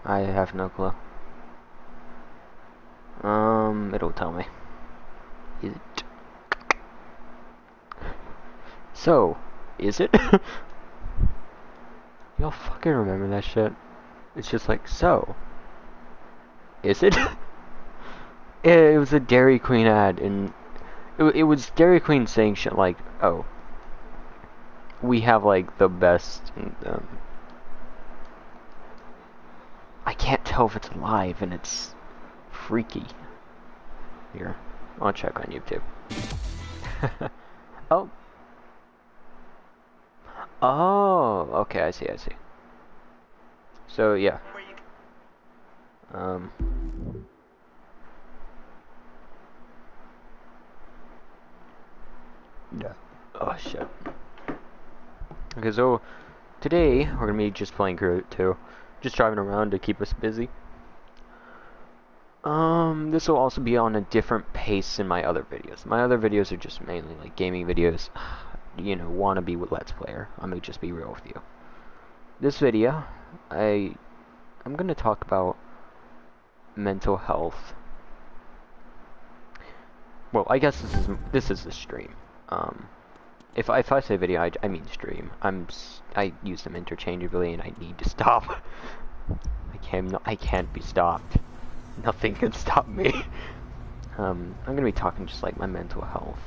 I have no clue. It'll tell me. Is it? So, is it? Y'all fucking remember that shit? It's just like, so, is it? It was a Dairy Queen ad, and it was Dairy Queen saying shit like, oh, we have like the best, I can't tell if it's live and it's freaky. Here, I'll check on YouTube. Oh. Oh, okay, I see. So, yeah. Yeah. Oh, shit. Okay, so, today, we're gonna be just playing Crew 2. Just driving around to keep us busy. This will also be on a different pace than my other videos. My other videos are just mainly, like, gaming videos. You know, wannabe with Let's Player. I'm gonna just be real with you. This video, I'm gonna talk about mental health. Well, I guess this is the stream. If I say video, I mean stream. I use them interchangeably, and I need to stop. I can't be stopped. Nothing can stop me. I'm gonna be talking just like my mental health,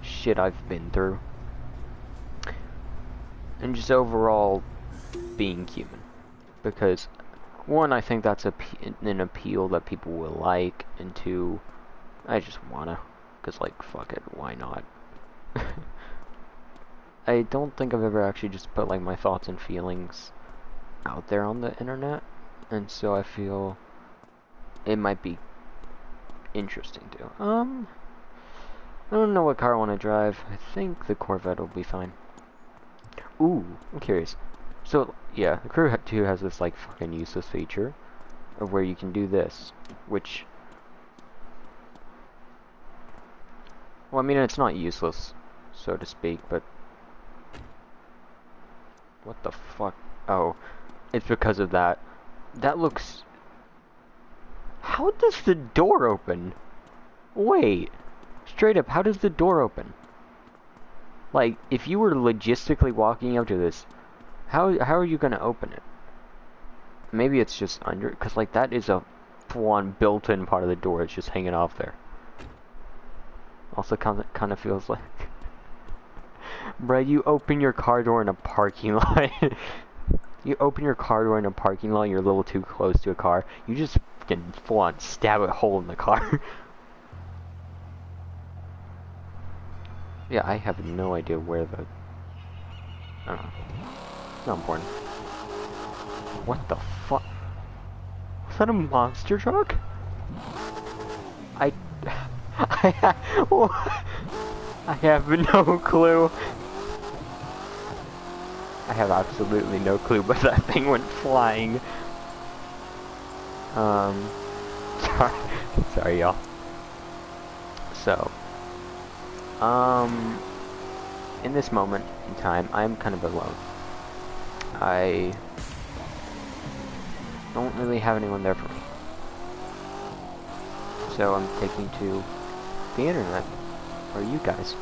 shit I've been through, and just overall being human. Because one, I think that's an appeal that people will like, and two, I just wanna. Cause like, fuck it, why not? I don't think I've ever actually just put like my thoughts and feelings out there on the internet, and so I feel it might be interesting to. I don't know what car I want to drive. I think the Corvette will be fine. Ooh, I'm curious. So, yeah, the Crew 2 has this like fucking useless feature of where you can do this, which, well, I mean, it's not useless, so to speak, but what the fuck? Oh, it's because of that. That looks... How does the door open? Wait. Straight up, how does the door open? Like, if you were logistically walking up to this, how are you gonna open it? Maybe it's just under... Because, like, that is a full-on built-in part of the door. It's just hanging off there. Also, kind of feels like... Bruh, you open your car door in a parking lot. You open your car door in a parking lot, you're a little too close to a car. You just can full-on stab a hole in the car. Yeah, I have no idea where the... I don't know. It's not important. What the fuck? Was that a monster truck? I have no clue. I have absolutely no clue, but that thing went flying. Sorry y'all. So, in this moment in time, I'm kind of alone. I don't really have anyone there for me. So I'm taking to the internet, or you guys.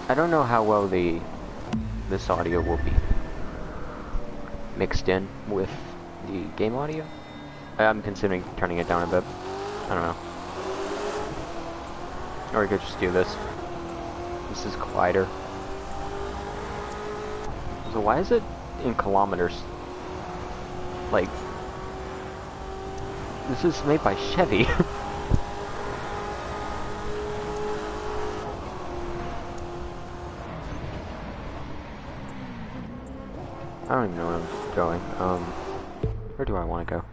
I don't know how well this audio will be mixed in with the game audio. I'm considering turning it down a bit. I don't know. Or we could just do this. This is quieter. So why is it in kilometers? Like, this is made by Chevy. I don't even know where I'm going. Where do I want to go?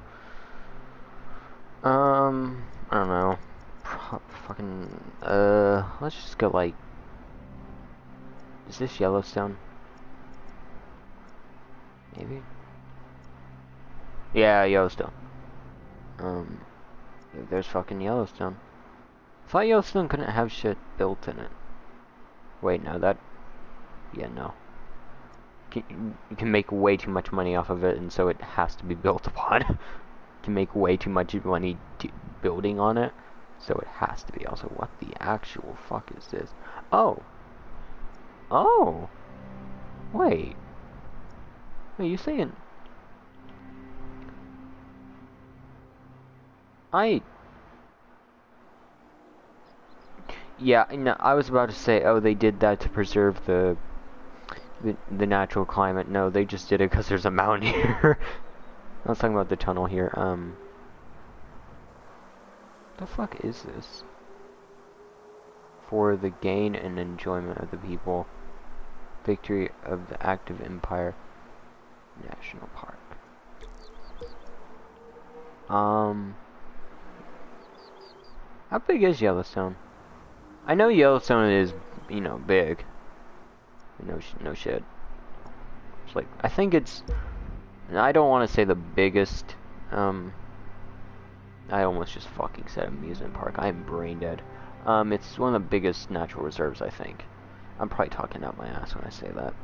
I don't know. Let's just go like... Is this Yellowstone? Maybe? Yeah, Yellowstone. There's fucking Yellowstone. I thought Yellowstone couldn't have shit built in it. Wait, no, that... Yeah, no. you can make way too much money off of it, and so it has to be built upon. You can make way too much money building on it, so it has to be. Also, what the actual fuck is this? Oh. Oh. Wait. Wait, you saying... Yeah, no, I was about to say, oh, they did that to preserve the natural climate. No, they just did it because there's a mountain here. I was talking about the tunnel here. The fuck is this? For the gain and enjoyment of the people. Victory of the Active Empire National Park. How big is Yellowstone? I know Yellowstone is, you know, big. No shit. It's like, I think it's, I don't want to say the biggest, I almost just fucking said amusement park. I am brain dead. It's one of the biggest natural reserves, I think. I'm probably talking out my ass when I say that.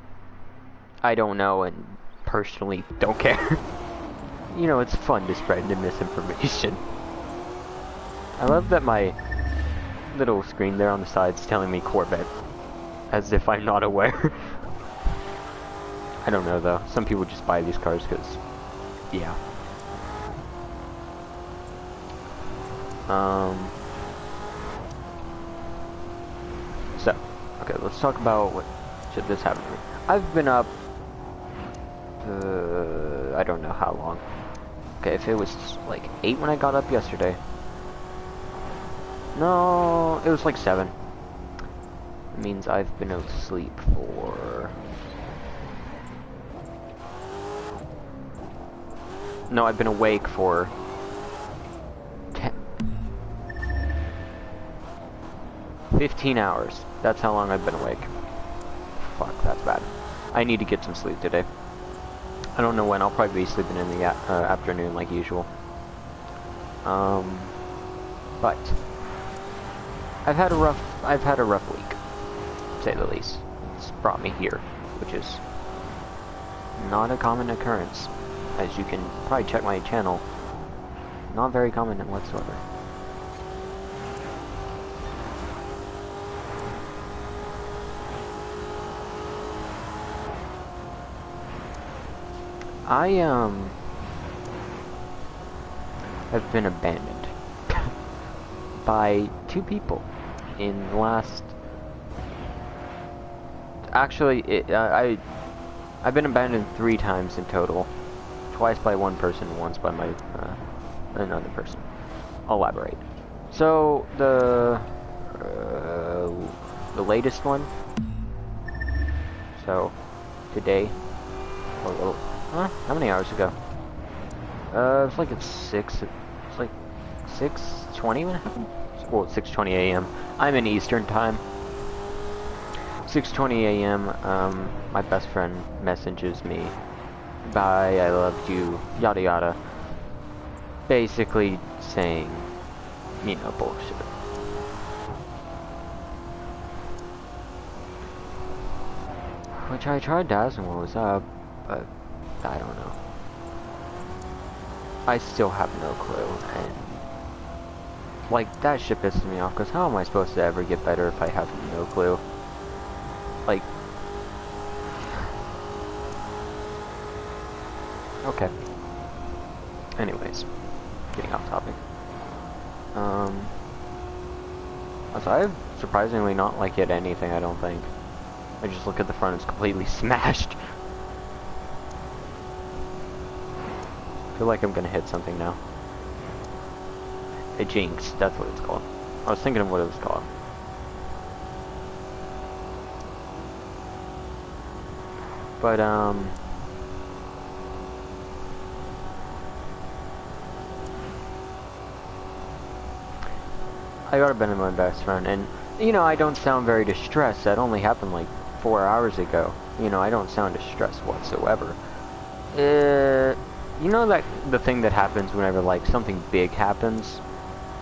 I don't know, and personally don't care. You know, it's fun to spread the misinformation. I love that my little screen there on the side's telling me Corvette, as if I'm not aware. I don't know though. Some people just buy these cars because, yeah. So, okay, let's talk about what should this happen to me. I've been up, I don't know how long. Okay, if it was like 8 when I got up yesterday. No, it was like 7. It means I've been asleep for... No, I've been awake for... 15 hours. That's how long I've been awake. Fuck, that's bad. I need to get some sleep today. I don't know when. I'll probably be sleeping in the afternoon like usual. But I've had a rough week, to say the least. It's brought me here, which is not a common occurrence. As you can probably check my channel, not very common whatsoever. I have been abandoned by 2 people in the last... Actually, I've been abandoned 3 times in total. Twice by one person, once by my another person. I'll elaborate. So the latest one. So today, or how many hours ago? It's like it's 6. It's like 6:20 when it happened. Well, it's 6:20 a.m. I'm in Eastern time. 6:20 a.m. My best friend messages me. Bye, I loved you, yada yada. Basically saying, you know, bullshit. Which I tried to ask him what was up, but I don't know. I still have no clue, and like that shit pisses me off, because how am I supposed to ever get better if I have no clue? Like, okay. Anyways, getting off topic. So I've surprisingly not like hit anything, I don't think. I just look at the front, it's completely smashed. I feel like I'm gonna hit something now. A jinx, that's what it's called. I was thinking of what it was called. But, I got abandoned by my best friend, and, you know, I don't sound very distressed. That only happened like 4 hours ago. You know, I don't sound distressed whatsoever. You know that the thing that happens whenever, like, something big happens?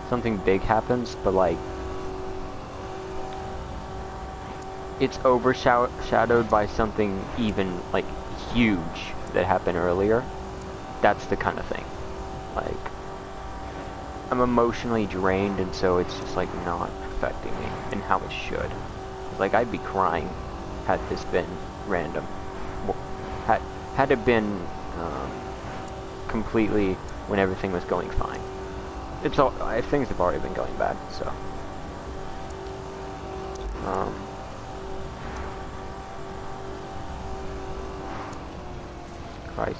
Something big happens, but, like, it's overshadowed by something even, like, huge that happened earlier. That's the kind of thing. Like, I'm emotionally drained, and so it's just, like, not affecting me in how it should. Like, I'd be crying had this been random. Had it been completely when everything was going fine. Things have already been going bad, so. Christ.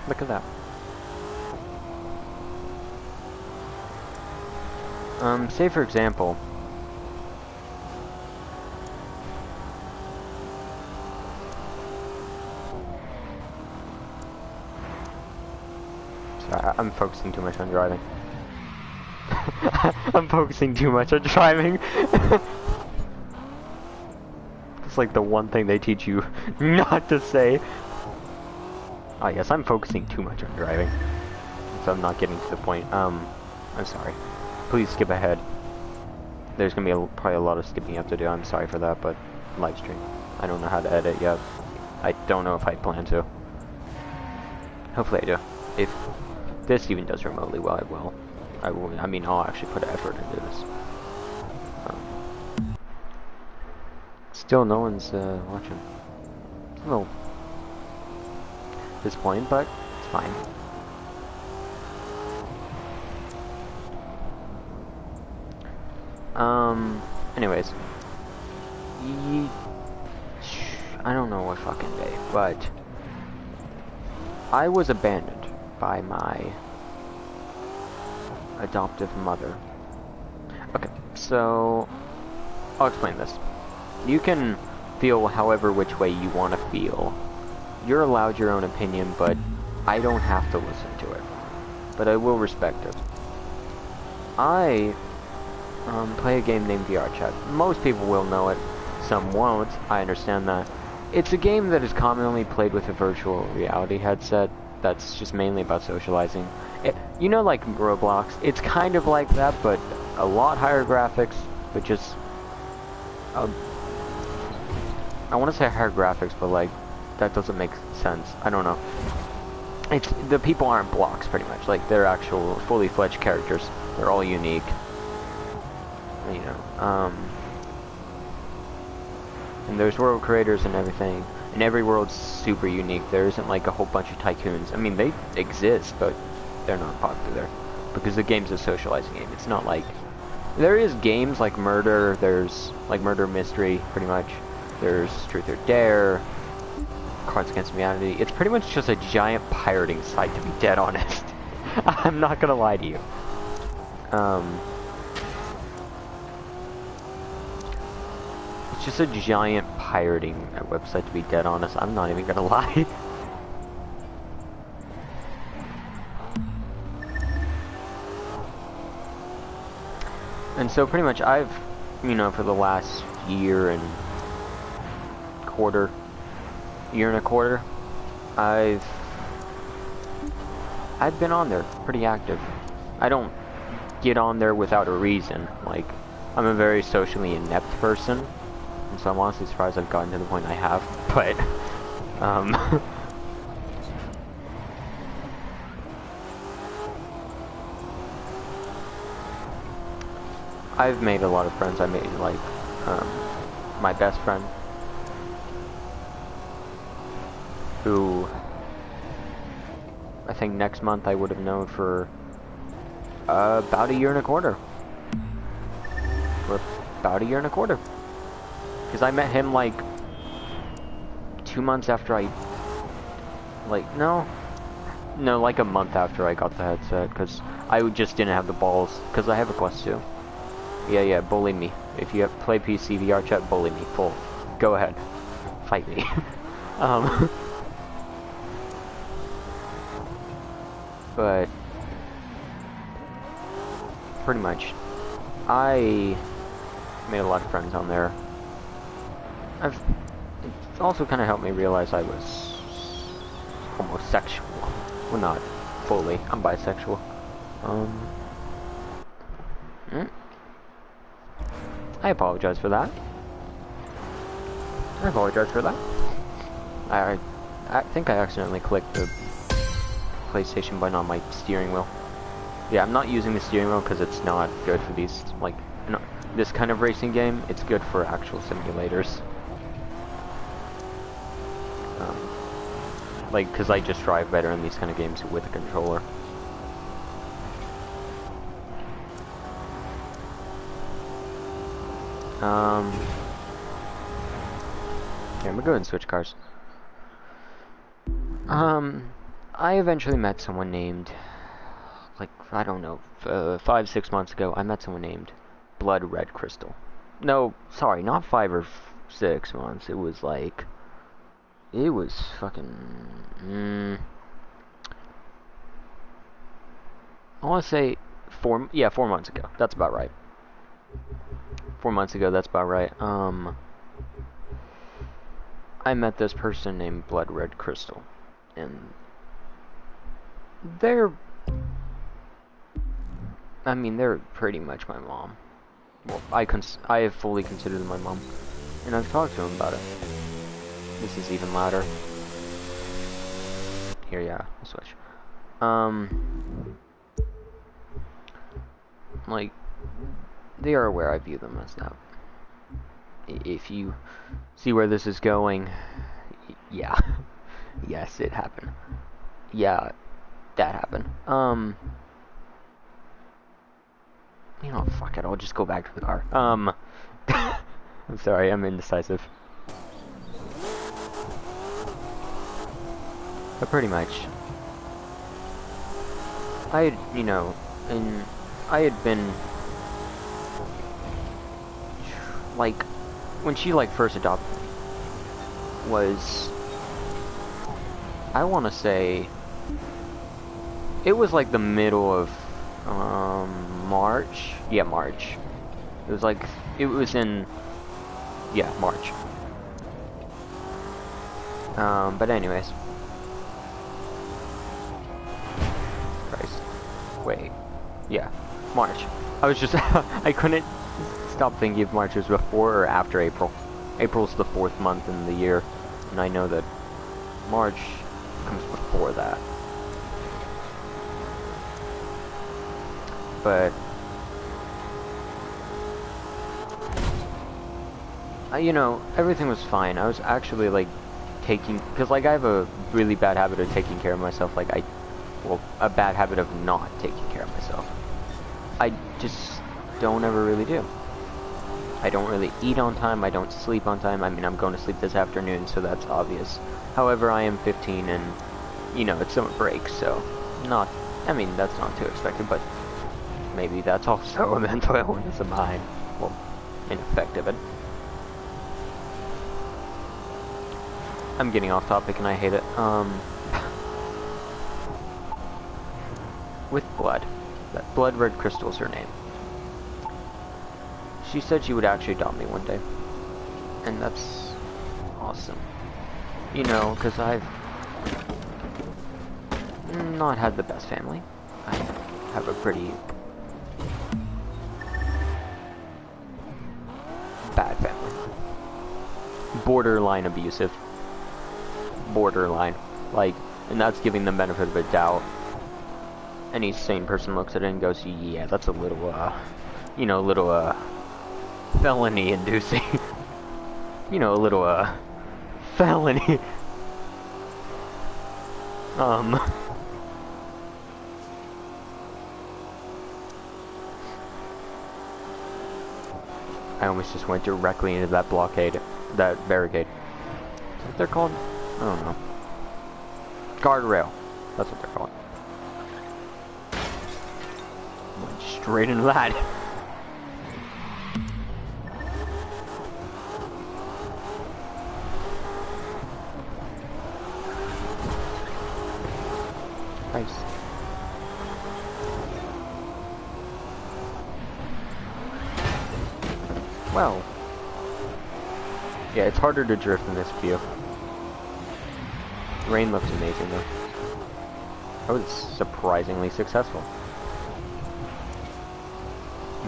Look at that. Say for example, sorry, I'm focusing too much on driving. I'm focusing too much on driving. It's like the one thing they teach you not to say. Oh yes, I'm focusing too much on driving, so I'm not getting to the point. I'm sorry. Please skip ahead. There's gonna be probably a lot of skipping you have to do. I'm sorry for that, but live stream. I don't know how to edit yet. I don't know if I plan to. Hopefully I do. If this even does remotely well, I will. I mean, I'll actually put effort into this. Still, no one's watching. It's a little disappointing, but it's fine. Anyways. I don't know what fucking day, but I was abandoned by my adoptive mother. Okay, so I'll explain this. You can feel however which way you want to feel. You're allowed your own opinion, but I don't have to listen to it. But I will respect it. I play a game named VRChat. Most people will know it, some won't. I understand that. It's a game that is commonly played with a virtual reality headset that's just mainly about socializing. You know, like Roblox, it's kind of like that, but a lot higher graphics, but just I want to say higher graphics, but like that doesn't make sense. I don't know. It's the people aren't blocks, pretty much. Like they're actual fully fledged characters. They're all unique. You know, and there's world creators and everything, and every world's super unique. There isn't like a whole bunch of tycoons. I mean, they exist, but they're not popular because the game's a socializing game. It's not like there is games like Murder. There's like Murder Mystery, pretty much. There's Truth or Dare, Cards Against Humanity. It's pretty much just a giant pirating site, to be dead honest. I'm not gonna lie to you. It's just a giant pirating website, to be dead honest. I'm not even gonna lie. And so pretty much I've, you know, for the last year and a quarter, I've been on there, pretty active. I don't get on there without a reason. Like, I'm a very socially inept person, and so I'm honestly surprised I've gotten to the point I have, but, I've made a lot of friends. I made, like, my best friend, who I think next month I would have known for about a year and a quarter. For about a year and a quarter. Because I met him like 2 months after I... No, like a month after I got the headset. Because I just didn't have the balls. Because I have a Quest 2. Yeah, bully me. If you play PC, VRChat, bully me. Full. Go ahead. Fight me. But pretty much, I made a lot of friends on there. It's also kind of helped me realize I was homosexual. Well, not fully. I'm bisexual. Um, mm, I apologize for that. I apologize for that. I think I accidentally clicked the PlayStation button on my steering wheel. Yeah, I'm not using the steering wheel because it's not good for these, like, no, this kind of racing game. It's good for actual simulators. Like, because I just drive better in these kind of games with a controller. Yeah, I'm gonna go ahead and switch cars. I eventually met someone named, like, I don't know, 5-6 months ago, I met someone named Blood Red Crystal. No, sorry, not 5 or 6 months, it was like, it was fucking, I want to say 4 months ago, that's about right. 4 months ago, that's about right. I met this person named Blood Red Crystal, and they're pretty much my mom. Well, I have fully considered them my mom, and I've talked to them about it. This is even louder. Here, yeah, I'll switch. Like, they are aware I view them as that. If you see where this is going, yeah. Yes, it happened. Yeah, that happened. You know, fuck it, I'll just go back to the car. I'm sorry, I'm indecisive. But pretty much, I had, you know, and I had been, like, when she, like, first adopted me, was, I want to say, it was, like, the middle of, March? Yeah, March. It was, like, it was in, yeah, March. But anyways. Christ. Wait. Yeah, March. I was just, I couldn't stop thinking if March was before or after April. April's the 4th month in the year, and I know that March comes before that. But, you know, everything was fine. I was actually, like, because, like, I have a really bad habit of taking care of myself, like, well, a bad habit of not taking care of myself. I just don't ever really do. I don't really eat on time, I don't sleep on time. I mean, I'm going to sleep this afternoon, so that's obvious. However, I am 15 and, you know, it's summer break, so I mean, that's not too expected, but maybe that's also a mental illness of mine. Well, in effect of it. I'm getting off topic and I hate it. With Blood. That Blood Red Crystal's her name. She said she would actually adopt me one day. And that's awesome. You know, because I've not had the best family. I have a pretty bad family. Borderline abusive. Borderline. Like, and that's giving them benefit of a doubt. Any sane person looks at it and goes, yeah, that's a little, you know, a little, felony inducing. You know, a little, felony. I almost just went directly into that blockade, that barricade. Is that what they're called? I don't know. Guardrail. That's what they're called. Went straight into that. Nice. Well. Yeah, it's harder to drift in this view. Rain looks amazing though. I was surprisingly successful.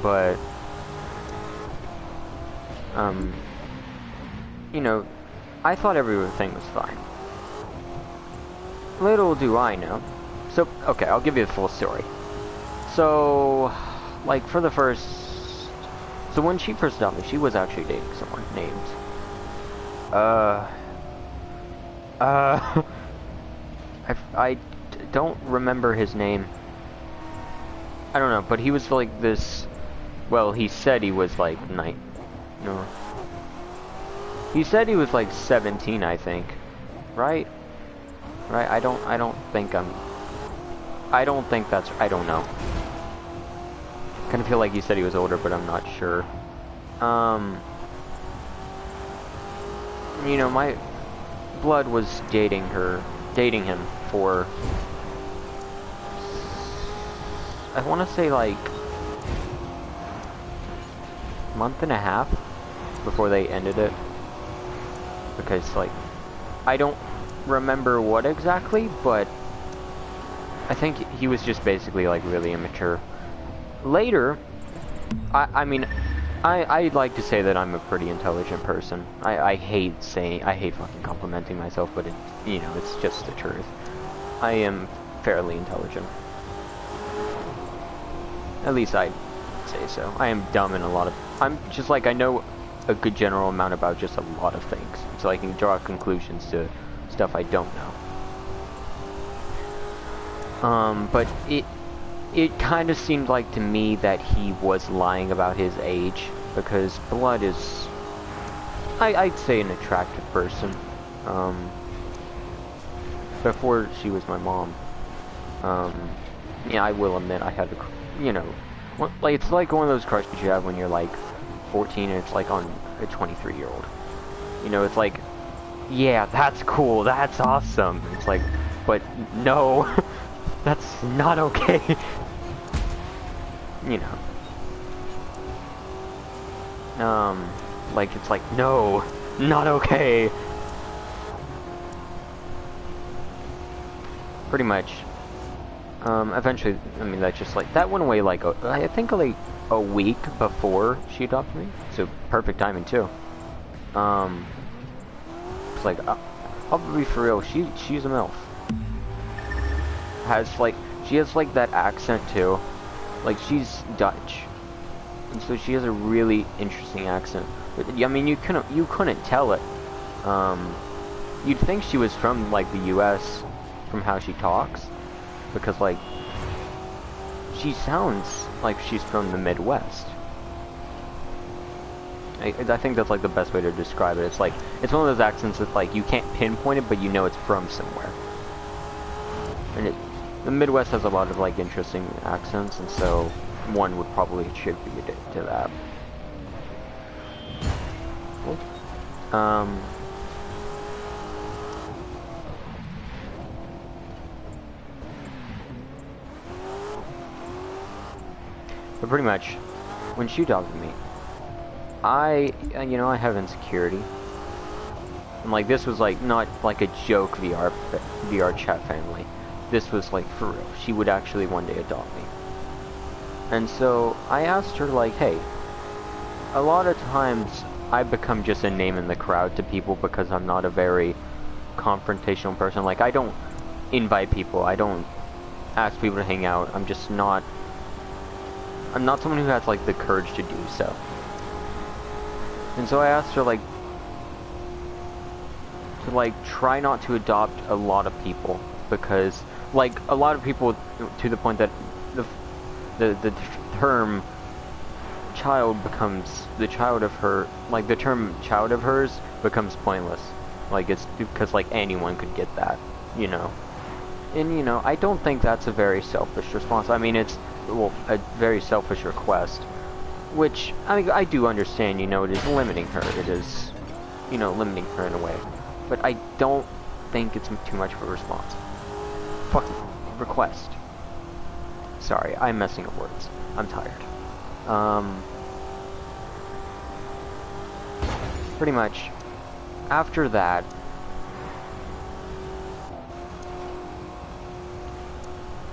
but, you know, I thought everything was fine. Little do I know. So, okay, I'll give you the full story. So, like, for the first... So when she first adopted me, she was actually dating someone named... I don't remember his name. I don't know, but he was like this... Well, he said he was like... No. He said he was like 17, I think. Right? Right? I don't think that's... I don't know. Kind of feel like he said he was older, but I'm not sure. You know, my blood was dating him for... I want to say like... month and a half before they ended it. Because, like, I don't remember what exactly, but I think he was just basically, like, really immature. Later, I mean, I'd like to say that I'm a pretty intelligent person. I hate fucking complimenting myself, but you know, it's just the truth. I am fairly intelligent. At least I'd say so. I am dumb in a lot of... I'm just like, I know a good general amount about just a lot of things, so I can draw conclusions to stuff I don't know. But it kind of seemed like to me that he was lying about his age, because Blood is, I'd say, an attractive person. Before she was my mom, yeah, I will admit I had to, you know, like, it's like one of those crushes you have when you're like 14 and it's like on a 23-year-old. You know, it's like, yeah, that's cool, that's awesome. It's like, but no, that's not okay. You know. Like, it's like, no, not okay. Pretty much. Eventually, I mean, that's just like, that went away like, I think like a week before she adopted me. So, perfect timing too. It's like, I'll be for real, she's a MILF. She has like that accent too. Like, she's Dutch. And so she has a really interesting accent. But, I mean, you couldn't tell it. You'd think she was from like the US from how she talks. Because, like, she sounds like she's from the Midwest. I think that's, like, the best way to describe it. It's, like, it's one of those accents that, like, you can't pinpoint it, but you know it's from somewhere. And the Midwest has a lot of, like, interesting accents, and so one would probably attribute it to that. Cool. But pretty much, when she adopted me, you know, I have insecurity. And like, this was like, not like a joke VR chat family. This was like, for real. She would actually one day adopt me. And so, I asked her like, hey, a lot of times, I become just a name in the crowd to people because I'm not a very confrontational person. Like, I don't invite people, I don't ask people to hang out, I'm not someone who has, like, the courage to do so. And so I asked her, like, to, like, try not to adopt a lot of people, because, like, a lot of people, to the point that the term child becomes, the child of her, like, the term child of hers becomes pointless. Like, it's because, like, anyone could get that, you know. And, you know, I don't think that's a very selfish response. I mean, it's, well, a very selfish request, which I do understand, you know, it is limiting her, it is, you know, limiting her in a way, but I don't think it's too much of a response. Fucking request. Sorry, I'm messing up words. I'm tired. Pretty much, after that,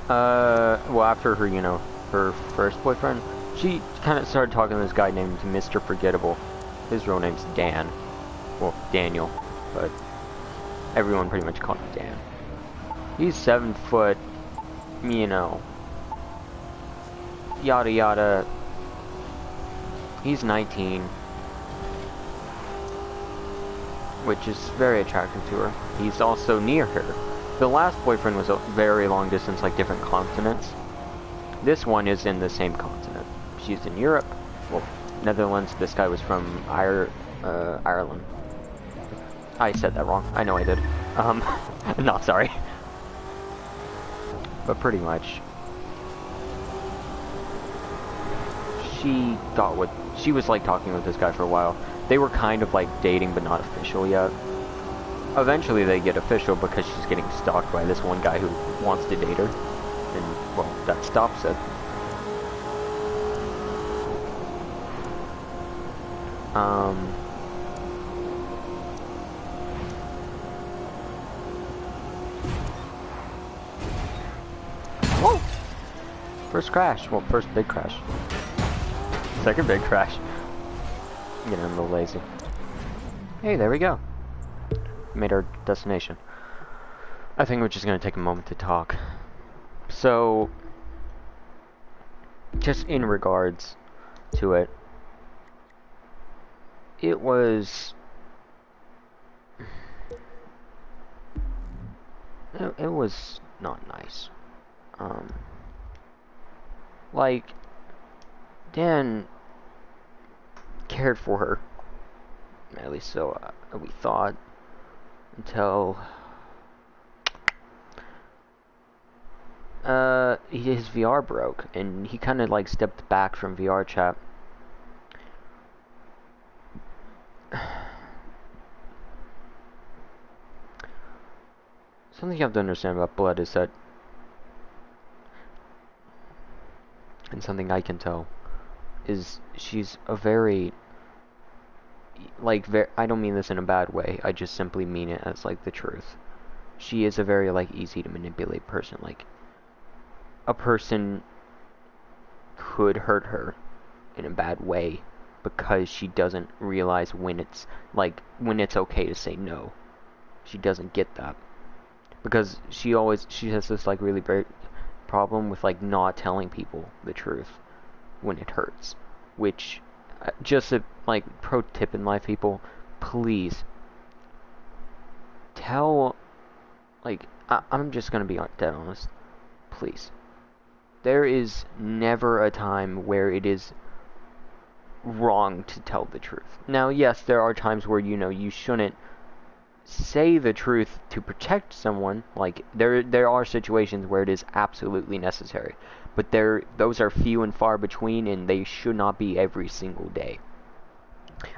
well, after her, you know, her first boyfriend, She kind of started talking to this guy named Mr. Forgettable. His real name's Dan. Well, Daniel, but everyone pretty much called him Dan. He's 7 foot, you know, yada yada. He's 19, which is very attractive to her. He's also near her. The last boyfriend was a very long distance, like different continents. This one is in the same continent. She's in Europe, well, Netherlands. This guy was from Ireland. I said that wrong. I know I did. Not sorry. But pretty much, she was like talking with this guy for a while. They were kind of like dating, but not official yet. Eventually they get official because she's getting stalked by this one guy who wants to date her. And, well, that stops it. Whoa! First crash. Well, first big crash. Second big crash. I'm getting a little lazy. Hey, there we go. Made our destination. I think we're just gonna take a moment to talk. So, just in regards to it, it was not nice. Like, Dan cared for her, at least so we thought, until his VR broke, and he kind of like stepped back from VR chat. Something you have to understand about Blood is that, and something I can tell, is she's a very, like, I don't mean this in a bad way, I just simply mean it as, like, the truth. She is a very, like, easy to manipulate person. Like, a person could hurt her in a bad way because she doesn't realize when it's, like, when it's okay to say no. She doesn't get that. Because she has this, like, really big problem with, like, not telling people the truth when it hurts. Which, just a, like, pro tip in life, people, please, tell, like, I'm just gonna be dead honest, please. There is never a time where it is wrong to tell the truth. Now, yes, there are times where, you know, you shouldn't say the truth to protect someone. Like, there are situations where it is absolutely necessary, but those are few and far between, and they should not be every single day.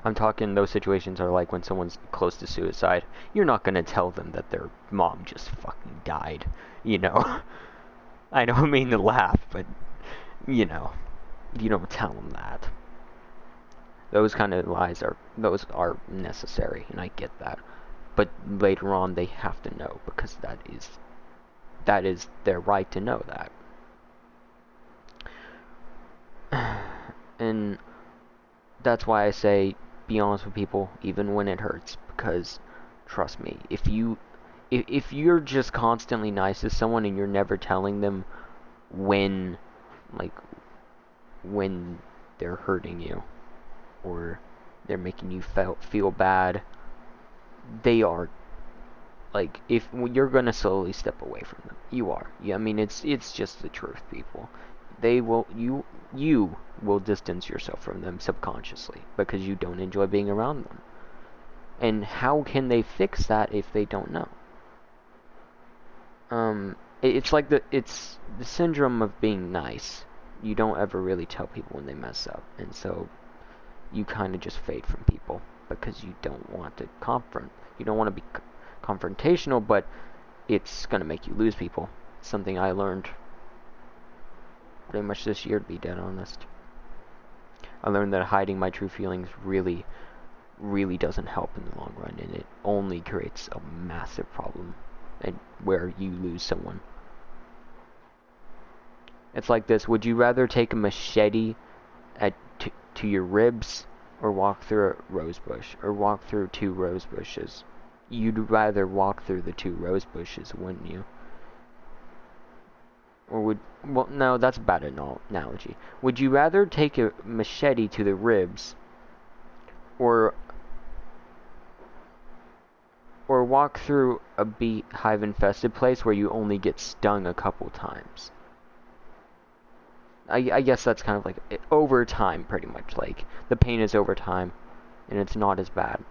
I'm talking, those situations are like when someone's close to suicide. You're not gonna tell them that their mom just fucking died, you know. I don't mean to laugh, but, you know, you don't tell them that. Those kind of lies those are necessary, and I get that. But later on, they have to know, because that is their right to know that. And that's why I say, be honest with people, even when it hurts, because trust me, if you're just constantly nice to someone and you're never telling them when they're hurting you or they're making you feel bad, they are, like, if you're gonna slowly step away from them, you are. Yeah, I mean, it's just the truth, people. You will distance yourself from them subconsciously because you don't enjoy being around them. And how can they fix that if they don't know? It's like it's the syndrome of being nice. You don't ever really tell people when they mess up, and so you kind of just fade from people because you don't want to confront. You don't want to be confrontational, but it's gonna make you lose people. Something I learned pretty much this year, to be dead honest. I learned that hiding my true feelings really, really doesn't help in the long run, and it only creates a massive problem, and where you lose someone. It's like this: would you rather take a machete to your ribs, or walk through a rose bush, or walk through 2 rose bushes? You'd rather walk through the 2 rose bushes, wouldn't you? Or would... Well, no, that's a bad analogy. Would you rather take a machete to the ribs, or walk through a beehive-infested place where you only get stung a couple times? I guess that's kind of like over time, pretty much. Like, the pain is over time, and it's not as bad.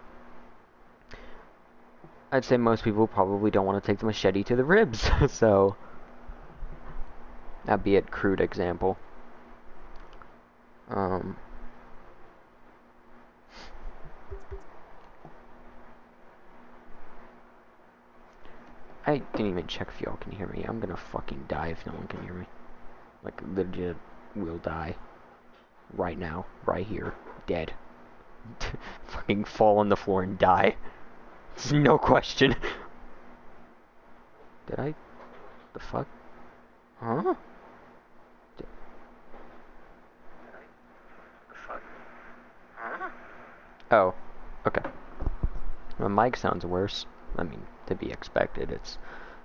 I'd say most people probably don't want to take the machete to the ribs, so that'd be a crude example. I didn't even check if y'all can hear me. I'm gonna fucking die if no one can hear me. Like, legit, will die. Right now. Right here. Dead. Fucking fall on the floor and die. No question. Did I? The fuck? Huh? Oh. Okay. My mic sounds worse. I mean, to be expected.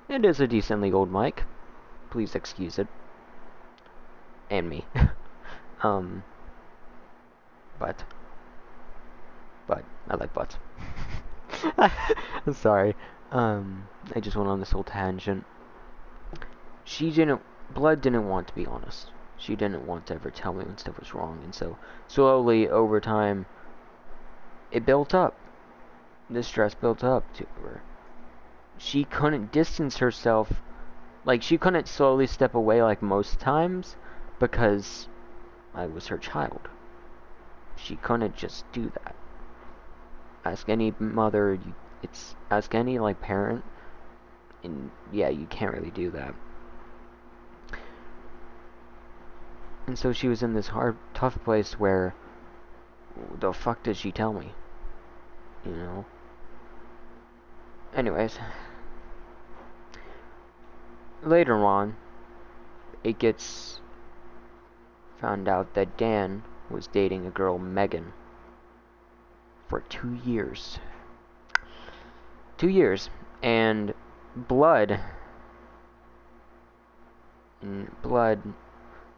It is a decently old mic. Please excuse it. And me. But I like butts. I'm sorry. I just went on this whole tangent. Blood didn't want to be honest. She didn't want to ever tell me when stuff was wrong, and so slowly over time, it built up. The stress built up to her. She couldn't distance herself, like she couldn't slowly step away like most times, because I was her child. She couldn't just do that. Ask any mother, ask any like parent, and yeah, you can't really do that. And so she was in this hard, tough place where, the fuck did she tell me? You know? Anyways. Later on, it gets found out that Dan was dating a girl, Megan, for 2 years. 2 years. And Blood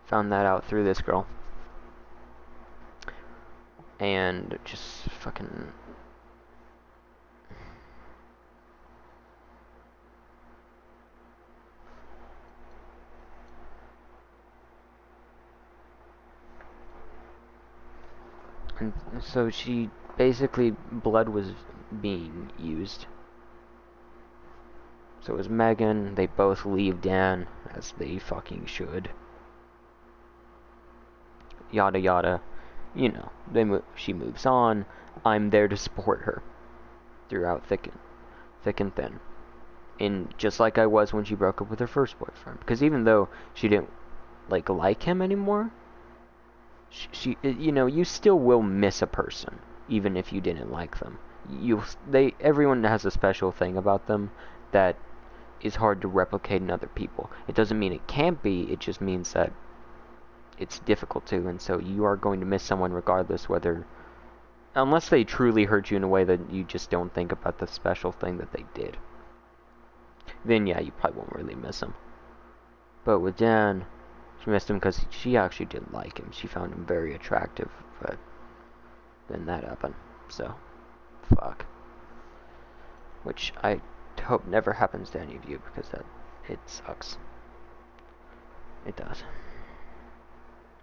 found that out through this girl. And just fucking... And so she... Basically, Blood was being used. So it was Megan, they both leave Dan, as they fucking should. Yada yada. You know, she moves on. I'm there to support her throughout thick and thin. And just like I was when she broke up with her first boyfriend. Because even though she didn't like him anymore, she you know, you still will miss a person even if you didn't like them. Everyone has a special thing about them that is hard to replicate in other people. It doesn't mean it can't be, it just means that it's difficult to, and so you are going to miss someone regardless, unless they truly hurt you in a way that you just don't think about the special thing that they did. Then yeah, you probably won't really miss him. But with Dan, she missed him because she actually did like him. She found him very attractive, but then that happened. So, fuck. Which I hope never happens to any of you, because it sucks. It does.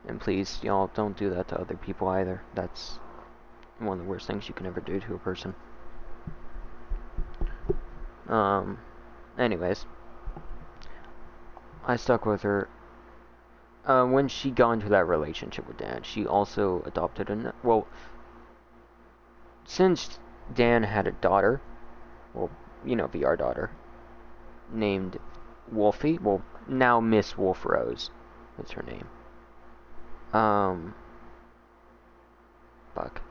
And please, y'all, don't do that to other people either. That's one of the worst things you can ever do to a person. Anyways. I stuck with her. When she got into that relationship with Dan, she also adopted since Dan had a daughter, VR daughter, named Wolfie, now Miss Wolf Rose is her name. Fuck.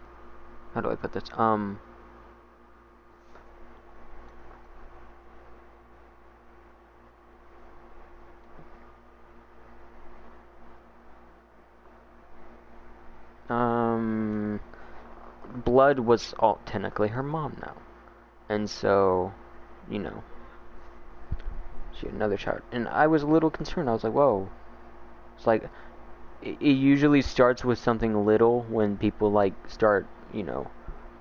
How do I put this? Blood was all technically her mom now. And so, you know, she had another child. And I was a little concerned. I was like, whoa. It's like, it usually starts with something little when people, like, start, you know,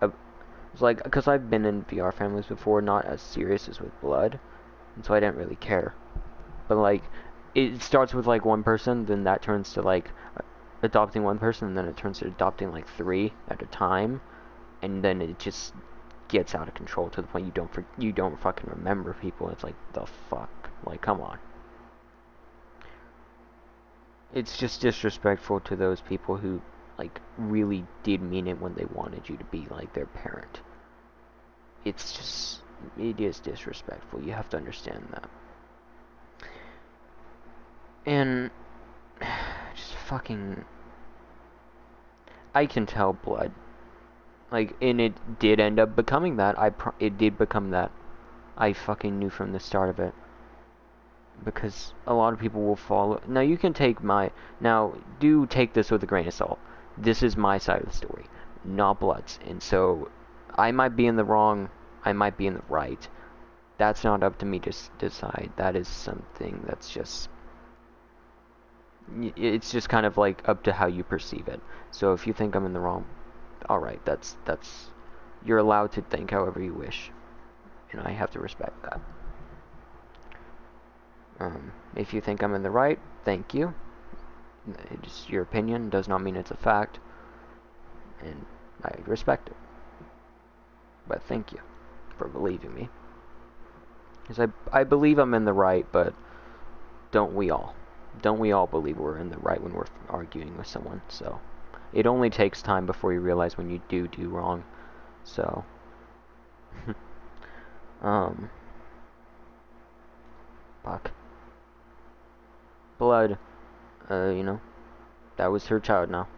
it's like, because I've been in VR families before, not as serious as with Blood, and so I didn't really care. But, like, it starts with, like, one person, then that turns to, like, adopting one person, and then it turns to adopting, like, 3 at a time, and then it just gets out of control to the point you don't fucking remember people. It's like, the fuck? Like, come on. It's just disrespectful to those people who, like, really did mean it when they wanted you to be, like, their parent. It is disrespectful. You have to understand that. And, just fucking, I can tell Blood. Like, and it did end up becoming that. It did become that. I fucking knew from the start of it. Because a lot of people will follow. Now, you can take do take this with a grain of salt. This is my side of the story, not Blood's. And so, I might be in the wrong, I might be in the right. That's not up to me to decide. That is something that's just, it's just kind of like up to how you perceive it. So if you think I'm in the wrong, alright, that's, you're allowed to think however you wish. And I have to respect that. If you think I'm in the right, thank you. It's your opinion, does not mean it's a fact. And I respect it. But thank you for believing me. Because I believe I'm in the right, but don't we all? Don't we all believe we're in the right when we're arguing with someone? So, it only takes time before you realize when you do wrong. So, fuck. Blood, you know, that was her child now.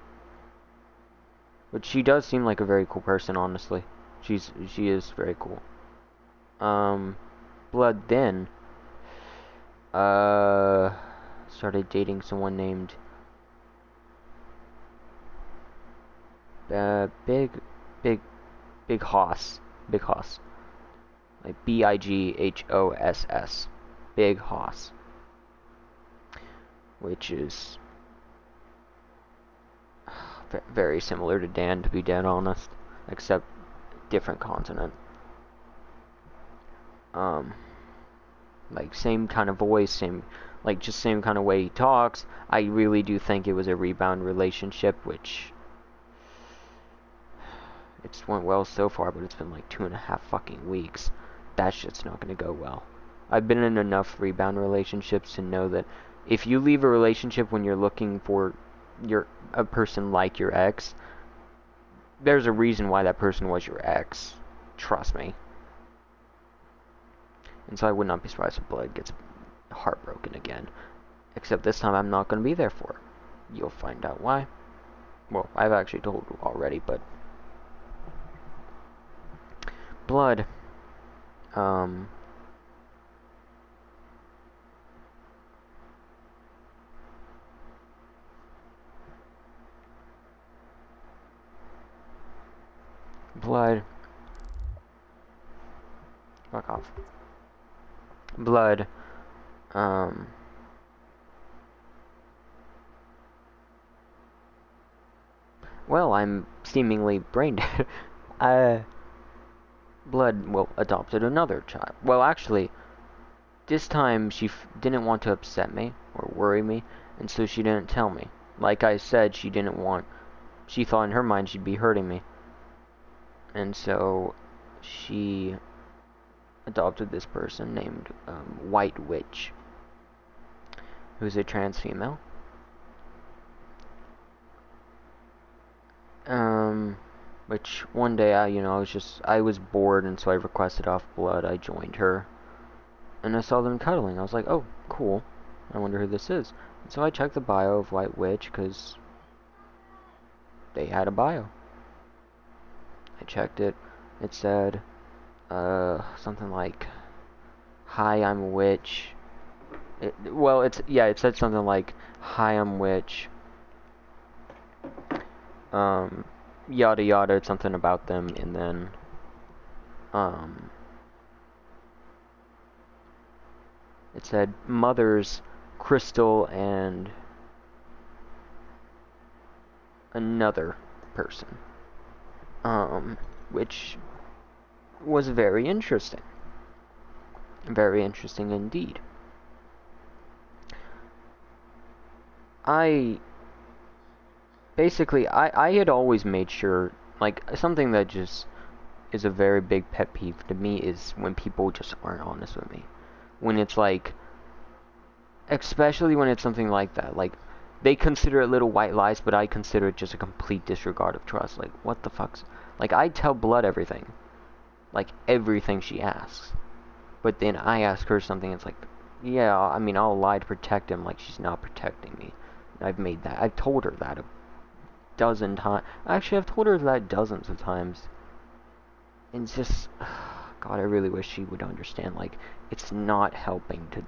But she does seem like a very cool person, honestly. She is very cool. Blood then, started dating someone named, Big Hoss. Big Hoss. Like Bighoss. Big Hoss. Which is very similar to Dan, to be dead honest, except different continent. Like same kind of voice, same kind of way he talks. I really do think it was a rebound relationship, which it's went well so far, but it's been like 2.5 fucking weeks. That shit's not gonna go well. I've been in enough rebound relationships to know that if you leave a relationship when you're looking for a person like your ex, there's a reason why that person was your ex. Trust me. And so I would not be surprised if Blood gets heartbroken again. Except this time I'm not going to be there for her. You'll find out why. Well, I've actually told you already, but Blood, Blood, fuck off. Blood, well, I'm seemingly brain dead. Blood, well, adopted another child. Well, actually, this time she didn't want to upset me or worry me, and so she didn't tell me. Like I said, she thought in her mind she'd be hurting me. And so she adopted this person named White Witch, who's a trans female. Which one day I was bored, and so I requested off Blood. I joined her, and I saw them cuddling. I was like, oh, cool. I wonder who this is. And so I checked the bio of White Witch, because they had a bio. I checked it. It said, something like, hi, I'm Witch. It said something like, hi, I'm Witch. yada yada, something about them, and then, it said mothers, Crystal, and another person, which was very interesting indeed. I had always made sure, like, something that just is a very big pet peeve to me is when people just aren't honest with me. When it's like, especially when it's something like that, like, they consider it little white lies, but I consider it just a complete disregard of trust. Like, what the fuck's... Like, I tell Blood everything. Like, everything she asks. But then I ask her something, it's like, yeah, I mean, I'll lie to protect him, like she's not protecting me. I've told her that a dozen times. Actually, I've told her that dozens of times. And it's just, God, I really wish she would understand, like, it's not helping to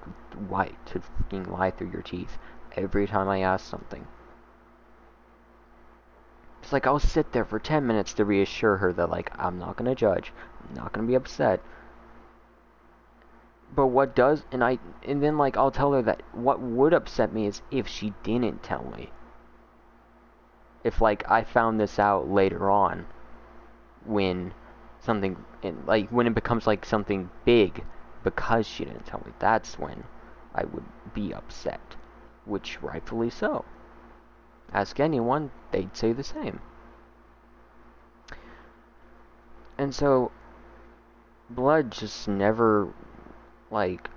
fucking lie through your teeth every time I ask something. It's like, I'll sit there for 10 minutes to reassure her that, like, I'm not gonna judge, I'm not gonna be upset. But what does, and then, like, I'll tell her that what would upset me is if she didn't tell me. If, like, I found this out later on, when something, like, when it becomes, like, something big because she didn't tell me, that's when I would be upset. Which, rightfully so. Ask anyone, they'd say the same. And so, Blood just never, like,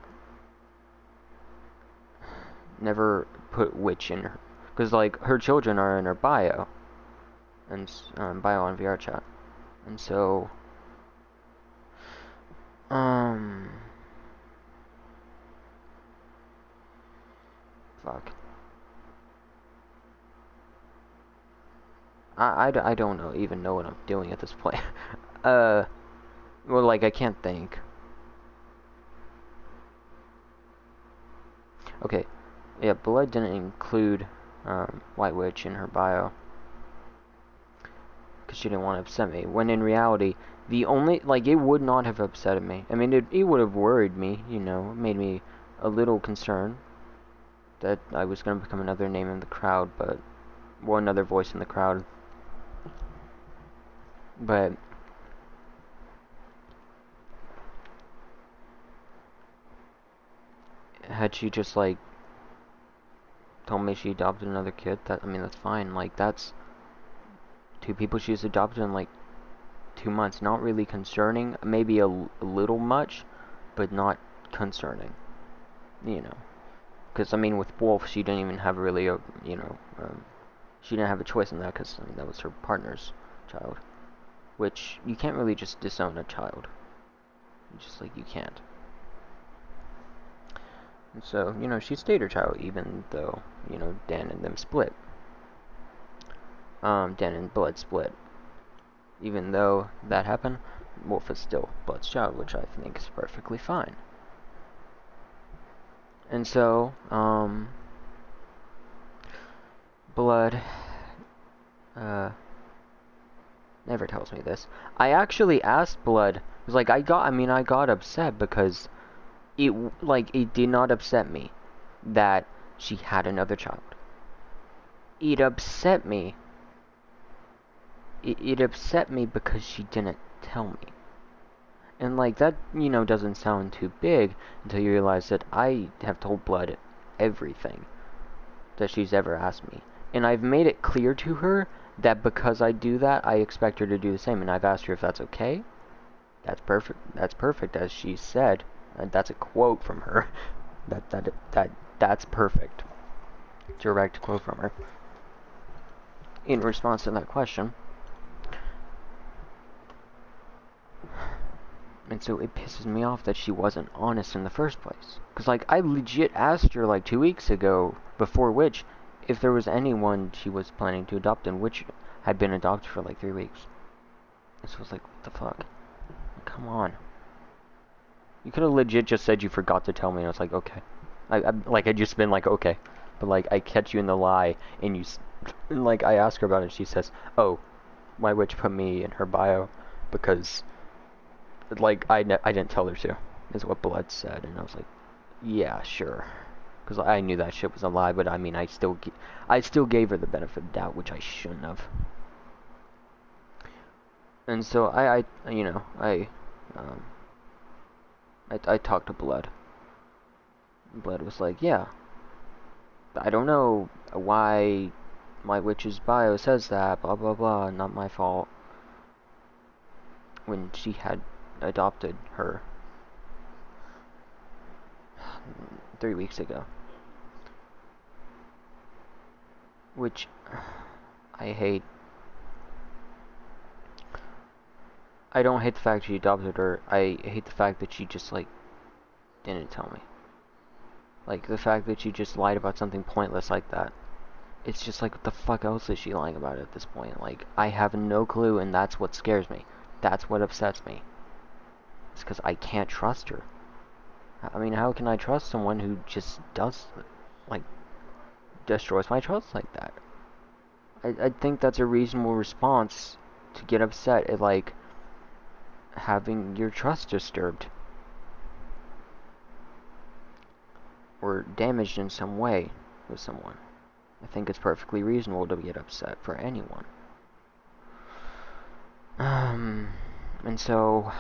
never put witch in her. Because, like, her children are in her bio. And, bio on VRChat. And so, fuck. I don't even know what I'm doing at this point. Well, like, I can't think. Okay, yeah, Blood didn't include, White Witch in her bio. Because she didn't want to upset me. When in reality, the only, like, it would not have upset me. I mean, it would have worried me, you know, made me a little concerned that I was going to become another name in the crowd, but, well, another voice in the crowd. But had she just, like, told me she adopted another kid, I mean, that's fine. Like, that's 2 people she's adopted in, like, 2 months. Not really concerning. Maybe a little much, but not concerning. You know. Because, I mean, with Wolf, she didn't even have really a, you know, she didn't have a choice in that, because, I mean, that was her partner's child. Which, you can't really just disown a child. Just, like, you can't. And so, you know, she stayed her child, even though, you know, Dan and them split. Dan and Blood split. Even though that happened, Wolf is still Blood's child, which I think is perfectly fine. And so, Blood, never tells me this. I actually asked Blood, it was like, I got upset because it did not upset me that she had another child. It upset me. It upset me because she didn't tell me. And, like, that, you know, doesn't sound too big until you realize that I have told Blood everything that she's ever asked me. And I've made it clear to her that because I do that, I expect her to do the same. And I've asked her if that's okay. That's perfect. That's perfect, as she said. That's a quote from her. That's perfect. Direct quote from her. In response to that question. And so it pisses me off that she wasn't honest in the first place. Because, like, I legit asked her, like, 2 weeks ago, before Witch, if there was anyone she was planning to adopt, and Witch had been adopted for, like, 3 weeks. This was like, what the fuck? Come on. You could have legit just said you forgot to tell me, and I was like, okay. I just been like, okay. But, like, I catch you in the lie, and like, I ask her about it, and she says, oh, my witch put me in her bio because, like, I didn't tell her to, is what Blood said, and I was like, yeah, sure, because I knew that shit was a lie, but I mean, I still gave her the benefit of the doubt, which I shouldn't have. And so you know, I talked to Blood. Blood was like, yeah, I don't know why my witch's bio says that, blah blah blah, not my fault. When she had adopted her 3 weeks ago. Which I hate. I don't hate the fact she adopted her, I hate the fact that she just, like, didn't tell me. Like, the fact that she just lied about something pointless like that. It's just like, what the fuck else is she lying about at this point? Like, I have no clue, and that's what scares me. That's what upsets me. It's because I can't trust her. I mean, how can I trust someone who just does, like, destroys my trust like that? I think that's a reasonable response to get upset at, like, having your trust disturbed. Or damaged in some way with someone. I think it's perfectly reasonable to get upset for anyone. And so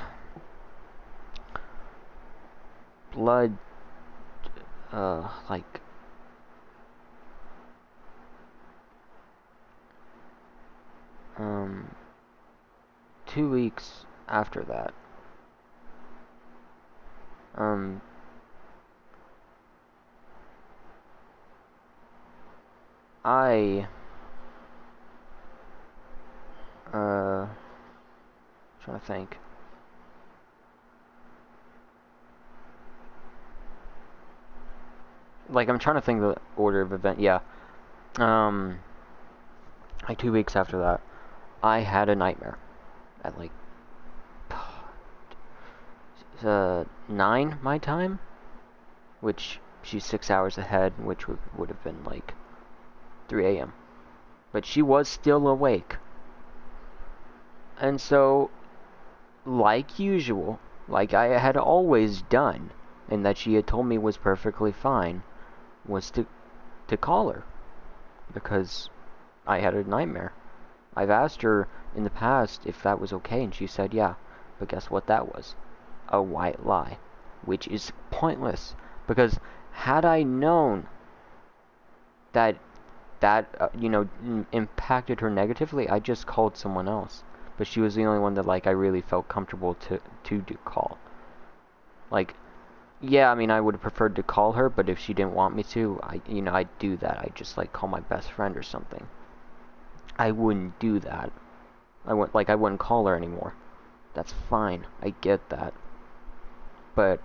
Blood, like, 2 weeks after that, I, trying to think. Like, I'm trying to think the order of event, yeah. Like 2 weeks after that, I had a nightmare at, like, 9 my time, which she's 6 hours ahead, which would have been, like, 3 a.m. But she was still awake. And so, like usual, like I had always done, and that she had told me was perfectly fine, was to call her. Because I had a nightmare. I've asked her in the past if that was okay, and she said yeah. But guess what that was? A white lie. Which is pointless. Because had I known that you know, impacted her negatively, I just called someone else. But she was the only one that, like, I really felt comfortable to call. Like, yeah, I mean, I would have preferred to call her, but if she didn't want me to, I'd do that. I'd just, like, call my best friend or something. I wouldn't do that. I wouldn't call her anymore. That's fine. I get that. But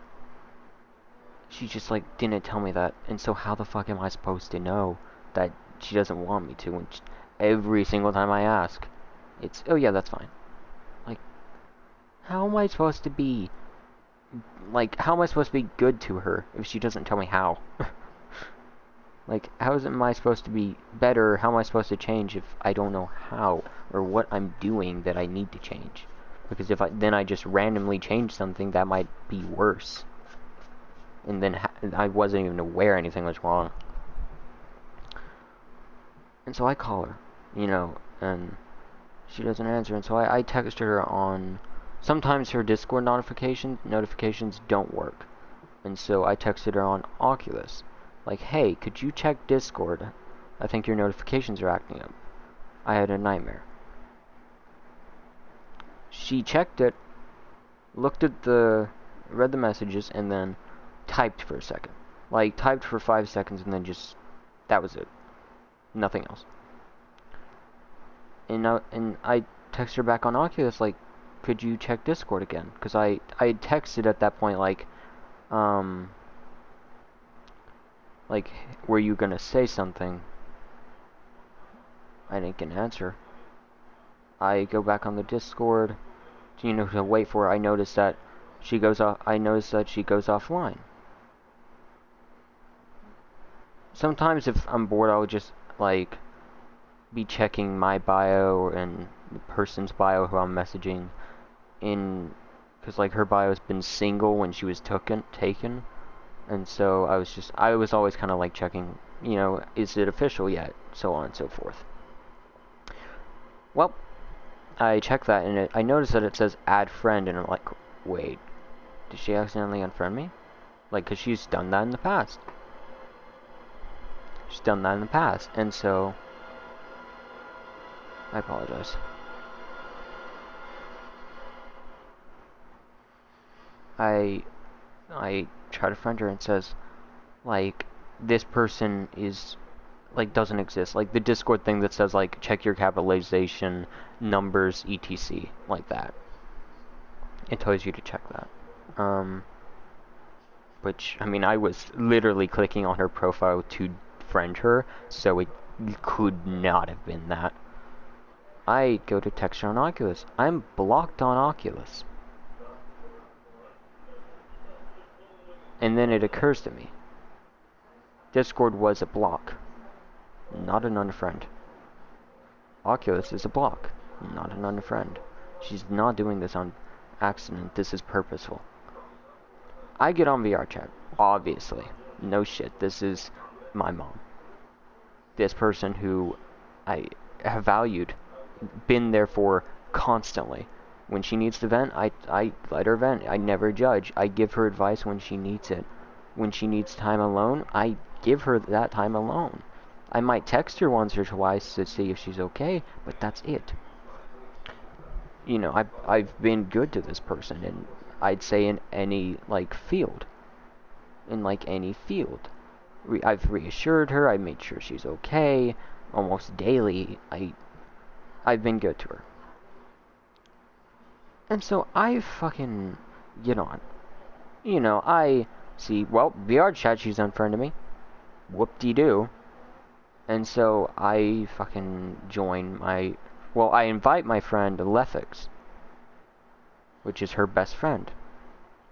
she just, like, didn't tell me that. And so how the fuck am I supposed to know that she doesn't want me to when every single time I ask, it's, oh yeah, that's fine. Like, how am I supposed to be, like, how am I supposed to be good to her if she doesn't tell me how? Like, how am I supposed to be better? How am I supposed to change if I don't know how or what I'm doing that I need to change? Because if I just randomly change something, that might be worse. And then I wasn't even aware anything was wrong. And so I call her, you know, and she doesn't answer. And so I texted her on, sometimes her Discord notifications don't work. And so I texted her on Oculus. Like, hey, could you check Discord? I think your notifications are acting up. I had a nightmare. She checked it, read the messages, and then typed for a second. Like, typed for 5 seconds and then just, that was it. Nothing else. And I texted her back on Oculus, like, could you check Discord again? Because I had texted at that point, like, were you gonna say something? I didn't get an answer. I go back on the Discord, you know, to wait for her. I noticed that she goes offline. Sometimes if I'm bored, I'll just, like, be checking my bio and the person's bio who I'm messaging in, because like her bio's been single when she was taken, and so I was always kind of like checking, you know, is it official yet, so on and so forth. Well, I check that and I notice that it says add friend, and I'm like, wait, did she accidentally unfriend me? Like, cause she's done that in the past. She's done that in the past, and so I apologize. I try to friend her and says, like, this person is, like, doesn't exist. Like, the Discord thing that says, like, check your capitalization, numbers, etc. Like that. It tells you to check that. Which, I mean, I was literally clicking on her profile to friend her, so it could not have been that. I go to text her on Oculus. I'm blocked on Oculus. And then it occurs to me. Discord was a block, not an unfriend. Oculus is a block, not an unfriend. She's not doing this on accident. This is purposeful. I get on VRChat, obviously. No shit, this is my mom. This person who I have valued, been there for constantly. When she needs to vent, I let her vent. I never judge. I give her advice when she needs it. When she needs time alone, I give her that time alone. I might text her once or twice to see if she's okay, but that's it. You know, I've been good to this person, and I'd say in any, like, field. In, like, any field. I've reassured her, I made sure she's okay. Almost daily, I've been good to her. And so I fucking get on. You know, I see, well, VRChat, she's unfriended me. Whoop-de-doo. And so I fucking join my... Well, I invite my friend Lethix, which is her best friend.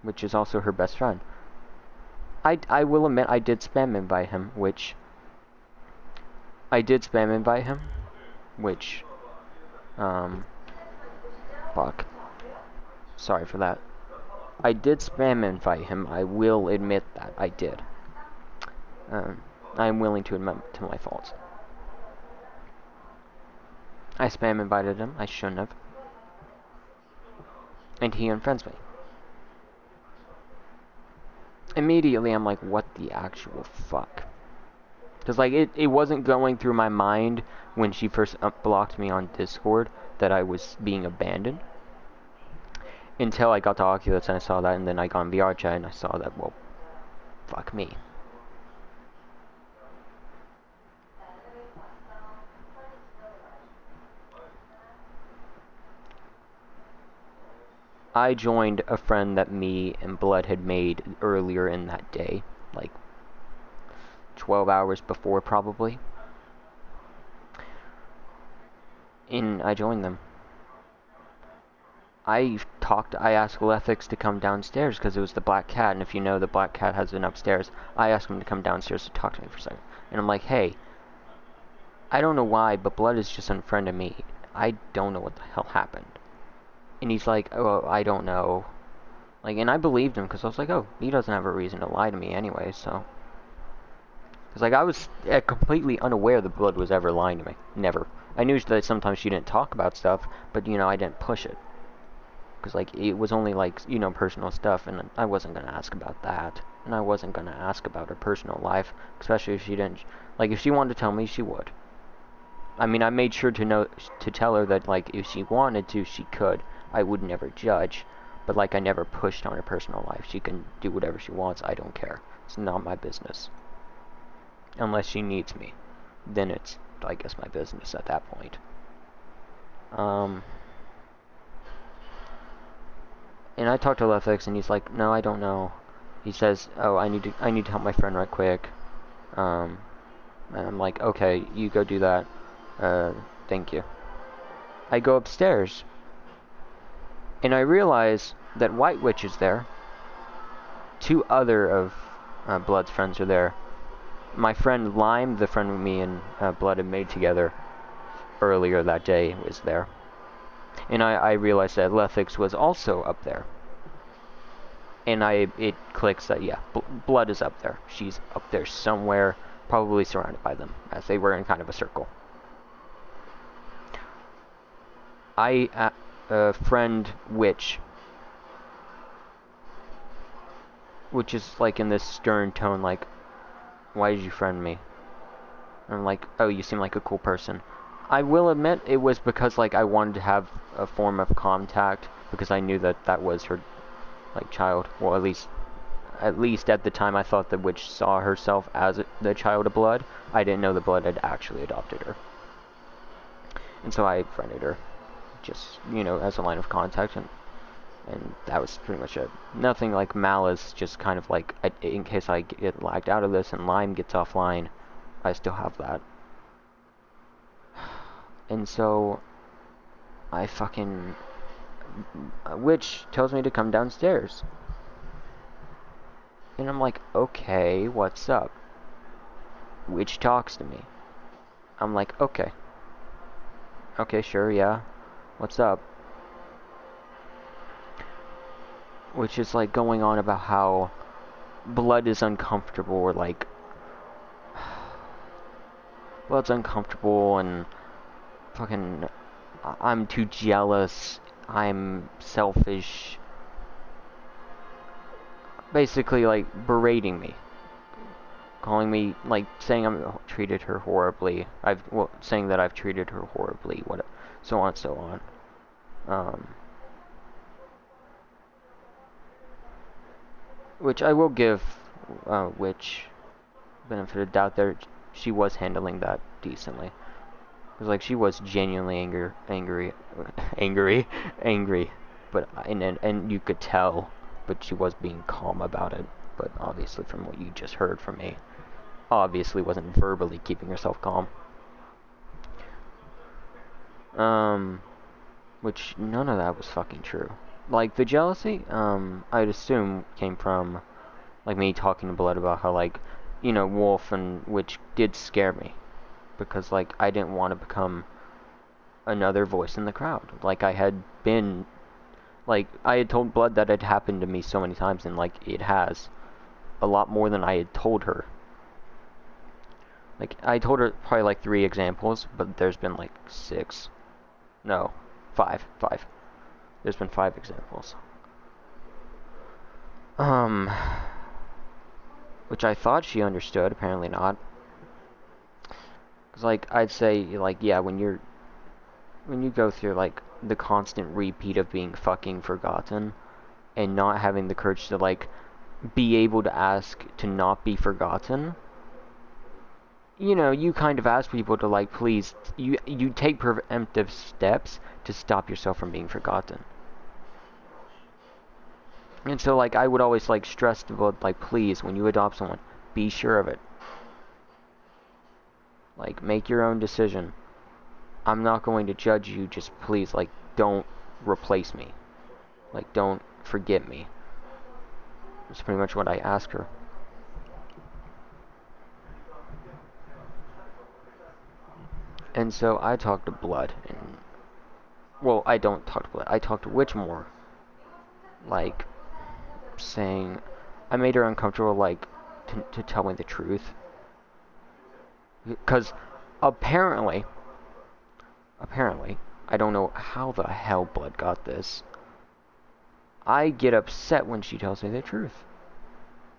Which is also her best friend. I will admit I did spam invite him, which... Fuck. Sorry for that. I did spam invite him. I will admit that. I did. I am willing to admit to my faults. I spam invited him. I shouldn't have. And he unfriends me. Immediately, I'm like, what the actual fuck? Because, like, it wasn't going through my mind when she first blocked me on Discord that I was being abandoned. Until I got to Oculus and I saw that, and then I got on VRChat and I saw that, well, fuck me. I joined a friend that me and Blood had made earlier in that day, like 12 hours before probably. And I joined them. I asked Lethix to come downstairs because it was the Black Cat, and if you know, the Black Cat has been upstairs. I asked him to come downstairs to talk to me for a second. And I'm like, hey, I don't know why, but Blood is just unfriended me. I don't know what the hell happened. And he's like, oh, I don't know. Like, and I believed him because I was like, oh, he doesn't have a reason to lie to me anyway, so. Because, like, I was completely unaware that Blood was ever lying to me. Never. I knew that sometimes she didn't talk about stuff, but, you know, I didn't push it. Because, like, it was only, like, you know, personal stuff, and I wasn't going to ask about that. And I wasn't going to ask about her personal life, especially if she didn't. Like, if she wanted to tell me, she would. I mean, I made sure to tell her that, like, if she wanted to, she could. I would never judge, but, like, I never pushed on her personal life. She can do whatever she wants. I don't care. It's not my business. Unless she needs me. Then it's, I guess, my business at that point. And I talked to Lethix, and he's like, no, I don't know. He says, oh, I need to help my friend right quick. And I'm like, okay, you go do that. Thank you. I go upstairs, and I realize that White Witch is there. 2 other of Blood's friends are there. My friend Lime, the friend me and Blood had made together earlier that day, was there. And I realized that Lethix was also up there. And it clicks that, yeah, Blood is up there. She's up there somewhere, probably surrounded by them, as they were in kind of a circle. Friend Witch, which is like in this stern tone, like, why did you friend me? And I'm like, oh, you seem like a cool person. I will admit it was because like I wanted to have a form of contact, because I knew that that was her like child. Well, at least at the time I thought the witch saw herself as the child of Blood. I didn't know the Blood had actually adopted her. And so I friended her, just, you know, as a line of contact, and that was pretty much it. Nothing like malice, just kind of like, in case I get lagged out of this and Lime gets offline, I still have that. And so, I fucking... Witch tells me to come downstairs. And I'm like, okay, what's up? Witch talks to me. I'm like, okay. Okay, sure, yeah. What's up? Which is like going on about how Blood is uncomfortable, or like... Blood's uncomfortable, and fucking... I'm too jealous. I'm selfish. Basically, like, berating me. Calling me, like, saying I've treated her horribly. Saying that I've treated her horribly. So on and so on. Which I will give Witch benefit of doubt there. She was handling that decently. Because, like, she was genuinely angry. But, and you could tell, but she was being calm about it. But obviously, from what you just heard from me, obviously wasn't verbally keeping herself calm. Which none of that was fucking true. Like, the jealousy, I'd assume came from, like, me talking to Blood about how, like, you know, Wolf and Witch did scare me. Because, like, I didn't want to become another voice in the crowd. Like, I had been, like, I had told Blood that it happened to me so many times, and, like, it has. A lot more than I had told her. Like, I told her probably, like, 3 examples, but there's been, like, 6. No, 5. There's been 5 examples. Which I thought she understood, apparently not. Cause, like, I'd say, like, yeah, when you go through, like, the constant repeat of being fucking forgotten, and not having the courage to, like, be able to ask to not be forgotten, you know, you kind of ask people to, like, please, you take preemptive steps to stop yourself from being forgotten. And so, like, I would always, like, stress to Blood, like, please, when you adopt someone, be sure of it. Like, make your own decision. I'm not going to judge you, just please, like, don't replace me. Like, don't forget me. That's pretty much what I asked her. And so I talked to Blood, and... Well, I don't talk to Blood. I talked to Witch more. Like, saying... I made her uncomfortable, like, to tell me the truth. Because apparently, I don't know how the hell Blood got this, I get upset when she tells me the truth.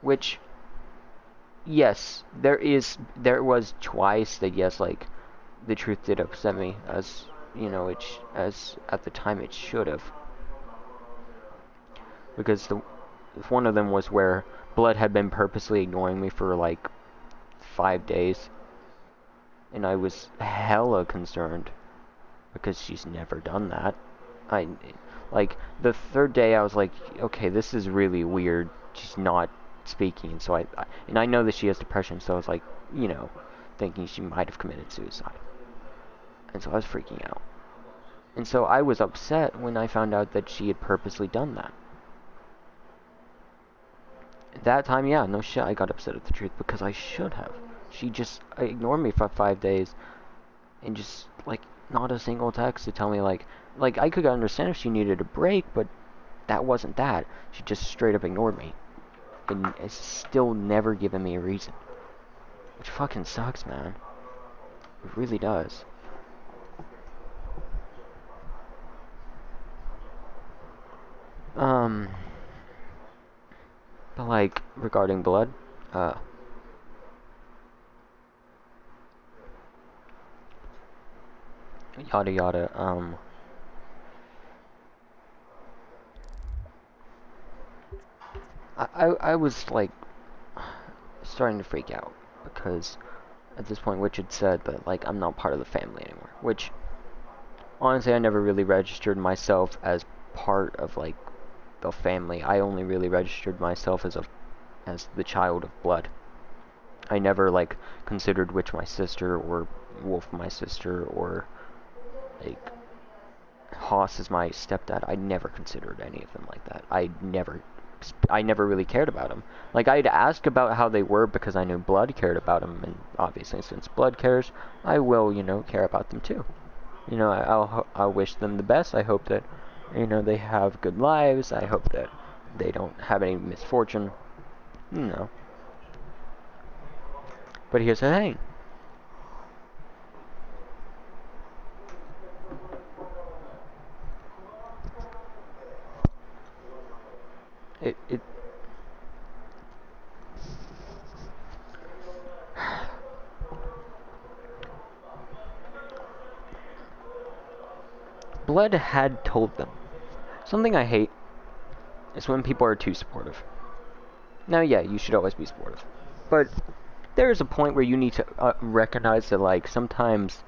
Which, yes, there was twice that, yes, like, the truth did upset me, as, you know, as at the time it should have. Because one of them was where Blood had been purposely ignoring me for, like, 5 days. And I was hella concerned, because she's never done that. Like, the 3rd day I was like, okay, this is really weird. She's not speaking. So I know that she has depression, so I was like, you know, thinking she might have committed suicide. And so I was freaking out. And so I was upset when I found out that she had purposely done that. That time, yeah, no shit, I got upset at the truth, because I should have. She just ignored me for 5 days, and just, like, Not a single text to tell me, like I could understand if she needed a break, but that wasn't that. She just straight up ignored me. And it's still never given me a reason. Which fucking sucks, man. It really does. But like, regarding blood, yada yada, I was like, starting to freak out, because at this point Witch had said that, like, I'm not part of the family anymore, which, honestly, I never really registered myself as part of, like, the family. I only really registered myself as the child of blood. I never, like, considered Witch my sister, or Wolf my sister, or, like, Haas is my stepdad. I never considered any of them like that. I never really cared about them. Like, I'd ask about how they were because I knew Blood cared about them, and obviously since Blood cares, I will, care about them too. I'll wish them the best. I hope that, they have good lives. I hope that they don't have any misfortune. But here's the thing. It Blood had told them. Something I hate is when people are too supportive. Now, yeah, you should always be supportive. But there is a point where you need to recognize that, like, sometimes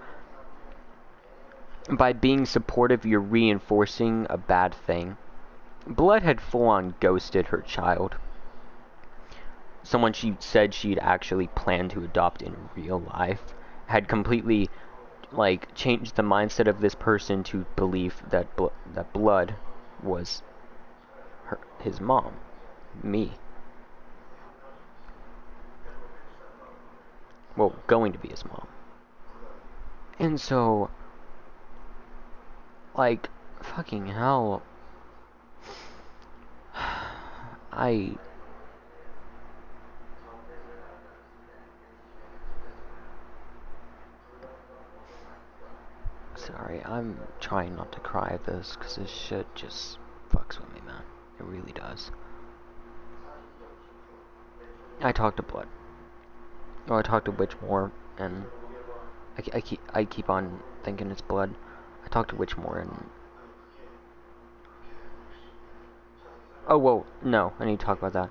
by being supportive, you're reinforcing a bad thing. Blood had full-on ghosted her child. Someone she said she'd actually planned to adopt in real life had completely, like, changed the mindset of this person to believe that that Blood was his mom, me. Well, going to be his mom. And so, like, fucking hell, Sorry, I'm trying not to cry at this, because this shit just fucks with me, man. It really does. I talked to Blood. Or I talked to Witch more, and I keep on thinking it's Blood. I talked to Witch more, and... Oh, whoa, no, I need to talk about that.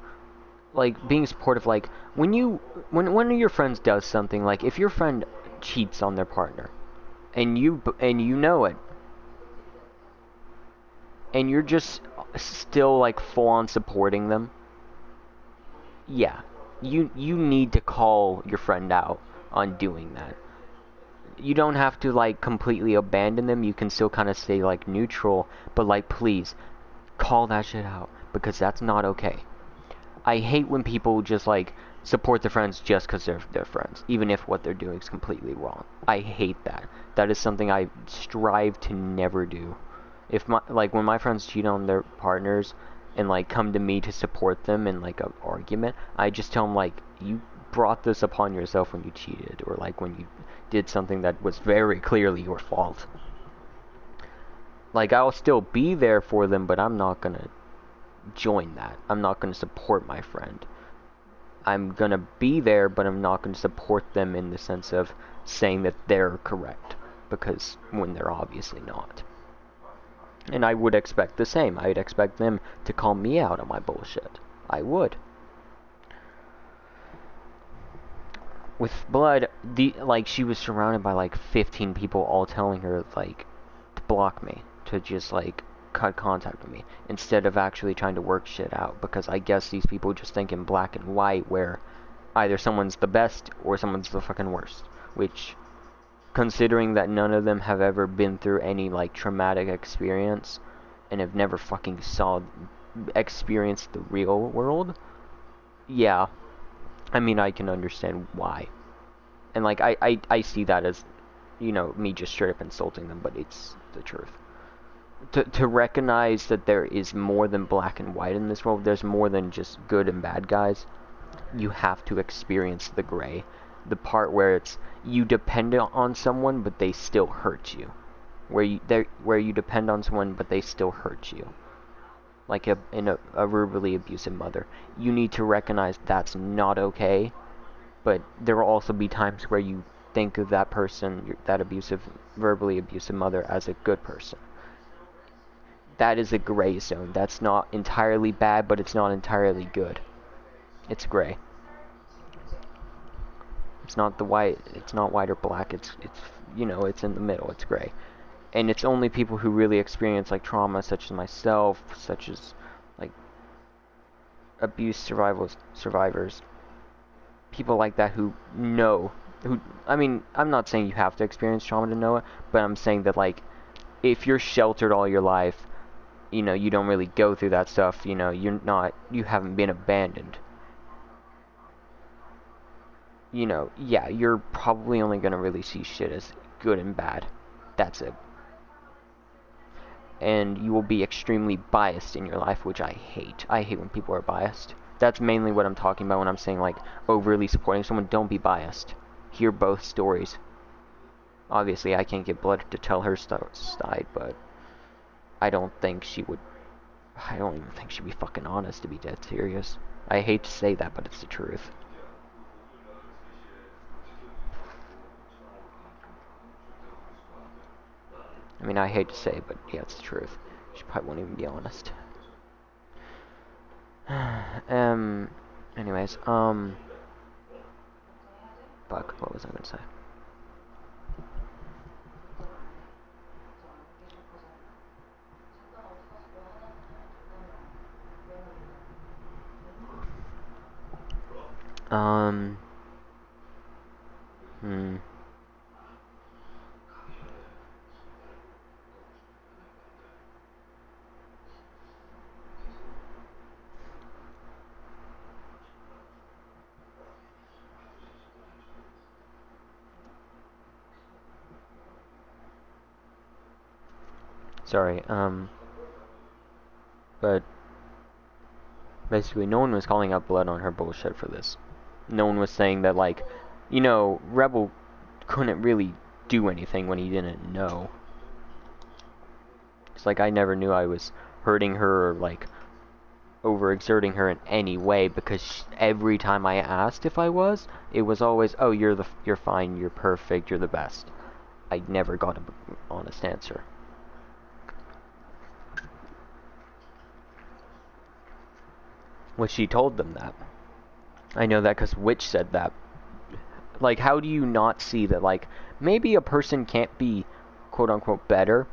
Like, being supportive, like, when one of your friends does something, like, if your friend cheats on their partner, and you know it, and you're just still, like, full-on supporting them, yeah, you need to call your friend out on doing that. You don't have to, like, completely abandon them. You can still kind of stay, like, neutral, but, like, please, call that shit out, because that's not okay. I hate when people just, like, support their friends just because they're their friends, even if what they're doing is completely wrong. I hate that. That is something I strive to never do. If when my friends cheat on their partners and, like, come to me to support them in, like, an argument, I just tell them, like, you brought this upon yourself when you cheated, or, like, when you did something that was very clearly your fault. Like, I'll still be there for them, but I'm not gonna join that. I'm not gonna support my friend. I'm gonna be there, but I'm not gonna support them in the sense of saying that they're correct, because when they're obviously not. And I would expect the same. I'd expect them to call me out on my bullshit. I would. With Blood, she was surrounded by, like, 15 people all telling her, like, to block me, to just, like, cut contact with me, instead of actually trying to work shit out, because I guess these people just think in black and white, where either someone's the best or someone's the fucking worst, which, considering that none of them have ever been through any, like, traumatic experience, and have never fucking experienced the real world, yeah, I mean, I can understand why. And, like, I see that as you know, me just straight up insulting them, but it's the truth. To recognize that there is more than black and white in this world, there's more than just good and bad guys, you have to experience the gray. The part where it's, you depend on someone, but they still hurt you. Where you depend on someone, but they still hurt you. Like a verbally abusive mother. You need to recognize that's not okay, but there will also be times where you think of that person, that verbally abusive mother, as a good person. That is a gray zone. That's not entirely bad, but it's not entirely good. It's gray. It's not white or black, it's you know, it's in the middle, it's gray. And it's only people who really experience like trauma, such as myself, such as like abuse survivors, people like that who know, I mean, I'm not saying you have to experience trauma to know it, but I'm saying that like, if you're sheltered all your life, you know, you don't really go through that stuff, you know, you haven't been abandoned. You know, yeah, you're probably only gonna really see shit as good and bad. That's it. And you will be extremely biased in your life, which I hate. I hate when people are biased. That's mainly what I'm talking about when I'm saying, like, overly supporting someone. Don't be biased. Hear both stories. Obviously, I can't get Blood to tell her side, but I don't think she would... I don't even think she'd be fucking honest, to be dead serious. I hate to say that, but it's the truth. I mean, I hate to say it, but yeah, it's the truth. She probably won't even be honest. Anyways, fuck, what was I gonna say? Sorry, but basically no one was calling out Blood on her bullshit for this. No one was saying that, like, you know, Rebel couldn't really do anything when he didn't know. It's like I never knew I was hurting her or, like, overexerting her in any way, because every time I asked if I was, it was always, oh, you're fine, you're perfect, you're the best. I never got an honest answer. Well, she told them that. I know that because Witch said that. Like, how do you not see that, like, maybe a person can't be, quote-unquote, better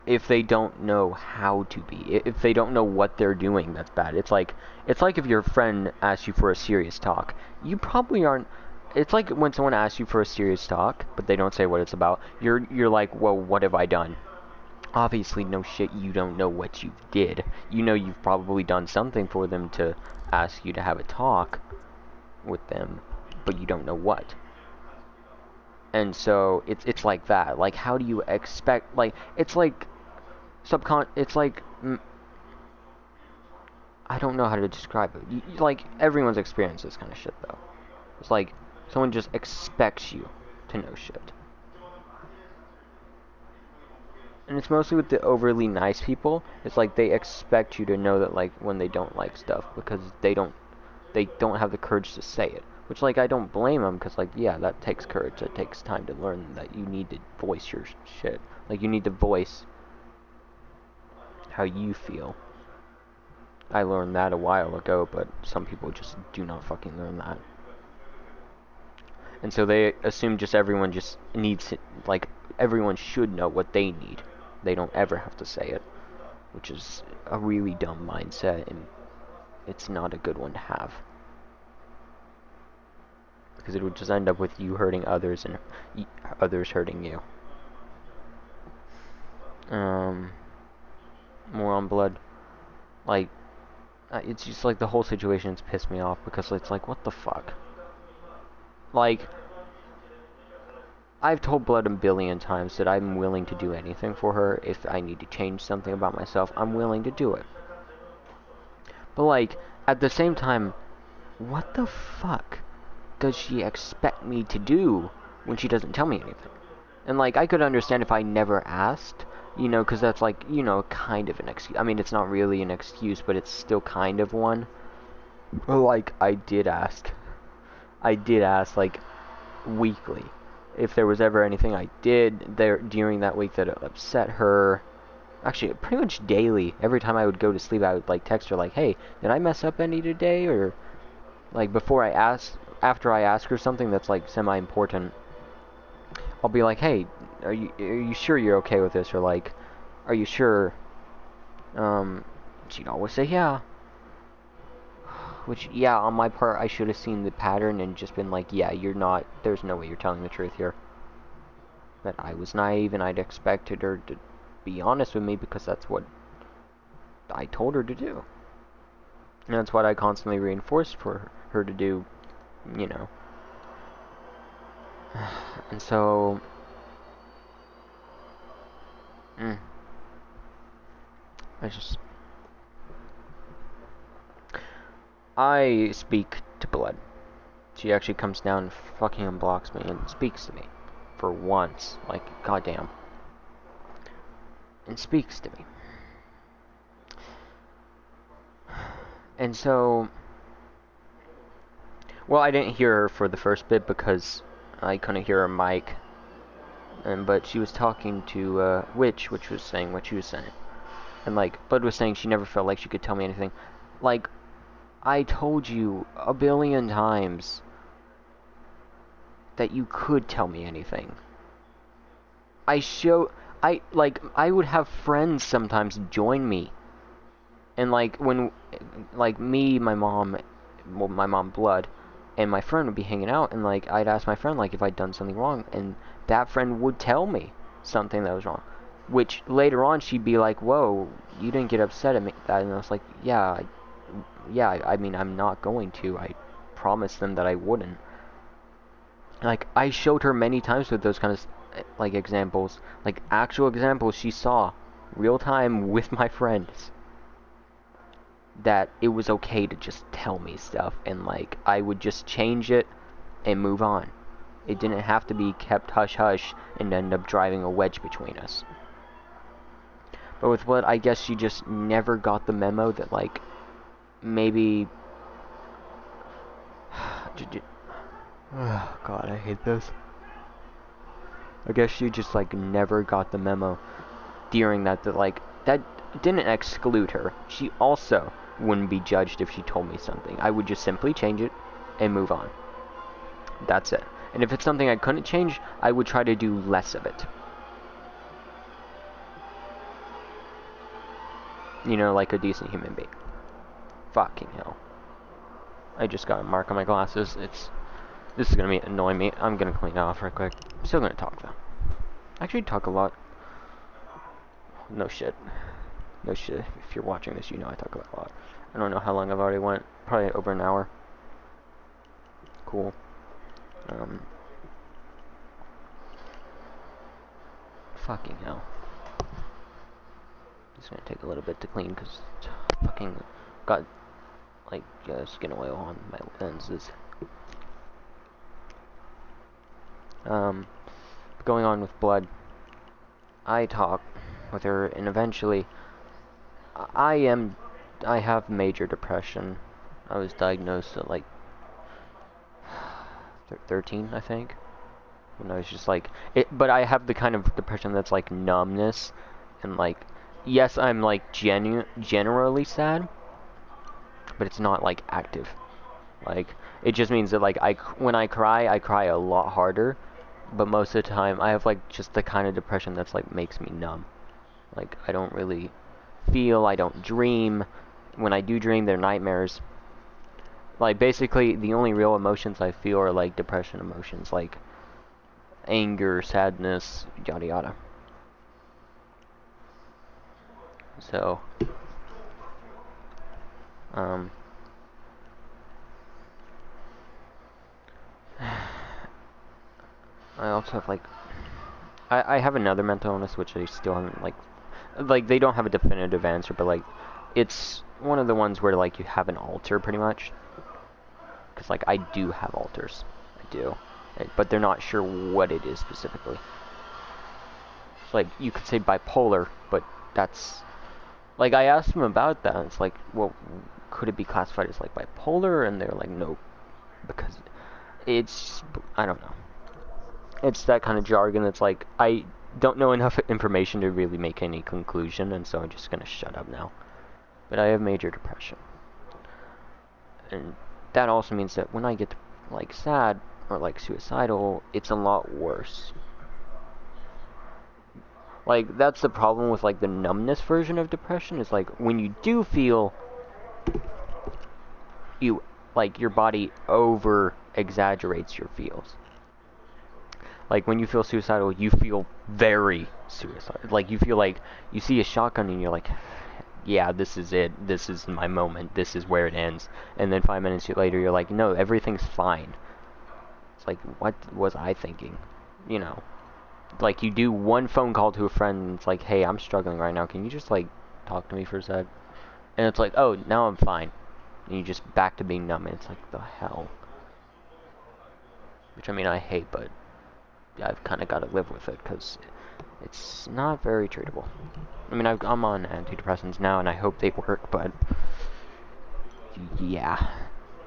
if they don't know how to be. If they don't know what they're doing that's bad. It's like if your friend asks you for a serious talk. You probably aren't... It's like when someone asks you for a serious talk, but they don't say what it's about. You're like, well, what have I done? Obviously, no shit, you don't know what you did. You know you've probably done something for them to ask you to have a talk with them, but you don't know what. And so, it's like that. Like, how do you expect, like, it's like, it's like, I don't know how to describe it. Like, everyone's experienced this kind of shit, though. It's like, someone just expects you to know shit. And it's mostly with the overly nice people. It's like they expect you to know that, like, when they don't like stuff, because they don't have the courage to say it. Which, like, I don't blame them, because, like, yeah, that takes courage. It takes time to learn that you need to voice your shit. Like, you need to voice how you feel. I learned that a while ago, but some people just do not fucking learn that. And so they assume just everyone just needs it, like, everyone should know what they need. They don't ever have to say it, which is a really dumb mindset, and it's not a good one to have. Because it would just end up with you hurting others and others hurting you. More on Blood. Like, it's just like the whole situation's pissed me off, because it's like, what the fuck? Like, I've told Blood a billion times that I'm willing to do anything for her. If I need to change something about myself, I'm willing to do it. But, like, at the same time, what the fuck does she expect me to do when she doesn't tell me anything? And, like, I could understand if I never asked, you know, because that's, like, you know, kind of an excuse. I mean, it's not really an excuse, but it's still kind of one. But, like, I did ask, like, weekly. If there was ever anything I did there during that week that upset her. Actually, pretty much daily. Every time I would go to sleep, I would, like, text her, like, hey, did I mess up any today? Or, like, after I ask her something that's, like, semi-important, I'll be like, hey, are you sure you're okay with this? Or, like, are you sure? She'd always say, yeah. Which, yeah, on my part, I should have seen the pattern and just been like, yeah, there's no way you're telling the truth here. That I was naive and I'd expected her to be honest with me because that's what I told her to do. And that's what I constantly reinforced for her to do, you know. And so... I speak to Blood. She actually comes down and fucking unblocks me and speaks to me. For once. Like, goddamn. And speaks to me. And so... Well, I didn't hear her for the first bit because I couldn't hear her mic. But she was talking to which was saying what she was saying. And, like, Bud was saying she never felt like she could tell me anything. Like, I told you a billion times that you could tell me anything. I would have friends sometimes join me. And, like, when, like, me, my mom Blood, and my friend would be hanging out, and, like, I'd ask my friend, like, if I'd done something wrong, and that friend would tell me something that was wrong. Which, later on, she'd be like, whoa, you didn't get upset at me. And I was like, yeah, I mean, I'm not going to. I promised them that I wouldn't. Like, I showed her many times with those kind of, like, examples. Like, actual examples she saw, real time, with my friends. That it was okay to just tell me stuff. And, like, I would just change it and move on. It didn't have to be kept hush-hush and end up driving a wedge between us. But with Blood, I guess she just never got the memo that, like, maybe... Oh, God, I hate this. I guess she just, like, never got the memo during that, like, that didn't exclude her. She also wouldn't be judged if she told me something. I would just simply change it and move on. That's it. And if it's something I couldn't change, I would try to do less of it. You know, like a decent human being. Fucking hell. I just got a mark on my glasses. This is gonna annoy me. I'm gonna clean it off real quick. I'm still gonna talk though. I actually talk a lot. No shit. No shit. If you're watching this, you know I talk a lot. I don't know how long I've already went. Probably over an hour. Cool. Fucking hell. It's gonna take a little bit to clean because fucking got like skin oil on my lenses. Going on with Blood, I talk with her, and eventually, I have major depression. I was diagnosed at like 13, I think. And I was just like, but I have the kind of depression that's like numbness, and like, yes, I'm like generally sad, but it's not like active. Like, it just means that like when I cry a lot harder, but most of the time I have like just the kind of depression that's like makes me numb. Like, I don't really feel, I don't dream. When I do dream, they're nightmares. Like, basically, the only real emotions I feel are like depression emotions, like anger, sadness, yada yada. So, I also have like, I have another mental illness which I still haven't like they don't have a definitive answer, but like, it's one of the ones where like you have an alter pretty much. Because like I do have alters, I do, but they're not sure what it is specifically. So, like you could say bipolar, but that's like I asked them about that. And it's like, well, could it be classified as like bipolar? And they're like, no, because it's I don't know. It's that kind of jargon that's like I don't know enough information to really make any conclusion, and so I'm just gonna shut up now. But I have major depression, and that also means that when I get like sad or like suicidal, it's a lot worse. Like that's the problem with like the numbness version of depression is like when you do feel you like your body over exaggerates your feels. Like when you feel suicidal, you feel very suicidal. Like you feel like you see a shotgun and you're like, yeah, this is it. This is my moment. This is where it ends. And then 5 minutes later, you're like, no, everything's fine. It's like, what was I thinking? You know, like you do one phone call to a friend and it's like, hey, I'm struggling right now. Can you just like talk to me for a sec? And it's like, oh, now I'm fine. And you just back to being numb. And it's like, the hell. Which I mean, I hate, but I've kind of got to live with it because it's not very treatable. I mean, I'm on antidepressants now, and I hope they work, but yeah.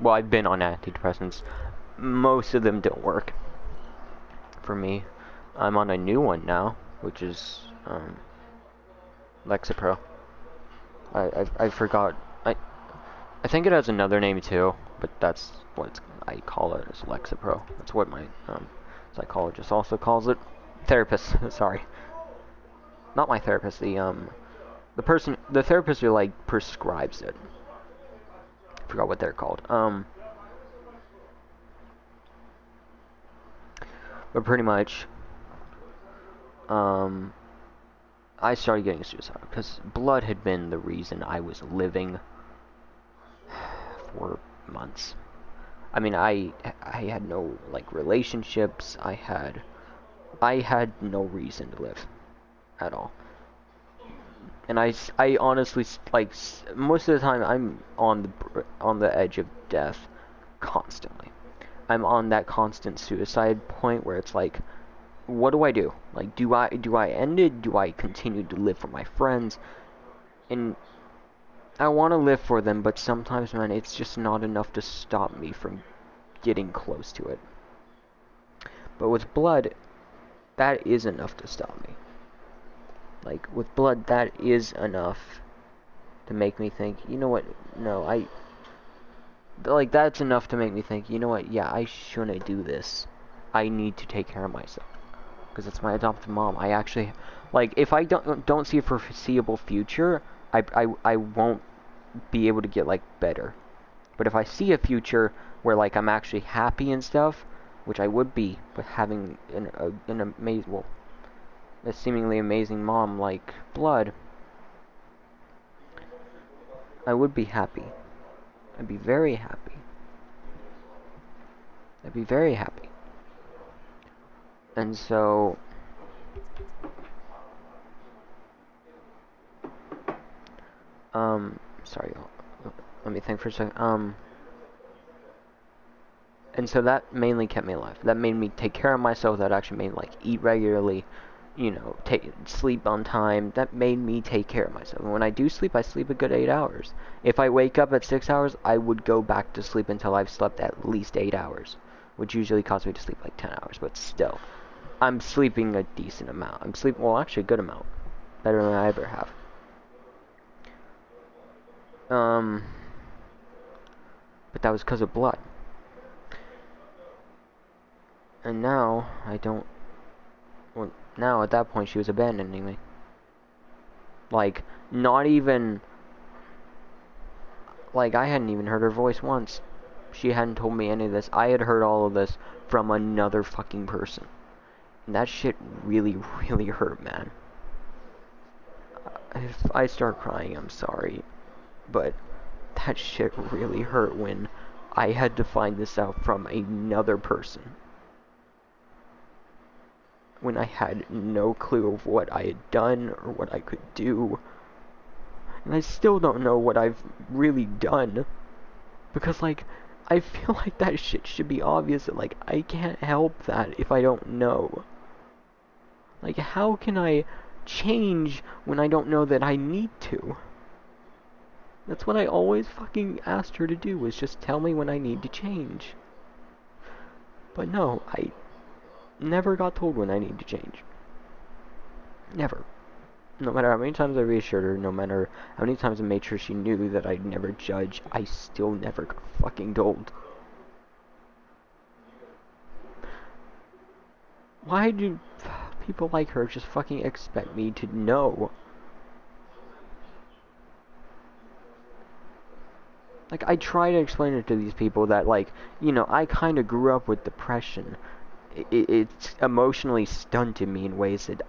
Well, I've been on antidepressants. Most of them don't work for me. I'm on a new one now, which is Lexapro. I forgot. I think it has another name too, but that's what I call it, is Lexapro. That's what my psychologist also calls it. Therapist, sorry. Not my therapist, the therapist who like prescribes it. I forgot what they're called. But pretty much, I started getting suicidal because blood had been the reason I was living for months. I mean, I had no like relationships. I had no reason to live at all. And I honestly like most of the time I'm on the edge of death constantly. I'm on that constant suicide point where it's like, what do I do? Like, do I end it? Do I continue to live for my friends? And I want to live for them, but sometimes, man, it's just not enough to stop me from getting close to it. But with blood, that is enough to stop me. Like, with blood, that is enough to make me think, you know what, no, like, that's enough to make me think, you know what, yeah, I shouldn't do this. I need to take care of myself. Because it's my adopted mom. I actually, like, if I don't see a foreseeable future, I won't be able to get, like, better. But if I see a future where, like, I'm actually happy and stuff, which I would be, but having an amazing, well, a seemingly amazing mom like blood, I would be happy. I'd be very happy. I'd be very happy. And so, sorry, let me think for a second. And so that mainly kept me alive. That made me take care of myself. That actually made me, like, eat regularly, you know, sleep on time. That made me take care of myself. And when I do sleep, I sleep a good 8 hours. If I wake up at 6 hours, I would go back to sleep until I've slept at least 8 hours, which usually causes me to sleep like 10 hours, but still. I'm sleeping a decent amount. I'm sleeping, well, actually a good amount. Better than I ever have. But that was because of blood. And now, I don't... Well, now, at that point, she was abandoning me. Like, not even... Like, I hadn't even heard her voice once. She hadn't told me any of this. I had heard all of this from another fucking person. And that shit really, really hurt, man. If I start crying, I'm sorry. But that shit really hurt when I had to find this out from another person. when I had no clue of what I had done or what I could do. And I still don't know what I've really done. Because, like, I feel like that shit should be obvious that, like, I can't help that if I don't know. Like, how can I change when I don't know that I need to? That's what I always fucking asked her to do, was just tell me when I need to change. But no, I never got told when I need to change. Never. No matter how many times I reassured her, no matter how many times I made sure she knew that I'd never judge, I still never got fucking told. Why do people like her just fucking expect me to know? Like, I try to explain it to these people that, like, you know, I kind of grew up with depression. It's emotionally stunted me in ways that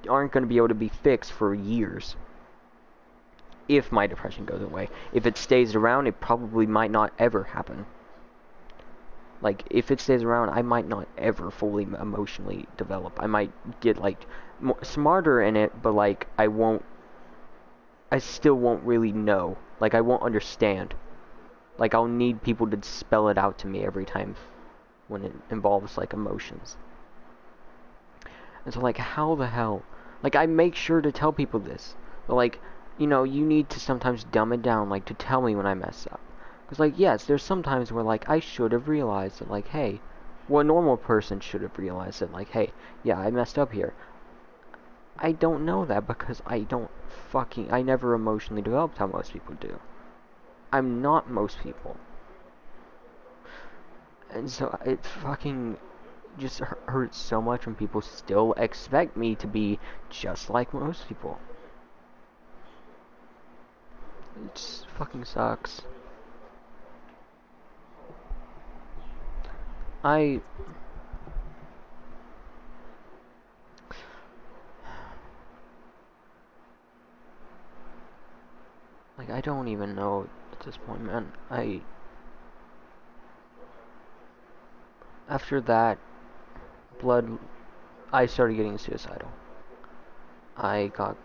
aren't going to be able to be fixed for years. If my depression goes away. If it stays around, it probably might not ever happen. Like, if it stays around, I might not ever fully emotionally develop. I might get, like, smarter in it, but, like, I still won't really know. Like, I won't understand. Like, I'll need people to spell it out to me every time when it involves, like, emotions. And so, like, how the hell? Like, I make sure to tell people this. But, like, you know, you need to sometimes dumb it down, like, to tell me when I mess up. Because, like, yes, there's some times where, like, I should have realized that, like, hey, well, a normal person should have realized that, like, hey, yeah, I messed up here. I don't know that because I never emotionally developed how most people do. I'm not most people. And so it fucking just hurts so much when people still expect me to be just like most people. It just fucking sucks. I don't even know at this point, man. After that, I started getting suicidal. I got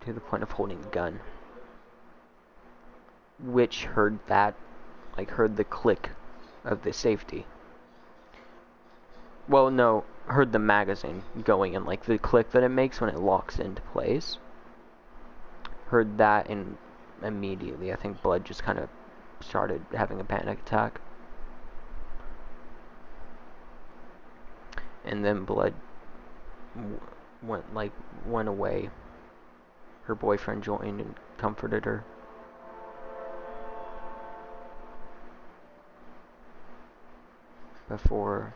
to the point of holding a gun. Which heard the click of the safety. Well, no, heard the magazine going and, like, the click that it makes when it locks into place. Heard that, and immediately, I think Blood just kind of started having a panic attack. And then Blood went away. Her boyfriend joined and comforted her. Before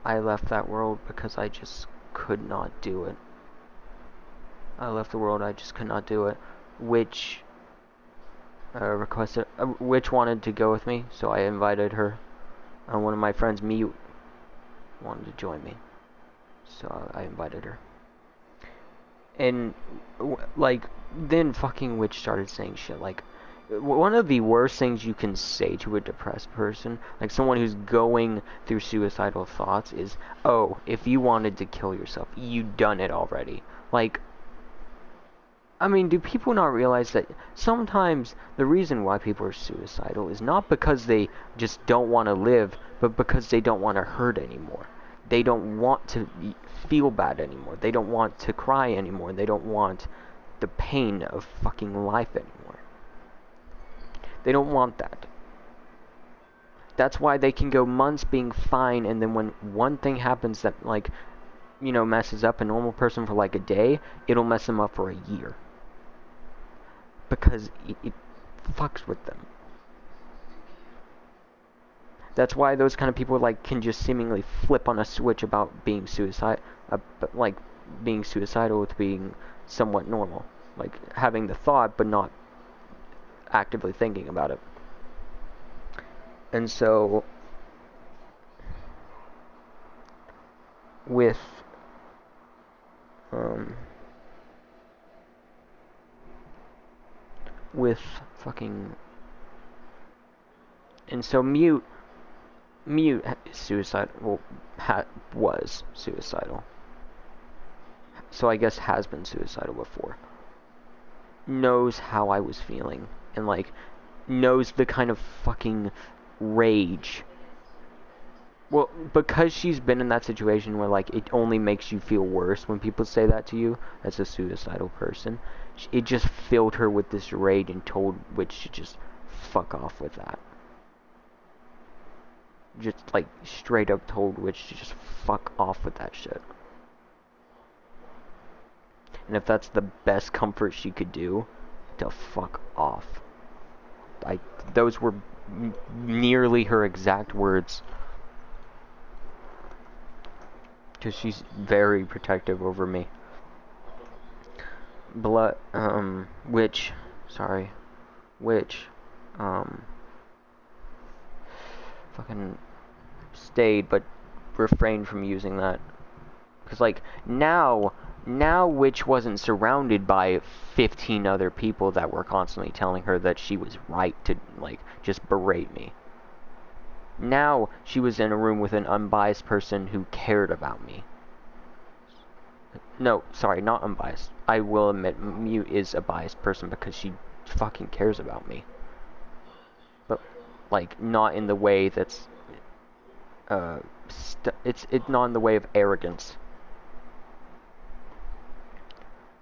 I left that world, because I just could not do it. I left the world, I just could not do it. Which wanted to go with me, so I invited her. One of my friends, Mute, wanted to join me, so I invited her. And, like, then fucking Witch started saying shit, like, one of the worst things you can say to a depressed person, like someone who's going through suicidal thoughts, is, oh, if you wanted to kill yourself, you'd done it already. Like, I mean, do people not realize that sometimes the reason why people are suicidal is not because they just don't want to live, but because they don't want to hurt anymore. They don't want to feel bad anymore. They don't want to cry anymore. They don't want the pain of fucking life anymore. They don't want that. That's why they can go months being fine, and then when one thing happens that, like, you know, messes up a normal person for like a day, it'll mess them up for a year. Because it fucks with them. That's why those kind of people, like, can just seemingly flip on a switch about being being suicidal with being somewhat normal. Like, having the thought, but not actively thinking about it. And so, with fucking, and so Mute Mute is suicidal. Well, was suicidal. So I guess has been suicidal before. Knows how I was feeling. And, like, knows the kind of fucking rage. Well, because she's been in that situation where, like, it only makes you feel worse when people say that to you as a suicidal person. It just filled her with this rage and told Witch to just fuck off with that. Just, like, straight up told Witch to just fuck off with that shit. And if that's the best comfort she could do, to fuck off. Those were nearly her exact words. Because she's very protective over me. Witch, fucking stayed, but refrained from using that. Because, like, now Witch wasn't surrounded by 15 other people that were constantly telling her that she was right to, like, just berate me. Now she was in a room with an unbiased person who cared about me. No, sorry, not unbiased. I will admit, Mute is a biased person because she fucking cares about me. But, like, not in the way that's, it's not in the way of arrogance.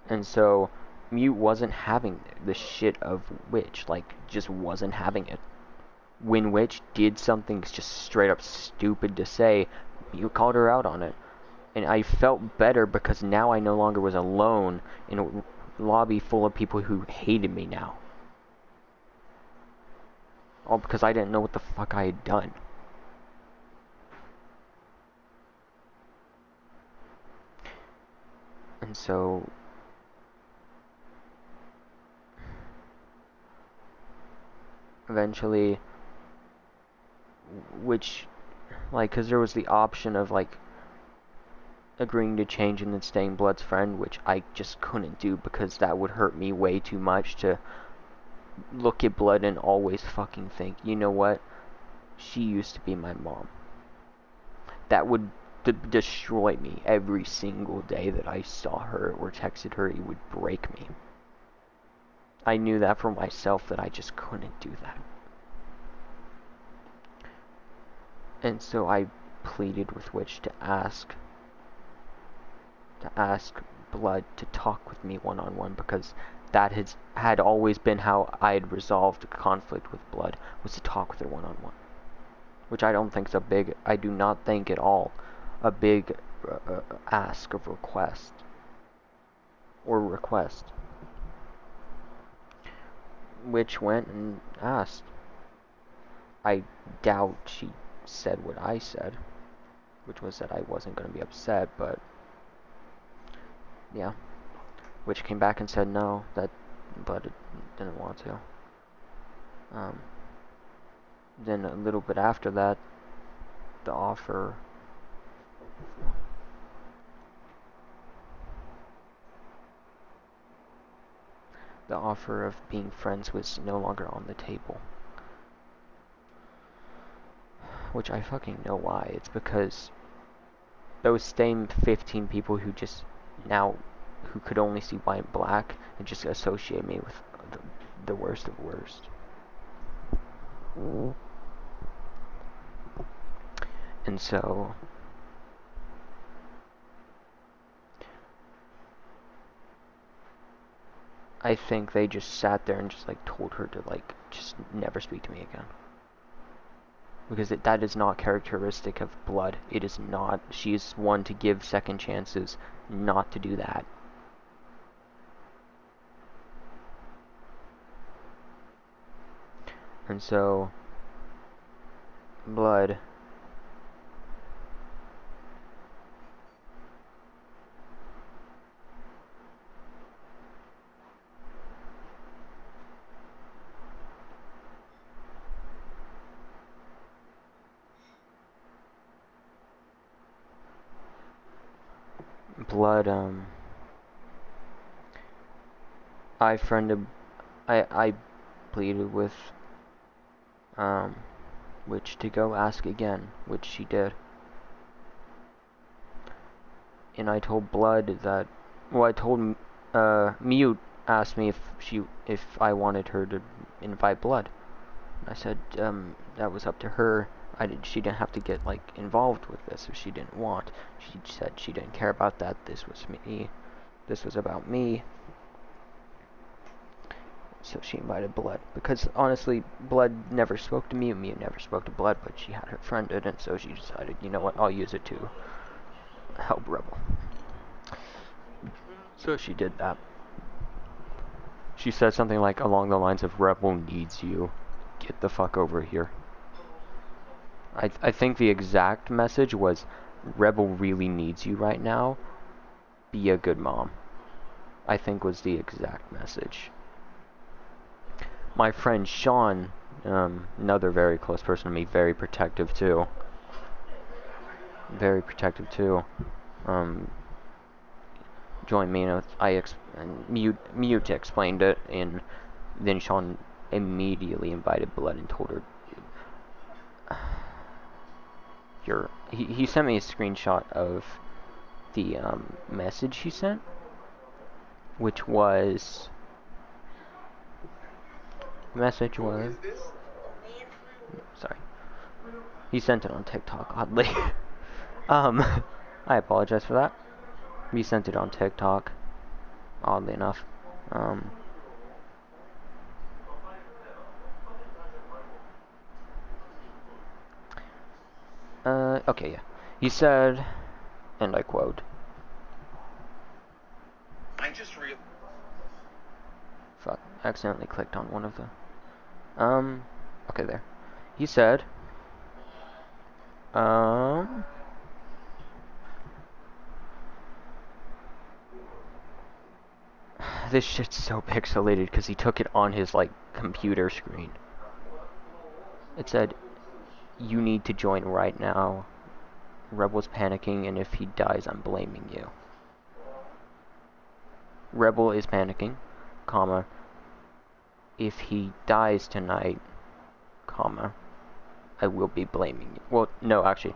And so, Mute wasn't having the shit of Witch, like, just wasn't having it. When Witch did something just straight up stupid to say, Mute called her out on it. And I felt better because now I no longer was alone in a lobby full of people who hated me now. All because I didn't know what the fuck I had done. And so... eventually... Which... like, because there was the option of, like... agreeing to change and then staying Blood's friend, which I just couldn't do because that would hurt me way too much to look at Blood and always fucking think, you know what? She used to be my mom. That would destroy me every single day that I saw her or texted her. It would break me. I knew that for myself that I just couldn't do that. And so I pleaded with Witch to ask Blood to talk with me one-on-one because that had always been how I had resolved conflict with Blood, was to talk with her one-on-one. Which I don't think is I do not think at all a big ask of request. Which went and asked. I doubt she said what I said, which was that I wasn't going to be upset, but yeah. Which came back and said no, but it didn't want to. Then a little bit after that, the offer of being friends was no longer on the table. Which I fucking know why. It's because those same 15 people who just now, who could only see white and black and just associate me with the worst of worst. And so I think they just sat there and just like told her to like just never speak to me again. Because that is not characteristic of Blood. It is not. She is one to give second chances, not to do that. And so, Blood I pleaded with which to go ask again, which she did. And I told Blood that, well, I told, Mute asked me if I wanted her to invite Blood. I said, that was up to her. She didn't have to get, like, involved with this if she didn't want. She said she didn't care about that. This was me. This was about me. So she invited Blood. Because, honestly, Blood never spoke to Mute. Mute never spoke to Blood, but she had her friend in it, so she decided, you know what, I'll use it to help Rebel. So she did that. She said something like along the lines of, Rebel needs you. Get the fuck over here. I think the exact message was, Rebel really needs you right now. Be a good mom. I think was the exact message. My friend Sean, another very close person to me, very protective too. Very protective too. Joined me and Mute explained it, and then Sean immediately invited Blood and told her, he sent me a screenshot of the message he sent, which was sorry, he sent it on TikTok, oddly. I apologize for that. He sent it on TikTok, oddly enough. Okay, yeah. He said, and I quote, fuck, I accidentally clicked on one of the, okay, there. He said, this shit's so pixelated because he took it on his, like, computer screen. It said, you need to join right now. Rebel's panicking, and if he dies, I'm blaming you. Rebel is panicking, comma, if he dies tonight, comma, I will be blaming you. Well, no, actually.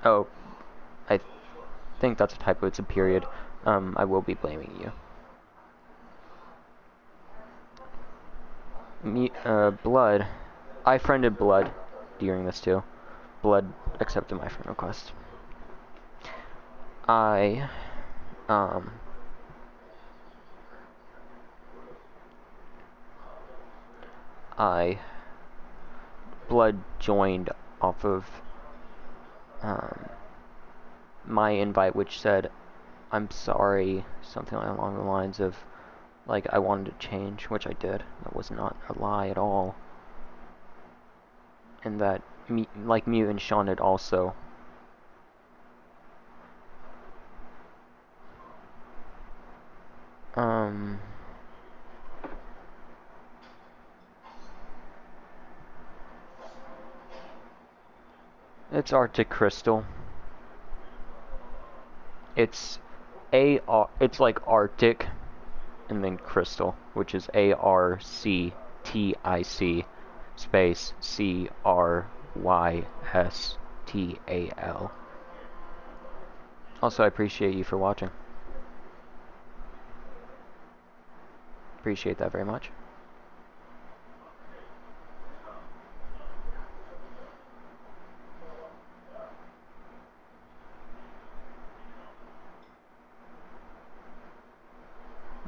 Oh, I think that's a typo, it's a period. I will be blaming you. Blood. I friended Blood during this too. Blood accepted my friend request. Blood joined off of, my invite, which said, I'm sorry, something along the lines of, like, I wanted to change, which I did. That was not a lie at all. And that, like Mute and Sean had also. It's Arctic Crystal. It's it's like Arctic, and then Crystal, which is ARCTIC space CRYSTAL. Also, I appreciate you for watching. Appreciate that very much.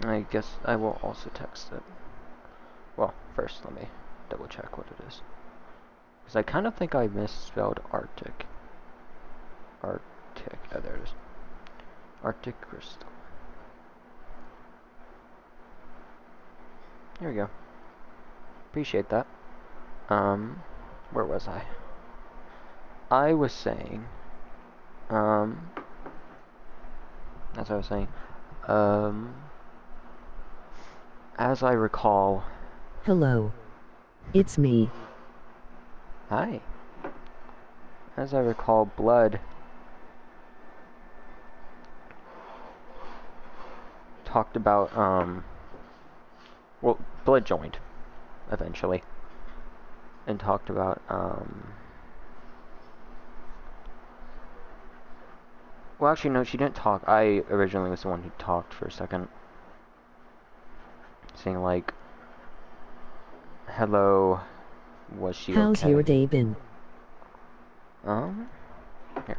I guess I will also text it. Well, first let me double check what it is. Because I kind of think I misspelled Arctic. Arctic. Oh, there it is. Arctic Crystal. Here we go. Appreciate that. Where was I? I was saying, as I was saying, as I recall... Hello. It's me. Hi. As I recall, Blood talked about, well, Blood joined, eventually. and talked about, well, actually, no, she didn't talk. I originally was the one who talked for a second. Saying, like, hello, was she okay? How's your day been? Here.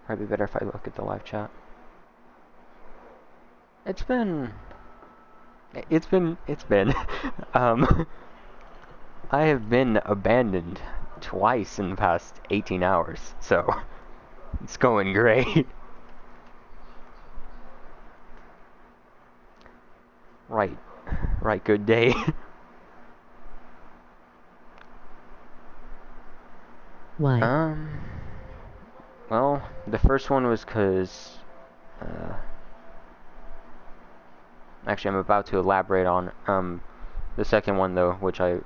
Probably better if I look at the live chat. It's been, I have been abandoned twice in the past 18 hours, so it's going great. Right, good day. Why? Well, the first one was because, actually I'm about to elaborate on, the second one though, which I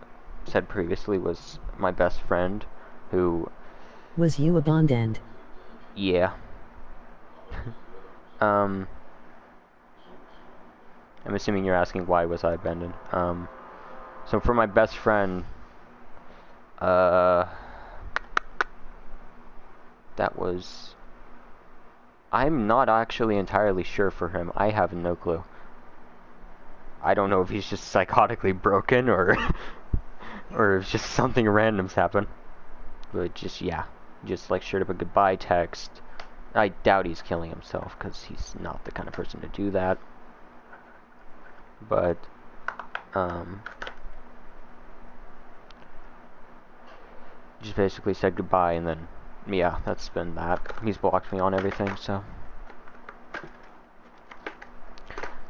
said previously, was my best friend, who... Was you abandoned? Yeah. I'm assuming you're asking why was I abandoned. So for my best friend, that was... I'm not actually entirely sure for him. I have no clue. I don't know if he's just psychotically broken or or if just something random's happened. But just, yeah. Just like straight up a goodbye text. I doubt he's killing himself because he's not the kind of person to do that. But, just basically said goodbye and then, yeah, that's been that. He's blocked me on everything, so.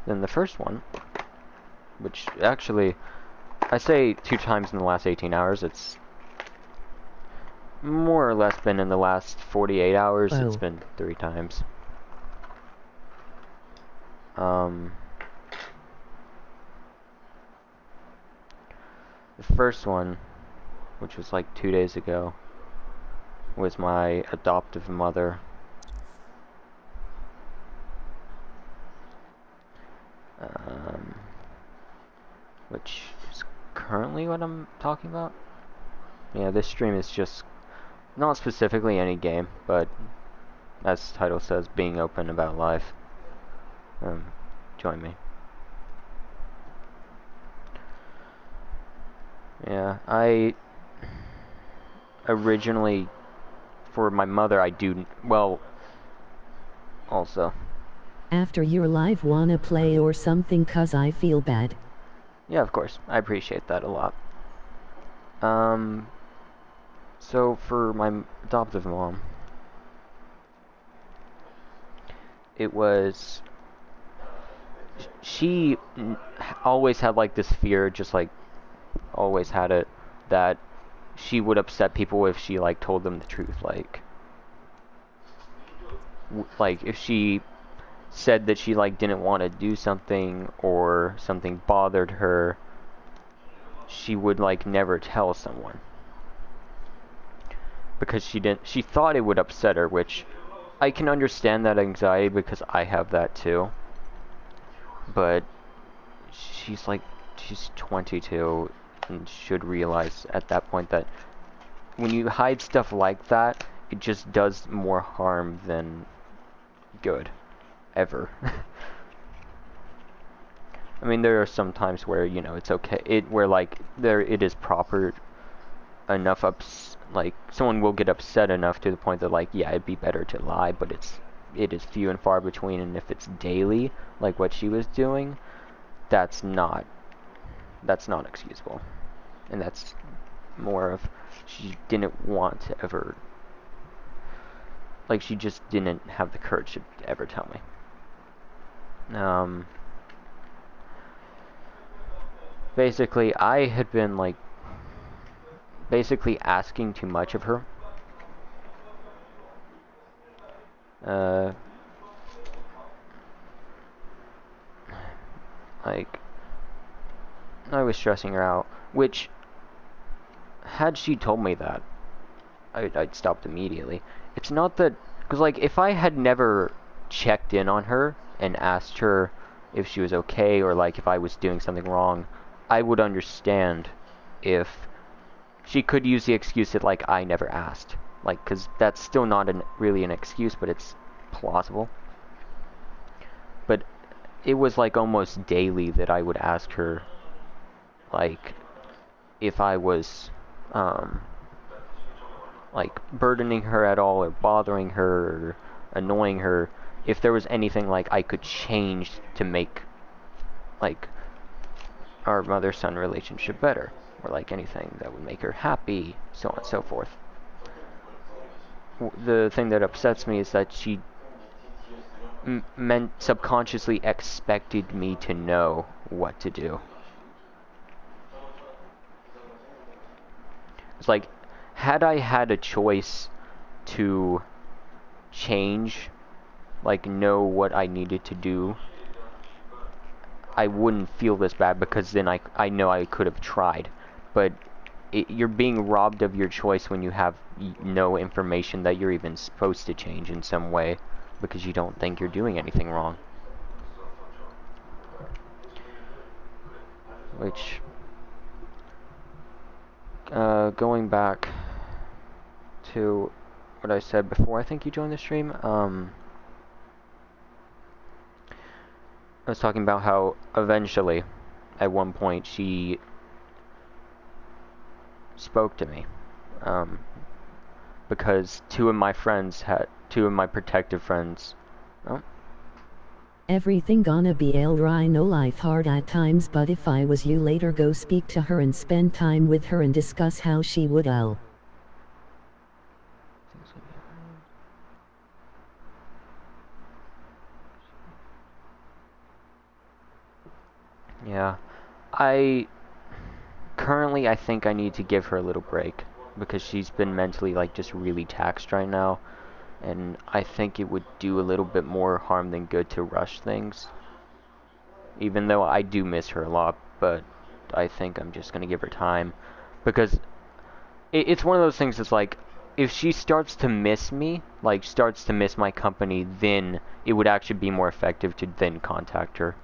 Then the first one, which actually, I say 2 times in the last 18 hours, it's more or less been in the last 48 hours, Whoa. It's been 3 times. The first one, which was like 2 days ago, was my adoptive mother. Which is currently what I'm talking about. Yeah, this stream is just not specifically any game, but as the title says, being open about life. Join me. Yeah, I originally, for my mother, I do, well, also. After your live wanna play or something cause I feel bad. Yeah, of course. I appreciate that a lot. So for my adoptive mom, it was, she always had like this fear, just like always had it, that she would upset people if she like told them the truth. Like if she said that she like didn't want to do something or something bothered her, she would like never tell someone because she thought it would upset her, which I can understand that anxiety because I have that too. But she's 22 and should realize at that point that when you hide stuff like that, it just does more harm than good, ever. I mean, there are some times where, you know, it's okay, where like it is proper enough like someone will get upset enough to the point that like, yeah, it'd be better to lie, but it is few and far between, and if it's daily, like what she was doing, that's not excusable. And that's more of, she didn't want to ever, like, she just didn't have the courage to ever tell me. Basically, I had been, like, basically asking too much of her. Like, I was stressing her out, which, had she told me that, I'd stopped immediately. It's not that, because, like, if I had never checked in on her and asked her if she was okay, or, like, if I was doing something wrong, I would understand if she could use the excuse that, like, I never asked. Like, because that's still not really an excuse, but it's plausible. But it was, like, almost daily that I would ask her, like, if I was, like, burdening her at all, or bothering her, or annoying her, if there was anything, like, I could change to make, like, our mother-son relationship better, or, like, anything that would make her happy, so on and so forth. The thing that upsets me is that she subconsciously expected me to know what to do. It's like, had I had a choice to change, like, know what I needed to do, I wouldn't feel this bad, because then I know I could have tried. But you're being robbed of your choice when you have no information that you're even supposed to change in some way, because you don't think you're doing anything wrong. Which, going back to what I said before, I think you joined the stream, I was talking about how eventually, at one point, she spoke to me, because two of my protective friends, oh, Everything gonna be alright, no life hard at times, but if I was you, later go speak to her and spend time with her and discuss how she would yeah, currently I think I need to give her a little break, because she's been mentally, like, just really taxed right now, and I think it would do a little bit more harm than good to rush things. Even though I do miss her a lot, but I think I'm just gonna give her time, because it's one of those things that's like, if she starts to miss me, like, starts to miss my company, then it would actually be more effective to then contact her,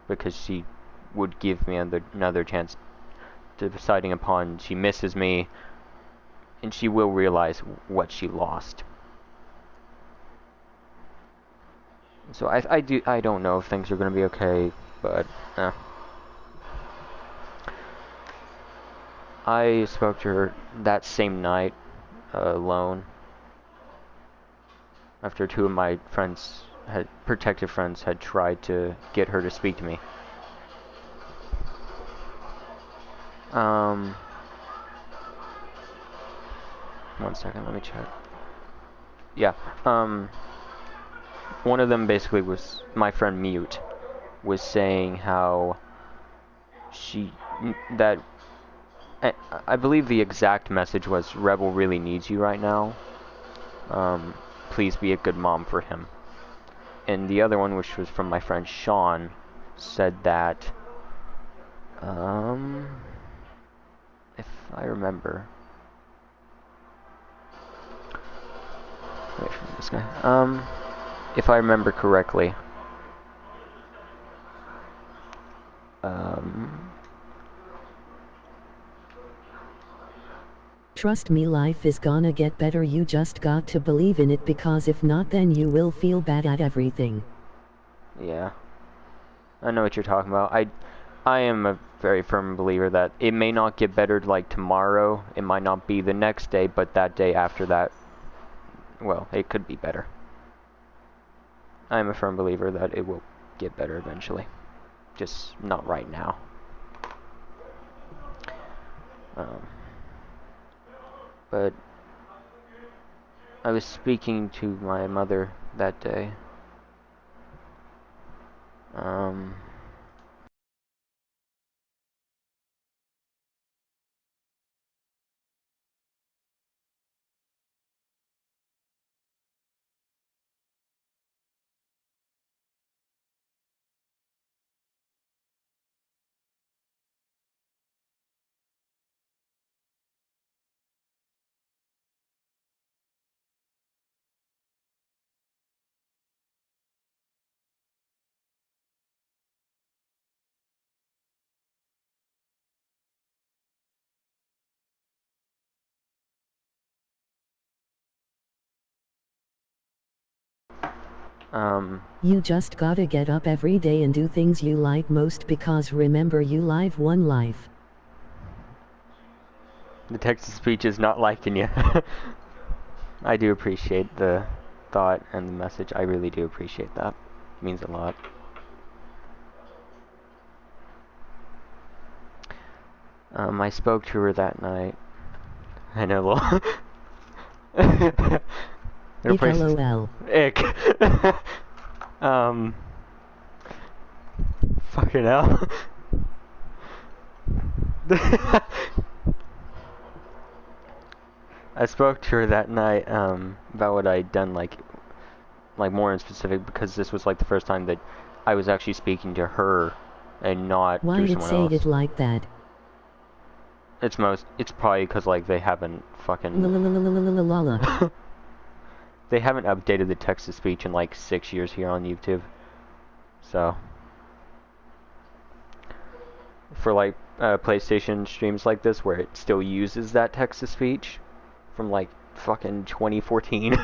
because she would give me another chance, deciding upon she misses me, and she will realize what she lost. So I don't know if things are gonna be okay, but I spoke to her that same night, alone, after two of my protective friends had tried to get her to speak to me. One second, let me check. Yeah, one of them basically was, my friend Mute, was saying how that, I believe the exact message was, Rebel really needs you right now. Please be a good mom for him. And the other one, which was from my friend Sean, said that, if I remember, wait for this guy, if I remember correctly, Trust me, life is gonna get better, you just got to believe in it, because if not, then you will feel bad at everything. Yeah, I know what you're talking about. I am a very firm believer that it may not get better like tomorrow, it might not be the next day, but that day after that, well, it could be better. I am a firm believer that it will get better eventually, just not right now. But I was speaking to my mother that day. You just gotta get up every day and do things you like most because remember you live one life. The text-to-speech is not liking you. I do appreciate the thought and the message. I really do appreciate that. It means a lot. I spoke to her that night. I know, Ick LOL. Ick. Fucking hell. I spoke to her that night, about what I'd done, like more in specific, because this was like the first time that I was actually speaking to her and not Why through did someone say else. it like that? It's probably because like they haven't fucking they haven't updated the text-to-speech in like 6 years here on YouTube. So for like PlayStation streams like this where it still uses that text-to-speech from like fucking 2014,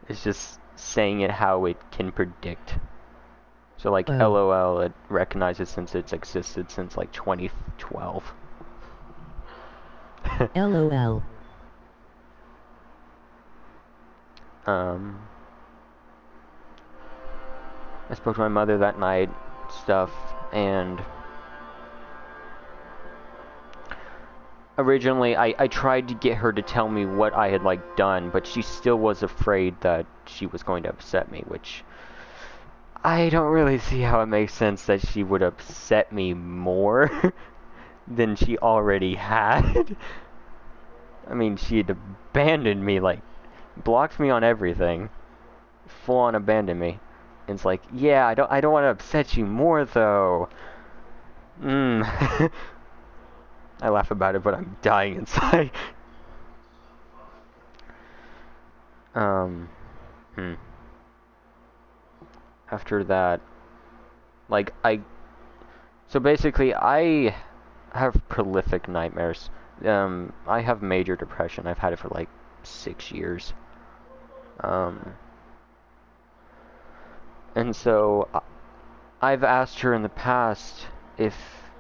it's just saying it how it can predict. So like LOL, it recognizes since it's existed since like 2012. LOL. I spoke to my mother that night, stuff, and originally I tried to get her to tell me what I had like done, but she still was afraid that she was going to upset me, which I don't really see how it makes sense that she would upset me more than she already had. I mean, she had abandoned me, like, blocked me on everything, full on abandoned me. And it's like, yeah, I don't want to upset you more though. I laugh about it, but I'm dying inside. After that, like, so basically, I have prolific nightmares. I have major depression. I've had it for like 6 years. And so I've asked her in the past if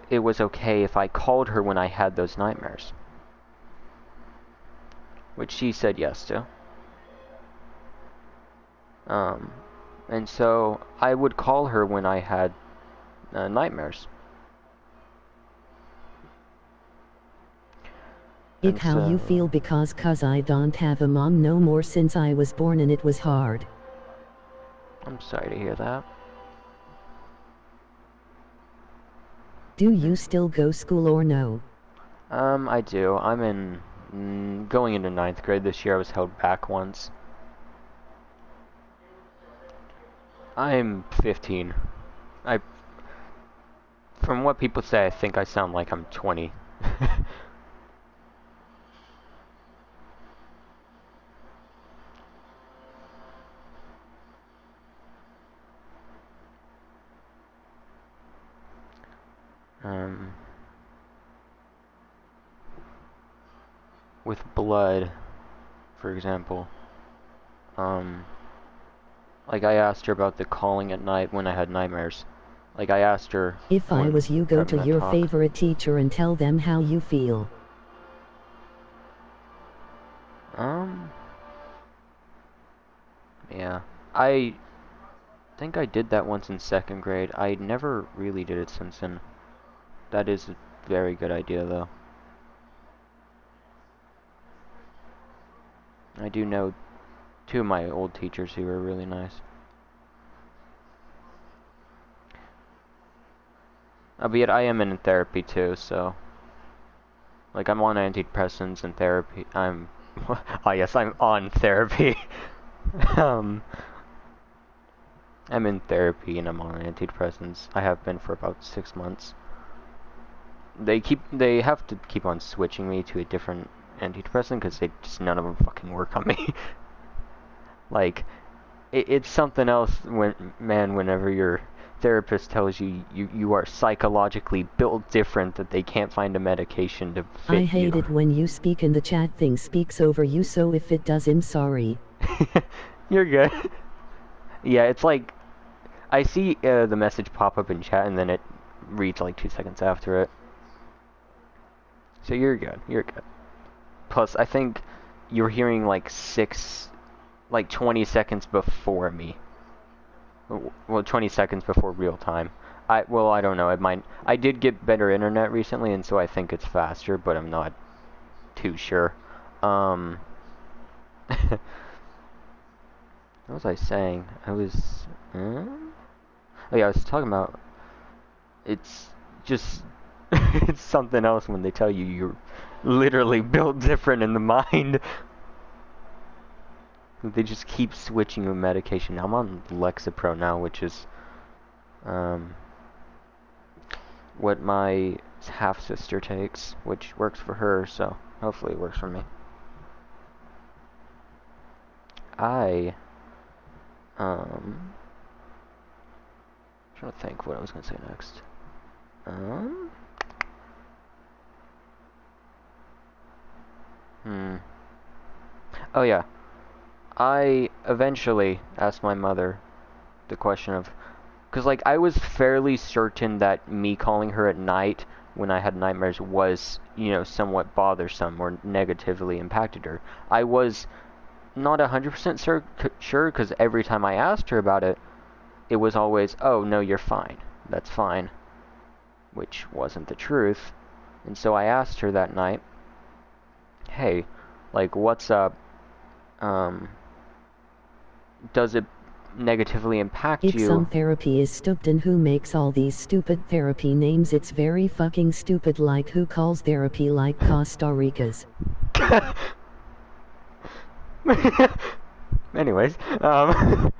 it was okay if I called her when I had those nightmares, which she said yes to. And so I would call her when I had nightmares. Ick how you feel because cuz I don't have a mom no more since I was born and it was hard. I'm sorry to hear that. Do you still go school or no? I do. I'm in going into 9th grade this year. I was held back once. I'm 15. From what people say, I think I sound like I'm 20. With blood, for example, like I asked her about the calling at night when I had nightmares. Like I asked her if I was you, go to your favorite teacher and tell them how you feel. Yeah, I think I did that once in 2nd grade. I never really did it since then. That is a very good idea, though. I do know 2 of my old teachers who were really nice. Albeit I am in therapy too, so like I'm on antidepressants and therapy. Oh yes, I'm on therapy. I'm in therapy and I'm on antidepressants. I have been for about 6 months. They have to keep on switching me to a different antidepressant because none of them fucking work on me. Like, it's something else whenever your therapist tells you you are psychologically built different, that they can't find a medication to fit you. I hate it when you speak and the chat thing speaks over you, so if it does, I'm sorry. You're good. Yeah, it's like, I see the message pop up in chat and then it reads like 2 seconds after it. So you're good, you're good. Plus, I think you're hearing like 20 seconds before me. Well, 20 seconds before real time. I don't know, I did get better internet recently, and so I think it's faster, but I'm not too sure. What was I saying? I was, oh yeah, I was talking about, it's just, it's something else when they tell you you're literally built different in the mind. They just keep switching with medication. I'm on Lexapro now, which is, what my half-sister takes, which works for her, so hopefully it works for me. I'm trying to think what I was gonna say next. Oh yeah. I eventually asked my mother the question of, because like I was fairly certain that me calling her at night when I had nightmares was, you know, somewhat bothersome or negatively impacted her. I was not 100% sure because every time I asked her about it, it was always, oh no, you're fine. That's fine. Which wasn't the truth. And so I asked her that night, hey, like, what's up? Does it negatively impact you? Some therapy is stupid, and who makes all these stupid therapy names? It's very fucking stupid, like who calls therapy like Costa Rica's. Anyways, I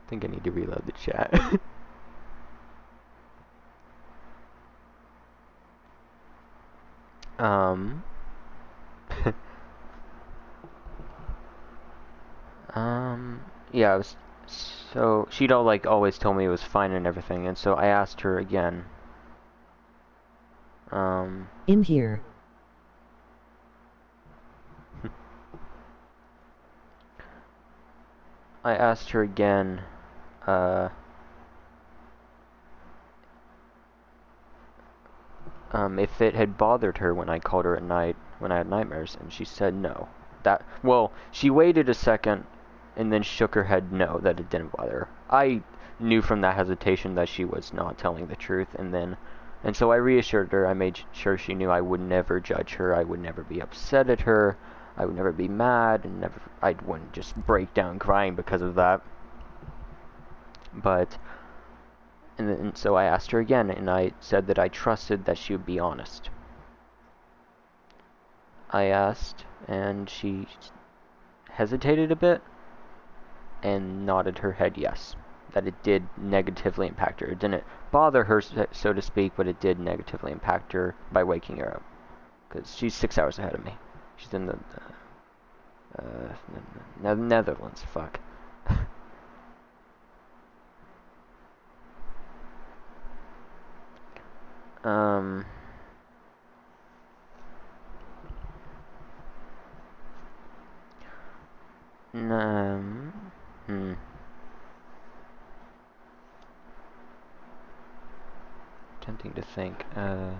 think I need to reload the chat. Yeah, so she'd always told me it was fine and everything, and so I asked her again. In here. I asked her again, if it had bothered her when I called her at night when I had nightmares, and she said no. Well, she waited a second and then shook her head no, that it didn't bother her. I knew from that hesitation that she was not telling the truth, and so I reassured her. I made sure she knew I would never judge her, I would never be upset at her, I would never be mad, and I wouldn't just break down crying because of that. But, and so I asked her again, and I said that I trusted that she would be honest. I asked, and she hesitated a bit, and nodded her head yes, that it did negatively impact her. It didn't bother her, so to speak, but it did negatively impact her by waking her up. Because she's 6 hours ahead of me. She's in the Netherlands, fuck. Tempting to think, I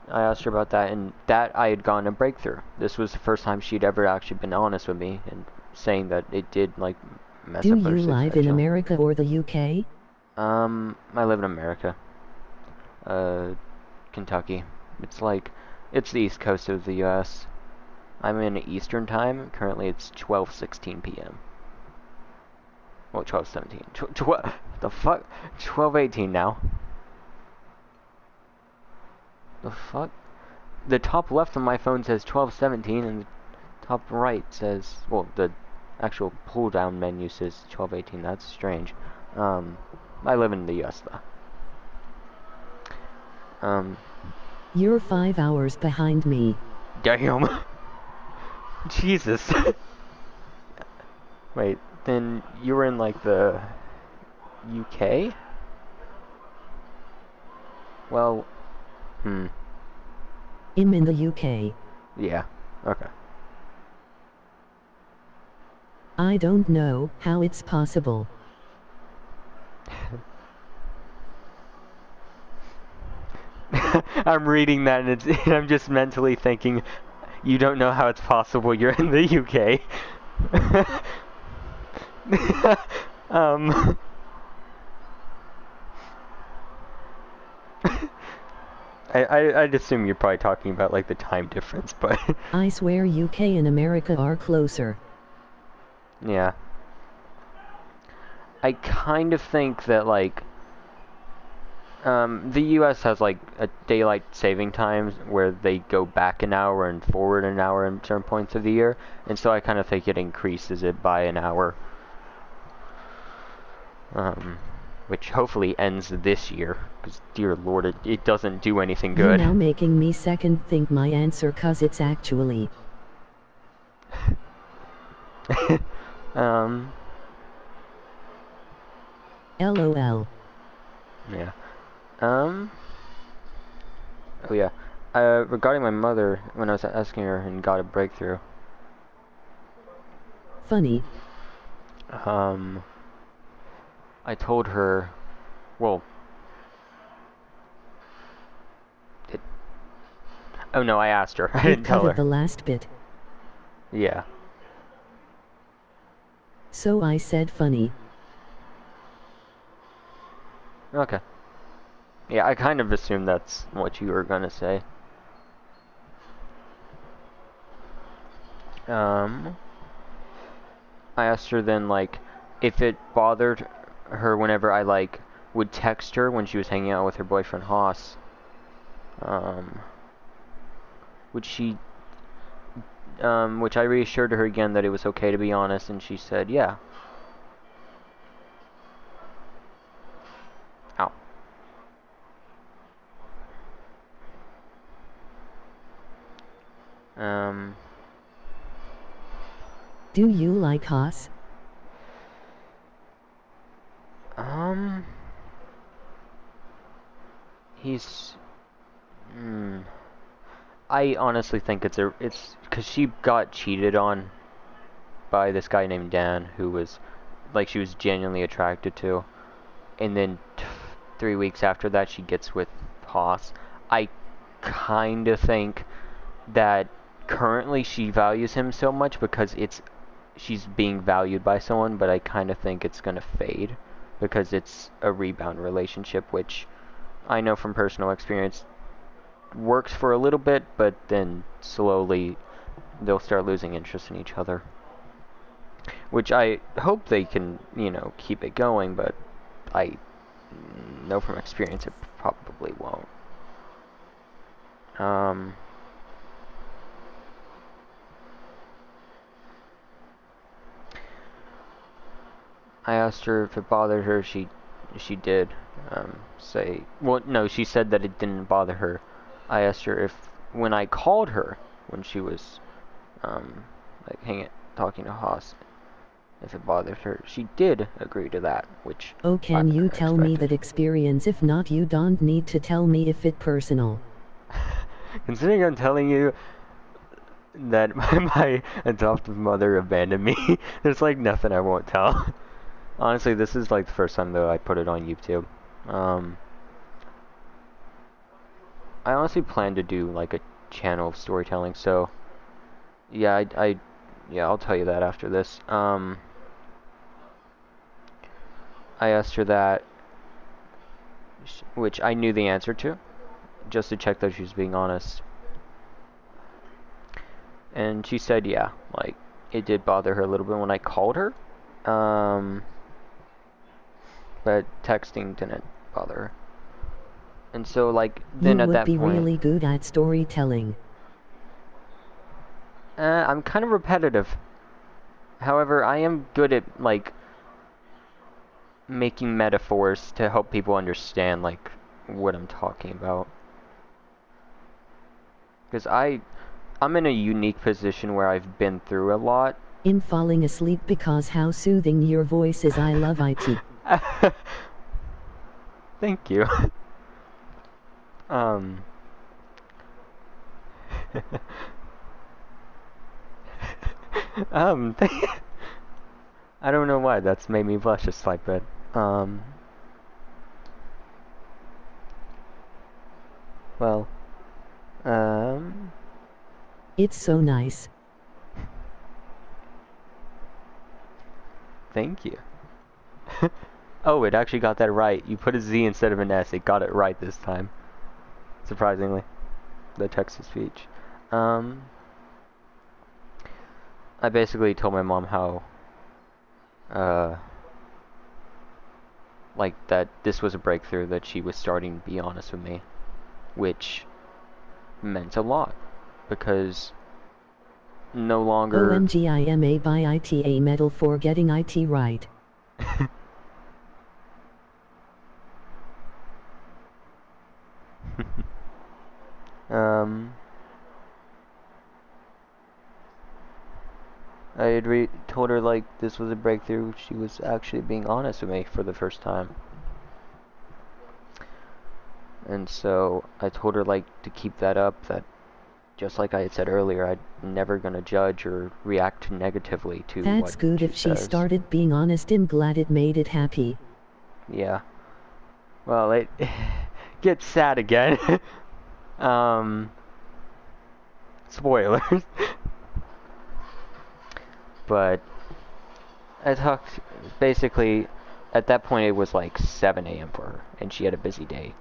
asked her about that, and that I had gotten a breakthrough. This was the first time she'd ever actually been honest with me and saying that it did, like, mess up her. Do you live in America or the UK? I live in America. Kentucky. It's the east coast of the US. I'm in Eastern time. Currently it's 12:16 p.m. Well, 12:17. The fuck? 12:18 now. The fuck? The top left of my phone says 12:17, and the top right says, well, the actual pull down menu says 12:18. That's strange. I live in the US though. You're 5 hours behind me. Damn. Jesus. Wait, then you were in like the UK? Well, I'm in the UK. yeah, okay. I don't know how it's possible. I'm reading that and I'm just mentally thinking, you don't know how it's possible you're in the UK. um... I'd assume you're probably talking about like the time difference, but I swear UK and America are closer. yeah. I kind of think that like the US has like a daylight saving times where they go back an hour and forward an hour in certain points of the year, and so I kind of think it increases it by an hour. Which hopefully ends this year, because dear lord, it doesn't do anything good. You're now making me second think my answer, cause it's actually... LOL. Yeah. Oh yeah. Regarding my mother, when I was asking her and got a breakthrough. Funny. I told her, well, oh no, I asked her. I didn't tell her. The last bit. Yeah. So I said funny. Okay. Yeah, I kind of assumed that's what you were gonna say. I asked her then, like, if it bothered her whenever I, like, would text her when she was hanging out with her boyfriend Haas. Which I reassured her again that it was okay to be honest, and she said, yeah. Ow. Do you like Haas? He's... I honestly think it's because she got cheated on by this guy named Dan, who was, like, she was genuinely attracted to. And then 3 weeks after that, she gets with Haas. I kind of think that currently she values him so much because she's being valued by someone, but I kind of think it's going to fade because it's a rebound relationship, which I know from personal experience works for a little bit, but then slowly they'll start losing interest in each other. Which I hope they can, keep it going, but I know from experience it probably won't. I asked her if it bothered her. She did say, well, no, she said that it didn't bother her. I asked her if when I called her when she was talking to Haas, if it bothered her. She did agree to that, which oh, can you tell me that experience? If not, you don't need to tell me if it personal. Considering I'm telling you that my adoptive mother abandoned me, there's like nothing I won't tell. Honestly, this is like the first time though I put it on YouTube. I honestly plan to do like a channel of storytelling, so yeah, I'll tell you that after this. I asked her that, which I knew the answer to, just to check that she was being honest. And she said, yeah, like, it did bother her a little bit when I called her. But texting didn't bother her. And so, like, then at that point... You would be really good at storytelling. I'm kind of repetitive. However, I am good at, like, making metaphors to help people understand, like, what I'm talking about. Because I'm in a unique position where I've been through a lot. I'm falling asleep because how soothing your voice is. I love it. Thank you. Um, um, I don't know why that's made me blush a slight bit. Um, well, um, It's so nice. thank you. Oh, it actually got that right. You put a Z instead of an S. It got it right this time. Surprisingly. The text-to-speech. I basically told my mom how, like, that this was a breakthrough, that she was starting to be honest with me. Which meant a lot. Because no longer... OMGIMA by ITA medal for getting IT right. I had told her, like, this was a breakthrough. She was actually being honest with me for the first time. And so I told her, like, to keep that up, that just like I had said earlier, I'm never gonna judge or react negatively to That's what good she if she says. started being honest and glad it made it happy. Yeah. Well, it gets sad again. Spoilers. But I talked, basically, at that point it was like 7 a.m. for her, and she had a busy day.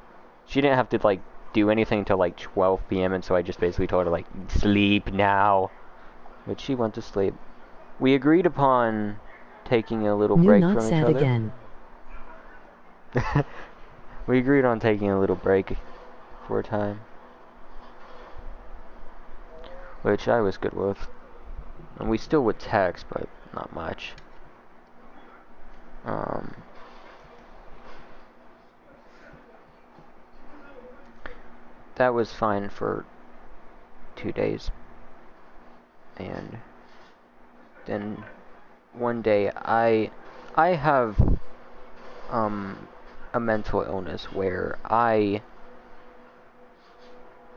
She didn't have to, like, do anything till like 12 p.m., and so I just basically told her, like, sleep now. But she went to sleep. We agreed upon taking a little break Not from each sad other. again. We agreed on taking a little break for a time, which I was good with. And we still would text, but not much. That was fine for 2 days. And then one day I have a mental illness where I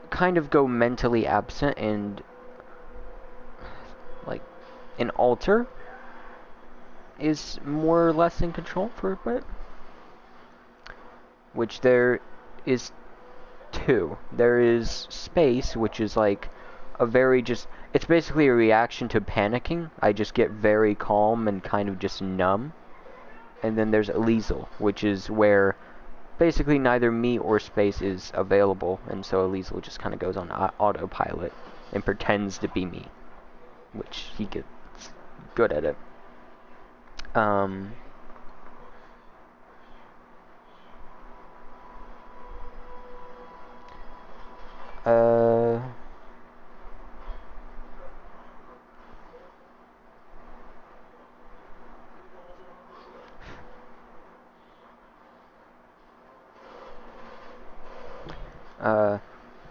kind of go mentally absent, and like an alter is more or less in control for a bit. Which there is two. There is space, which is like a very just, it's basically a reaction to panicking. I just get very calm and kind of just numb. And then there's Elysial, which is where basically neither me or space is available, and so Elysial just kind of goes on autopilot and pretends to be me, which he gets good at it.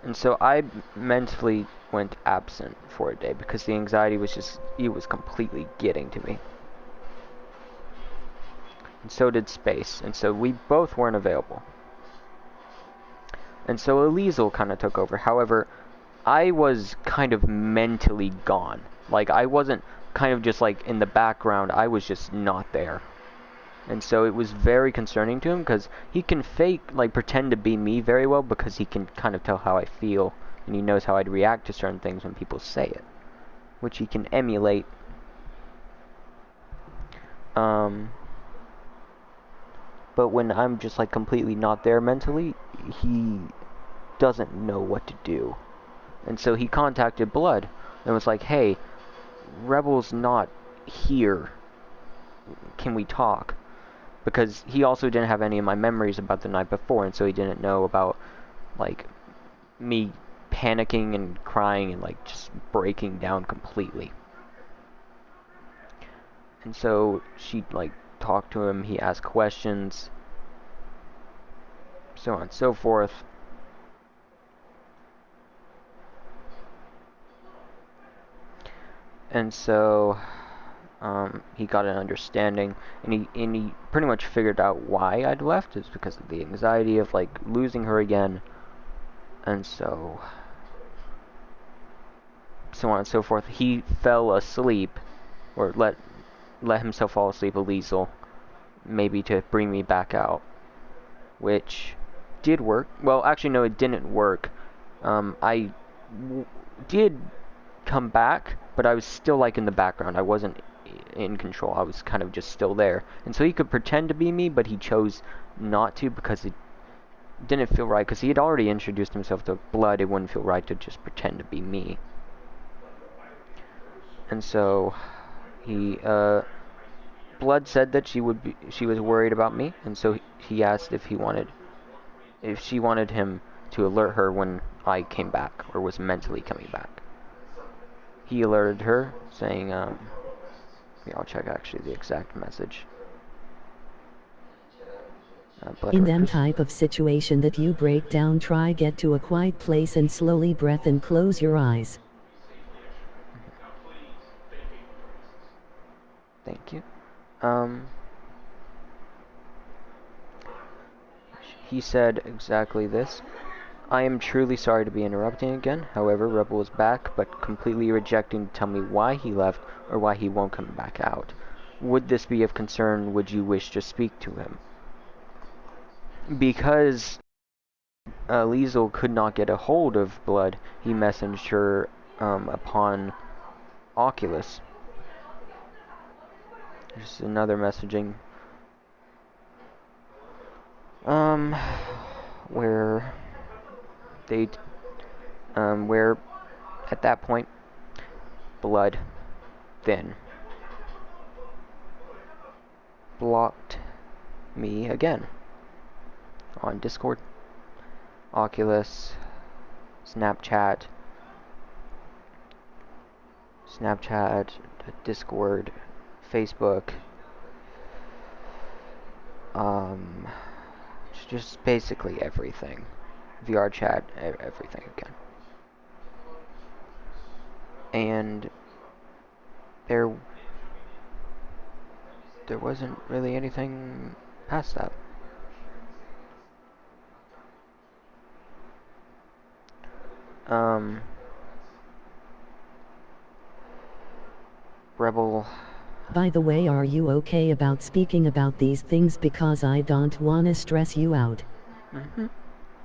And so I mentally went absent for a day because the anxiety was just, it was completely getting to me. And so did space, and so we both weren't available. And so Elysial kind of took over. However, I was kind of mentally gone. Like, I wasn't kind of just like in the background, I was just not there. And so it was very concerning to him because he can fake, like, pretend to be me very well because he can kind of tell how I feel, and he knows how I'd react to certain things when people say it, which he can emulate. But when I'm just like completely not there mentally, he doesn't know what to do. And so he contacted Blood and was like, hey, Rebel's not here. Can we talk? Because he also didn't have any of my memories about the night before, and so he didn't know about, like, me panicking and crying and, like, just breaking down completely. And so she, like, talked to him, he asked questions, so on and so forth. And so he got an understanding, and he pretty much figured out why I'd left. Is because of the anxiety of, like, losing her again, And so on and so forth. He fell asleep, or let himself fall asleep, Liesel, maybe to bring me back out, which did work. Well, actually, no, it didn't work. I did come back, but I was still like in the background. I wasn't in control. I was kind of just still there. And so he could pretend to be me, but he chose not to because it didn't feel right. Because he had already introduced himself to Blood, it wouldn't feel right to just pretend to be me. And so he, Blood said that she was worried about me, and so he asked if she wanted him to alert her when I came back, or was mentally coming back. He alerted her, saying, here, I'll check actually the exact message. In them type of situation that you break down, try get to a quiet place and slowly breath and close your eyes. Thank you. He said exactly this. I am truly sorry to be interrupting again. However, Rebel is back, but completely rejecting to tell me why he left or why he won't come back out. Would this be of concern? Would you wish to speak to him? Because Liesel could not get a hold of Blood, he messaged her upon Oculus. Just another messaging. Where they, where at that point, Blood then blocked me again on Discord, Oculus, Snapchat, Discord, Facebook, just basically everything. VR chat, everything again. And there wasn't really anything past that. Rebel. By the way, are you okay about speaking about these things, because I don't wanna stress you out?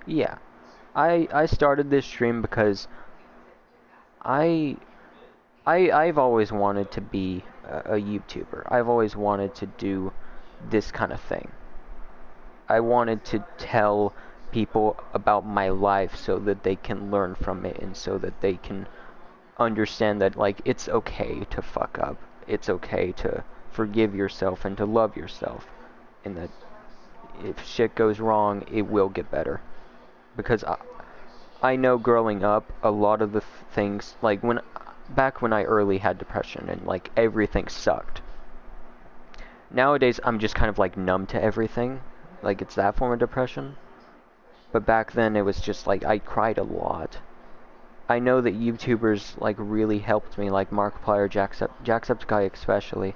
Yeah. I started this stream because I've always wanted to be a YouTuber. I've always wanted to do this kind of thing. I wanted to tell people about my life so that they can learn from it, and so that they can understand that, like, it's okay to fuck up. It's okay to forgive yourself and to love yourself. And that if shit goes wrong, it will get better. Because I know growing up, a lot of the things, like back when I early had depression and like everything sucked. Nowadays, I'm just kind of like numb to everything. Like, it's that form of depression. But back then, it was just like I cried a lot. I know that YouTubers like really helped me, like Markiplier, Jacksepticeye especially.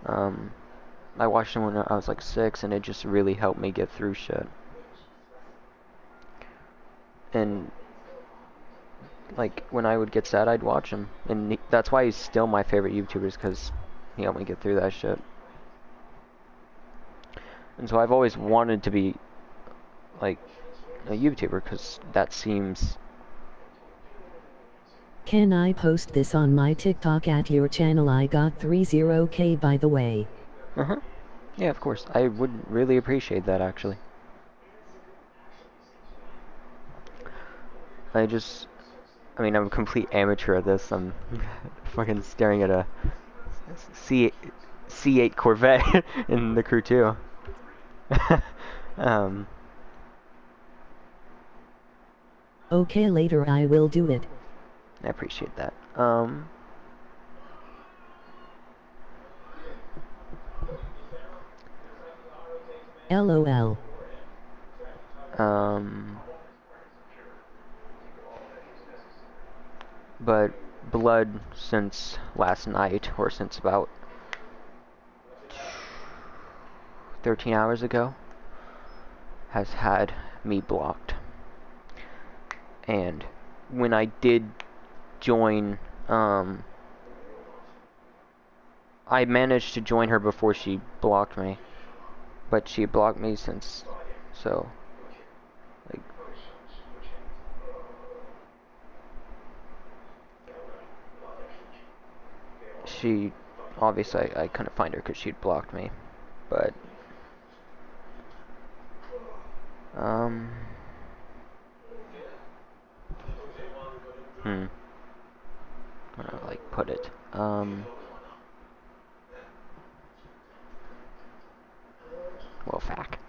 I watched him when I was like 6, and it just really helped me get through shit. And like when I would get sad, I'd watch him, and that's why he's still my favorite YouTuber, because he helped me get through that shit. And so I've always wanted to be like a YouTuber, because that seems... Can I post this on my TikTok at your channel? I got 30K, by the way. Yeah, of course. I would really appreciate that, actually. I mean, I'm a complete amateur at this. I'm fucking staring at a C8 Corvette in the crew too. Okay, later I will do it. I appreciate that. LOL. But Blood, since last night, or since about 13 hours ago, has had me blocked. And when I did join, I managed to join her before she blocked me. But she blocked me since, so, like, she, obviously I couldn't find her because she'd blocked me, but, how do I, like, put it, well, fuck.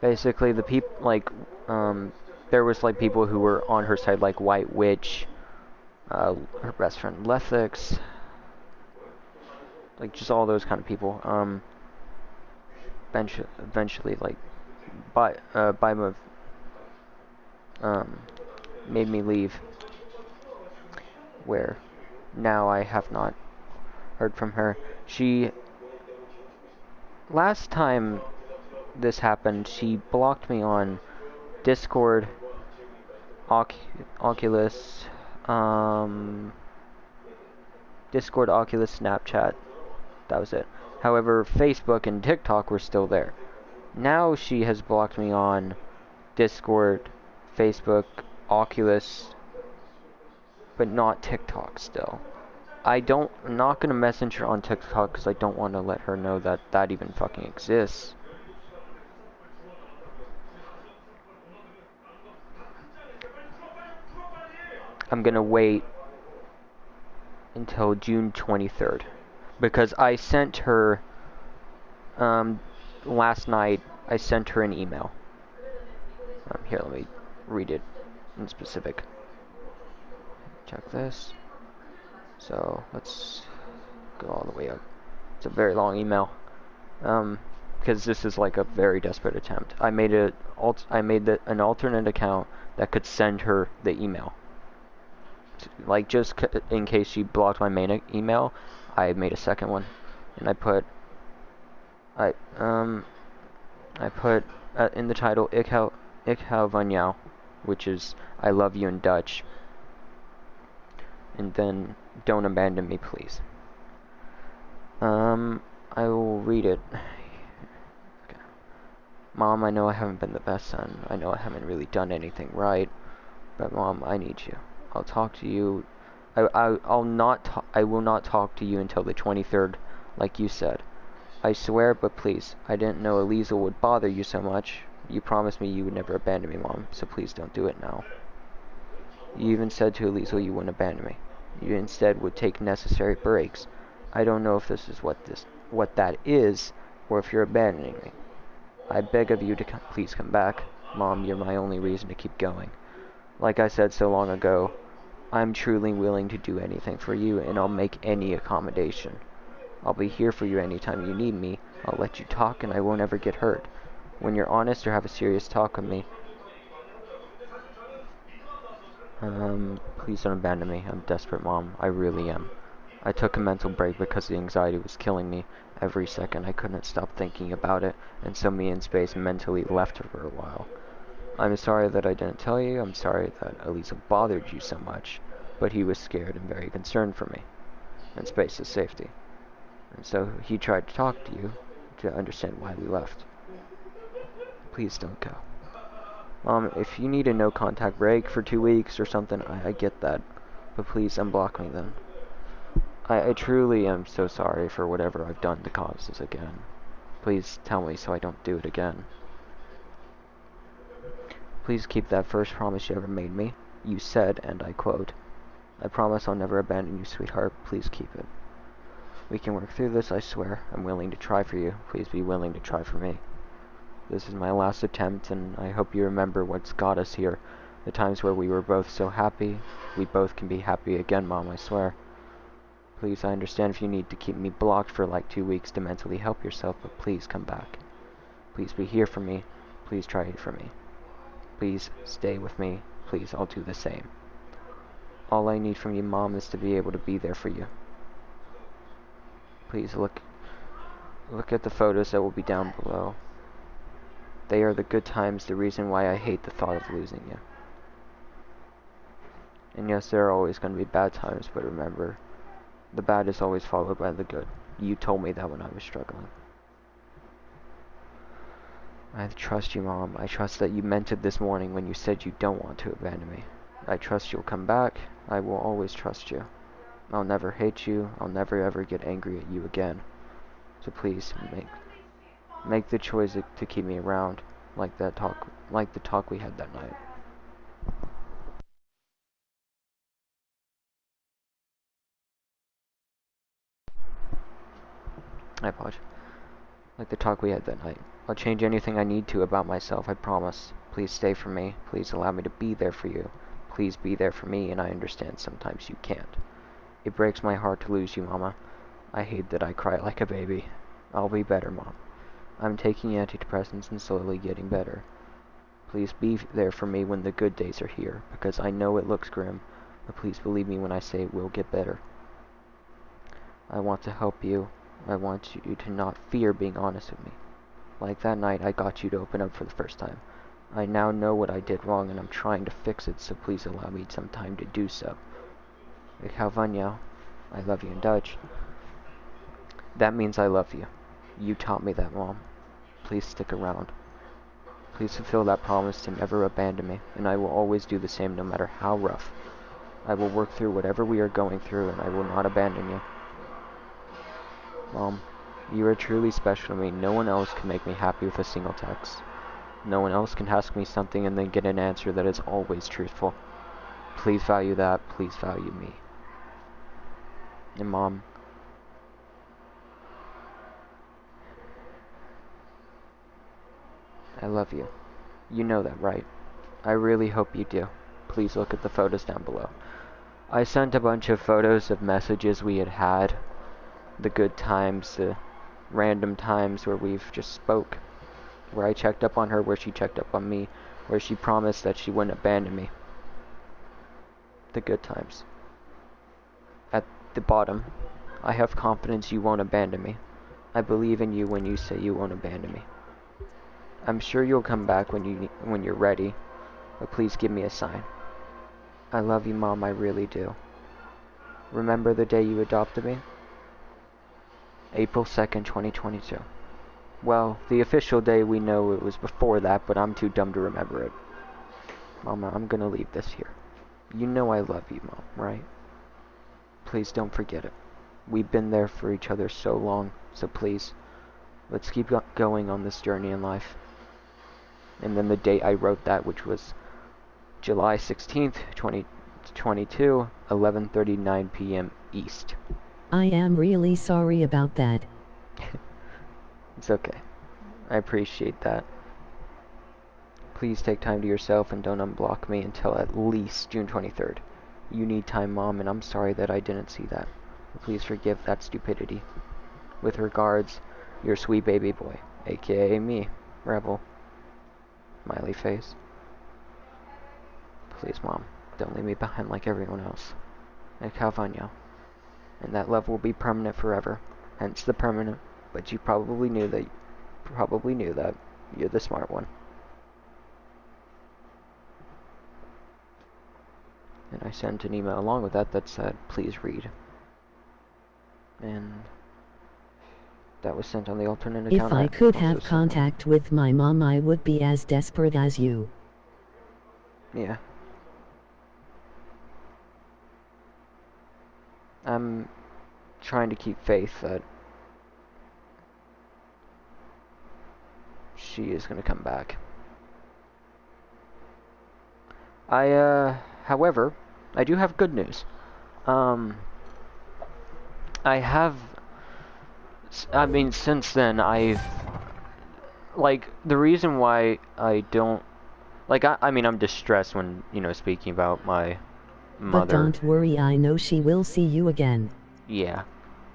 Basically, the there was, like, people who were on her side, like White Witch, her best friend Lethix, like, just all those kind of people, eventually, like, Bima, made me leave, where now I have not heard from her. Last time this happened, she blocked me on Discord, Oculus, Discord, Oculus, Snapchat, that was it. However, Facebook and TikTok were still there. Now she has blocked me on Discord, Facebook, Oculus, but not TikTok still. I'm not gonna message her on TikTok because I don't want to let her know that that even fucking exists. I'm gonna wait until June 23rd because I sent her, last night I sent her an email. Here, let me read it in specific. Check this. So let's go all the way up. It's a very long email, because this is like a very desperate attempt. I made an alternate account that could send her the email. Like, just in case she blocked my main email, I made a second one, and I put in the title Ik hou van jou, which is I love you in Dutch, and then don't abandon me, please. I will read it. Okay. Mom, I know I haven't been the best son. I know I haven't really done anything right, but Mom, I need you. I'll talk to you. I will not talk to you until the 23rd, like you said. I swear, but please, I didn't know Elisa would bother you so much. You promised me you would never abandon me, Mom, so please don't do it now. You even said to Elisa you wouldn't abandon me. You instead would take necessary breaks. I don't know if this is what that is, or if you're abandoning me. I beg of you to please come back. Mom, you're my only reason to keep going. Like I said so long ago, I'm truly willing to do anything for you, and I'll make any accommodation. I'll be here for you anytime you need me. I'll let you talk, and I won't ever get hurt. When you're honest or have a serious talk with me, please don't abandon me. I'm desperate, Mom. I really am. I took a mental break because the anxiety was killing me. Every second I couldn't stop thinking about it, and so me and Space mentally left her for a while. I'm sorry that I didn't tell you. I'm sorry that Elisa bothered you so much, but he was scared and very concerned for me and Space's safety. And so he tried to talk to you to understand why we left. Please don't go. Mom, if you need a no-contact break for 2 weeks or something, I get that. But please unblock me then. I truly am so sorry for whatever I've done to cause this again. Please tell me so I don't do it again. Please keep that first promise you ever made me. You said, and I quote, I promise I'll never abandon you, sweetheart. Please keep it. We can work through this, I swear. I'm willing to try for you. Please be willing to try for me. This is my last attempt, and I hope you remember what's got us here. The times where we were both so happy. We both can be happy again, Mom, I swear. Please, I understand if you need to keep me blocked for like 2 weeks to mentally help yourself, but please come back. Please be here for me. Please try it for me. Please stay with me. Please, I'll do the same. All I need from you, Mom, is to be able to be there for you. Please look at the photos that will be down below. They are the good times, the reason why I hate the thought of losing you. And yes, there are always going to be bad times, but remember, the bad is always followed by the good. You told me that when I was struggling. I trust you, Mom. I trust that you meant it this morning when you said you don't want to abandon me. I trust you'll come back. I will always trust you. I'll never hate you. I'll never ever get angry at you again. So please, make the choice to keep me around, like the talk we had that night. I apologize. Like the talk we had that night. I'll change anything I need to about myself, I promise. Please stay for me. Please allow me to be there for you. Please be there for me, and I understand sometimes you can't. It breaks my heart to lose you, Mama. I hate that I cry like a baby. I'll be better, Mom. I'm taking antidepressants and slowly getting better. Please be there for me when the good days are here, because I know it looks grim, but please believe me when I say it will get better. I want to help you. I want you to not fear being honest with me. Like that night I got you to open up for the first time. I now know what I did wrong and I'm trying to fix it, so please allow me some time to do so. Ik hou van jou. I love you in Dutch. That means I love you. You taught me that, Mom. Please stick around. Please fulfill that promise to never abandon me, and I will always do the same no matter how rough. I will work through whatever we are going through, and I will not abandon you. Mom, you are truly special to me. No one else can make me happy with a single text. No one else can ask me something and then get an answer that is always truthful. Please value that. Please value me. And Mom, I love you. You know that, right? I really hope you do. Please look at the photos down below. I sent a bunch of photos of messages we had. The good times, the random times where we've just spoke. Where I checked up on her, where she checked up on me. Where she promised that she wouldn't abandon me. The good times. At the bottom, I have confidence you won't abandon me. I believe in you when you say you won't abandon me. I'm sure you'll come back when you're ready, but please give me a sign. I love you, Mom, I really do. Remember the day you adopted me? April 2nd, 2022. Well, the official day we know it was before that, but I'm too dumb to remember it. Mama, I'm gonna leave this here. You know I love you, Mom, right? Please don't forget it. We've been there for each other so long, so please, let's keep going on this journey in life. And then the date I wrote that, which was July 16th, 2022, 11:39 p.m. East. I am really sorry about that. It's okay. I appreciate that. Please take time to yourself and don't unblock me until at least June 23rd. You need time, Mom, and I'm sorry that I didn't see that. Please forgive that stupidity. With regards, your sweet baby boy, aka me, Rebel. Smiley face. Please, Mom, don't leave me behind like everyone else. Ik hou van jou. And that love will be permanent forever. Hence the permanent. But you probably knew that. You're the smart one. And I sent an email along with that said, please read. And that was sent on the alternate account. If I could have contact with my mom, I would be as desperate as you. Yeah. I'm trying to keep faith that she is going to come back. However, I do have good news. Since then, the reason why I don't, I'm distressed when, speaking about my mother. But don't worry, I know she will see you again. Yeah,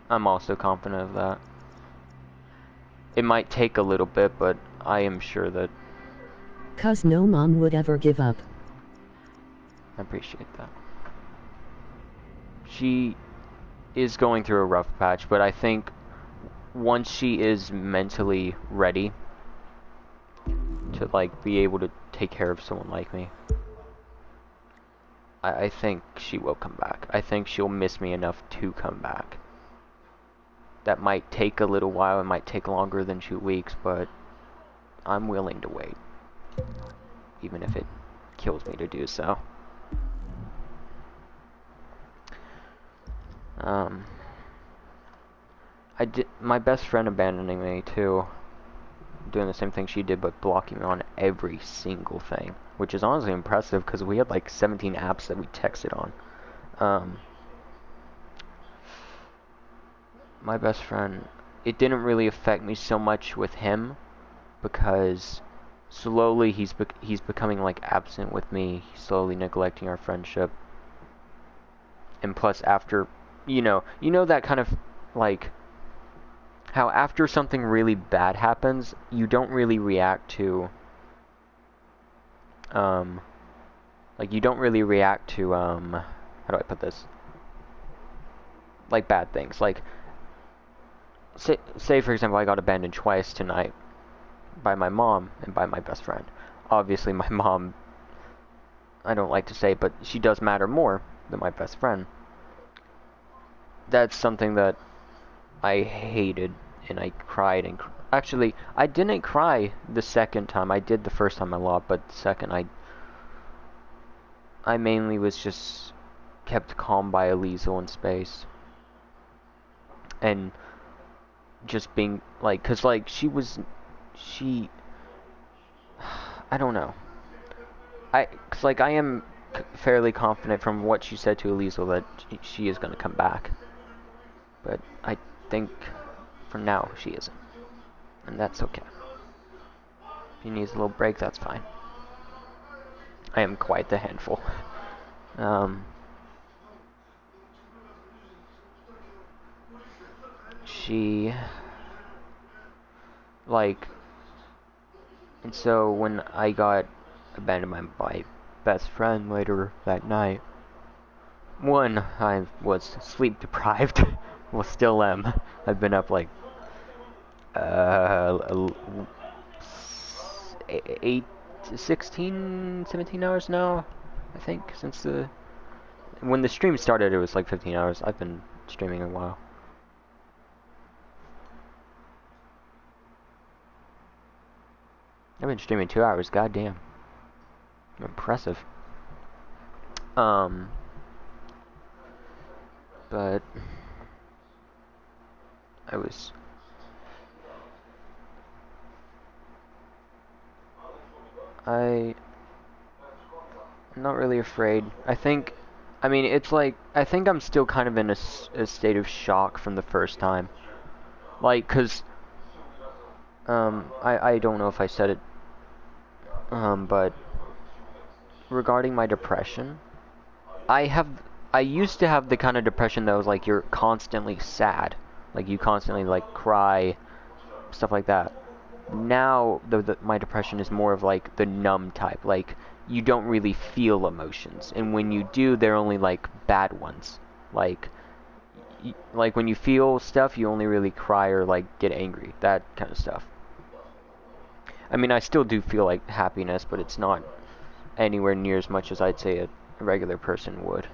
I'm also confident of that. It might take a little bit, but I am sure that... 'Cause no mom would ever give up. I appreciate that. She is going through a rough patch, but I think once she is mentally ready, to like be able to take care of someone like me. I think she will come back. I think she'll miss me enough to come back. That might take a little while, it might take longer than 2 weeks, but I'm willing to wait. Even if it kills me to do so. My best friend abandoning me too. Doing the same thing she did, but blocking me on every single thing. Which is honestly impressive, because we had like 17 apps that we texted on. My best friend, it didn't really affect me so much with him, because slowly he's becoming like absent with me, he's slowly neglecting our friendship. And plus after, you know that kind of like, how after something really bad happens, you don't really react to, like you don't really react to, how do I put this? Like bad things. Like, say for example, I got abandoned twice tonight by my mom and by my best friend. Obviously my mom, I don't like to say it, but she does matter more than my best friend. That's something that I hated, and I cried, and actually, I didn't cry the second time. I did the first time a lot, but the second I mainly was just kept calm by Elizel in space. And just being, like, cause like, I don't know. Cause like, I am fairly confident from what she said to Elizel that she is gonna come back. But I think for now she isn't. And that's okay. If he needs a little break, that's fine. I am quite the handful. She, like, and so when I got abandoned by my best friend later that night, one, I was sleep deprived. Well, still am. I've been up like, 16, 17 hours now, I think, since when the stream started it was like 15 hours. I've been streaming a while. I've been streaming 2 hours, goddamn. Impressive. But I'm not really afraid. I mean, it's like, I think I'm still kind of in a state of shock from the first time. Like, cause, I don't know if I said it, but regarding my depression, I used to have the kind of depression that was like, you're constantly sad. Like, you constantly, like, cry, stuff like that. Now, my depression is more of, like, the numb type. Like, you don't really feel emotions. And when you do, they're only, like, bad ones. Like, when you feel stuff, you only really cry or, like, get angry. That kind of stuff. I mean, I still do feel, like, happiness, but it's not anywhere near as much as I'd say a regular person would.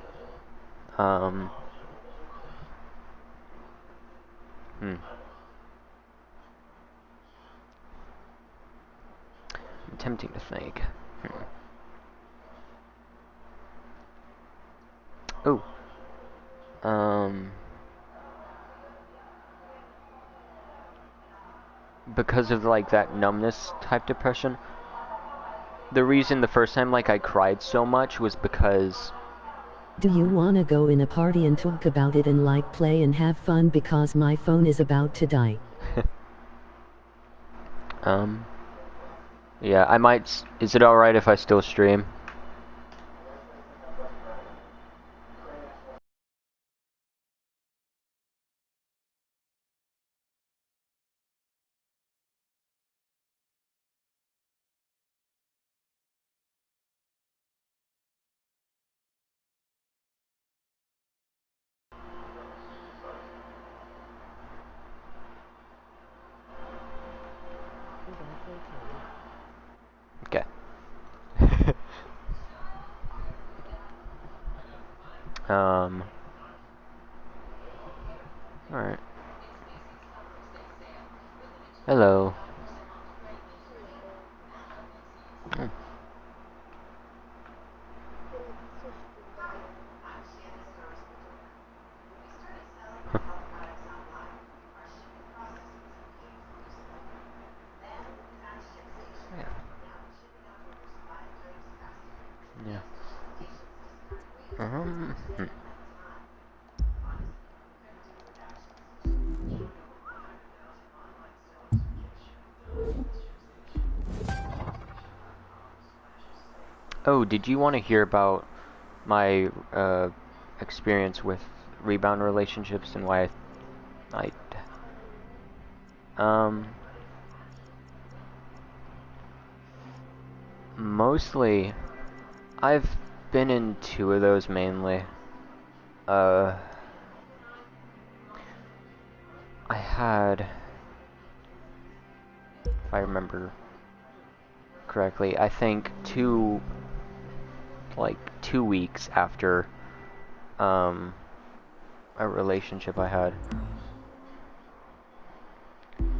I'm attempting to think. Oh. Because of, like, that numbness type depression, the reason the first time, like, I cried so much was because... Do you wanna go in a party and talk about it and, like, play and have fun because my phone is about to die? Yeah, I might... Is it alright if I still stream? Um, alright. Hello. Hmm. Yeah. Yeah. Hmm. Oh, did you want to hear about my experience with rebound relationships and why um mostly I've been in two of those mainly. Uh, I had, if I remember correctly, I think like 2 weeks after a relationship I had.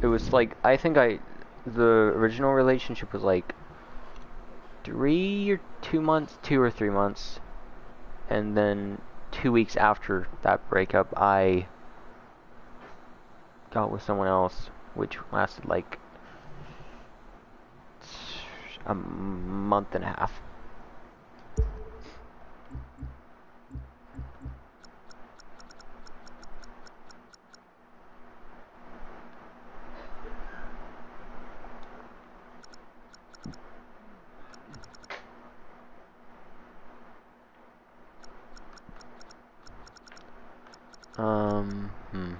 It was like the original relationship was like 2 or 3 months, 2 or 3 months, and then 2 weeks after that breakup, I got with someone else, which lasted like a month and a half. Hmm.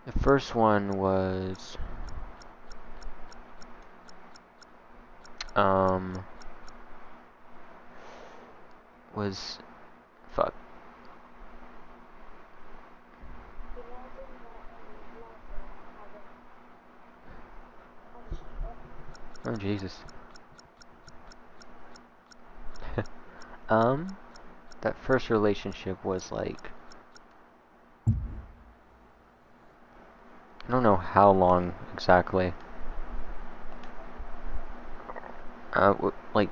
The first one um, was, fuck. Oh, Jesus. Um, that first relationship was like, I don't know how long exactly. Like,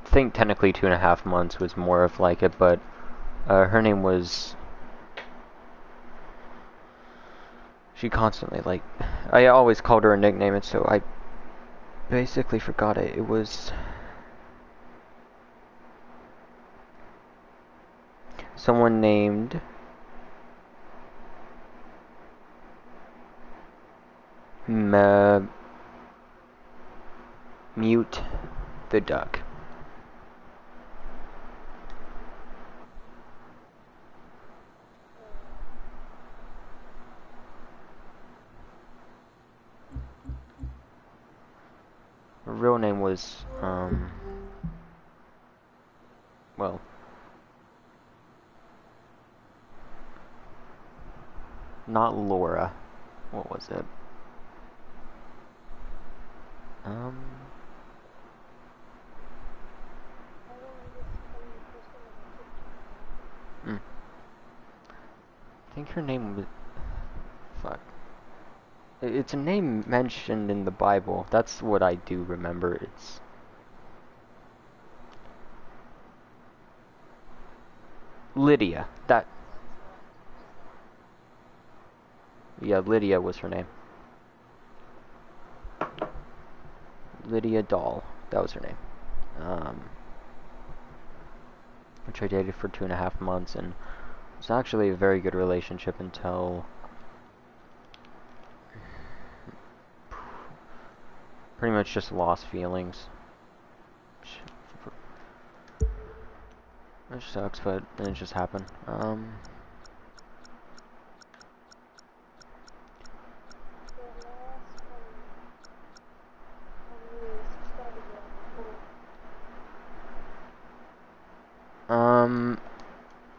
I think technically 2.5 months was more of like it, but her name was, she constantly, like, I always called her a nickname, and so I basically forgot it. It was someone named Mute the Duck. Her real name was, well, not Laura. What was it? Um, mm, I think her name was, fuck. It's a name mentioned in the Bible. That's what I do remember. It's Lydia. Yeah, Lydia was her name. Lydia Doll. That was her name. Which I dated for 2.5 months, and it was actually a very good relationship until pretty much just lost feelings. Which sucks, but it just happened.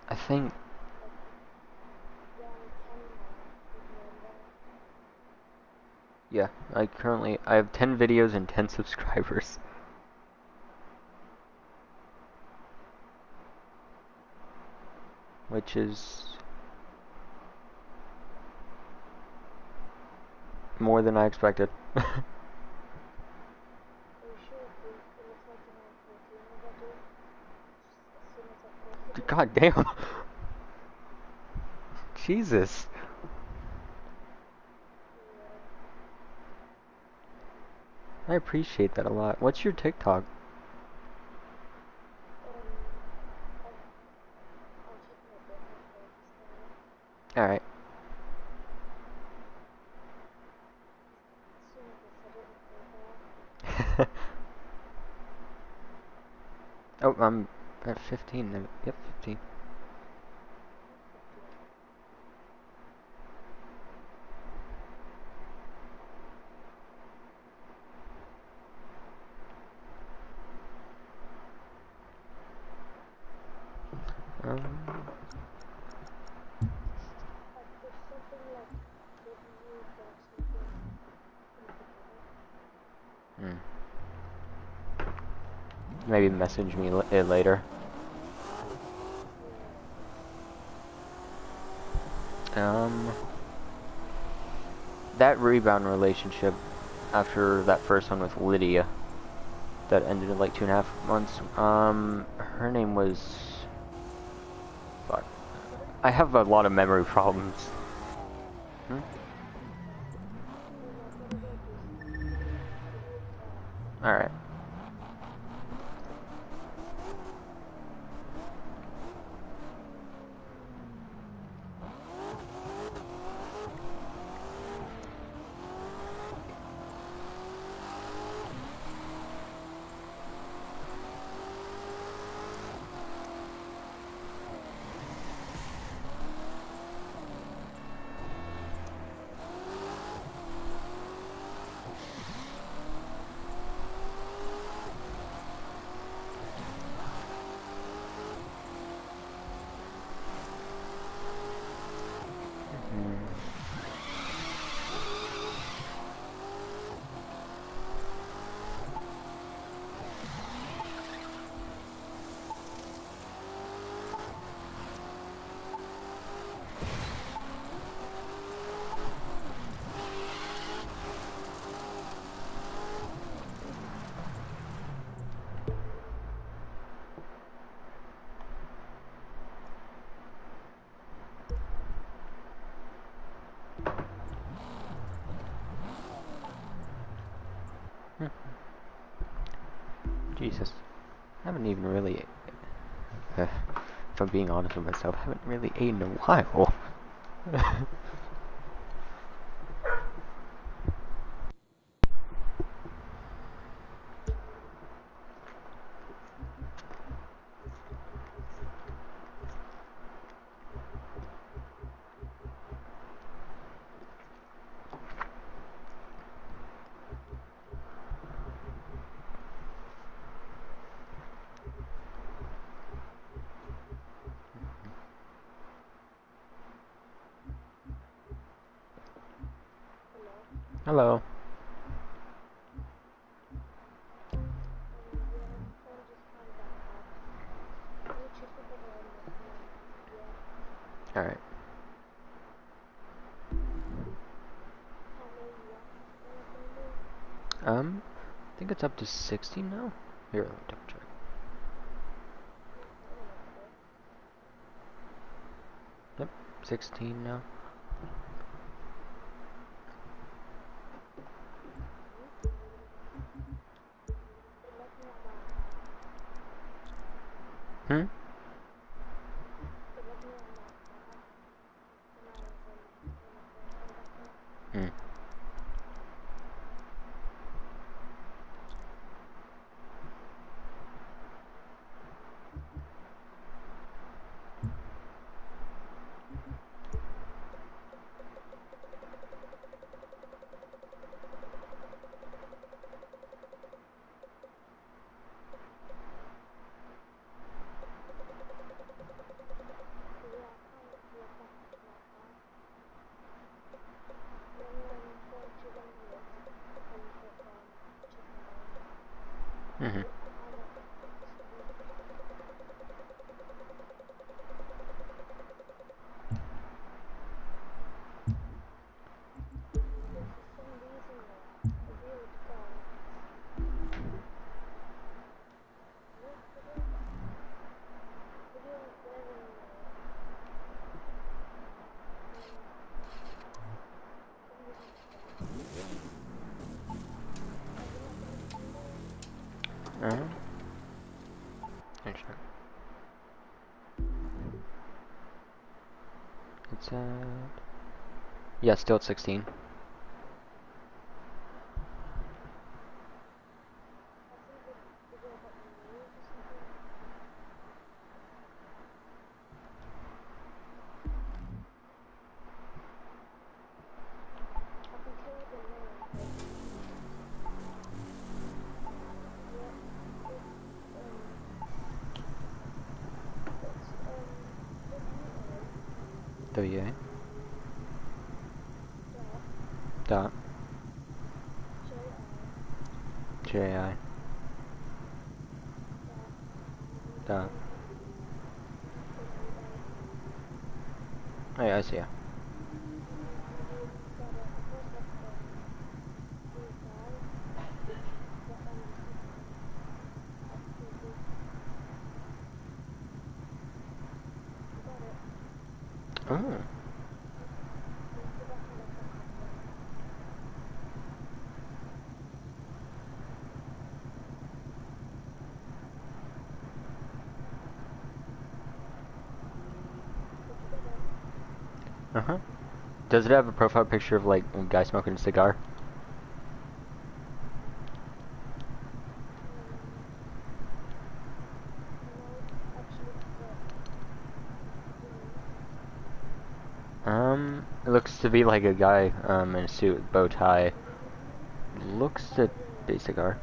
I think, Yeah, I have 10 videos and 10 subscribers. Which is more than I expected. God damn. Jesus. I appreciate that a lot. What's your TikTok? Alright. Oh, I'm at 15 now. Yep, 15. Hmm. Maybe message me it later. That rebound relationship after that first one with Lydia that ended in like 2.5 months, her name was... Fuck. I have a lot of memory problems. Hmm? Alright. Jesus. I haven't even really... if I'm being honest with myself, I haven't really ate in a while. Hello. Alright. I think it's up to 60 now? Here, let me double check. Yep, 16 now. Hmm? Hmm. Mm-hmm. Uh-huh. Interesting. It's yeah, still at 16. WA dot JI dot. Oh yeah, I see ya. Oh. Uh-huh. Does it have a profile picture of like a guy smoking a cigar? It looks to be like a guy in a suit, bow tie. Looks to be a cigar.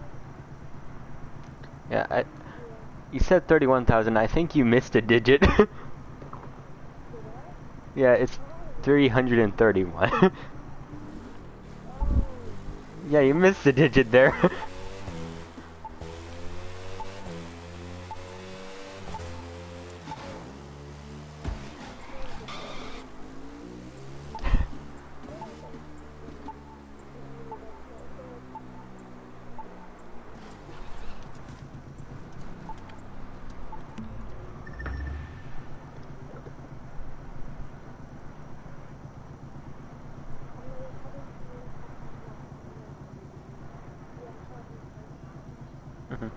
Yeah, you said 31,000. I think you missed a digit. Yeah, it's 331. Yeah, you missed a digit there. Mhm.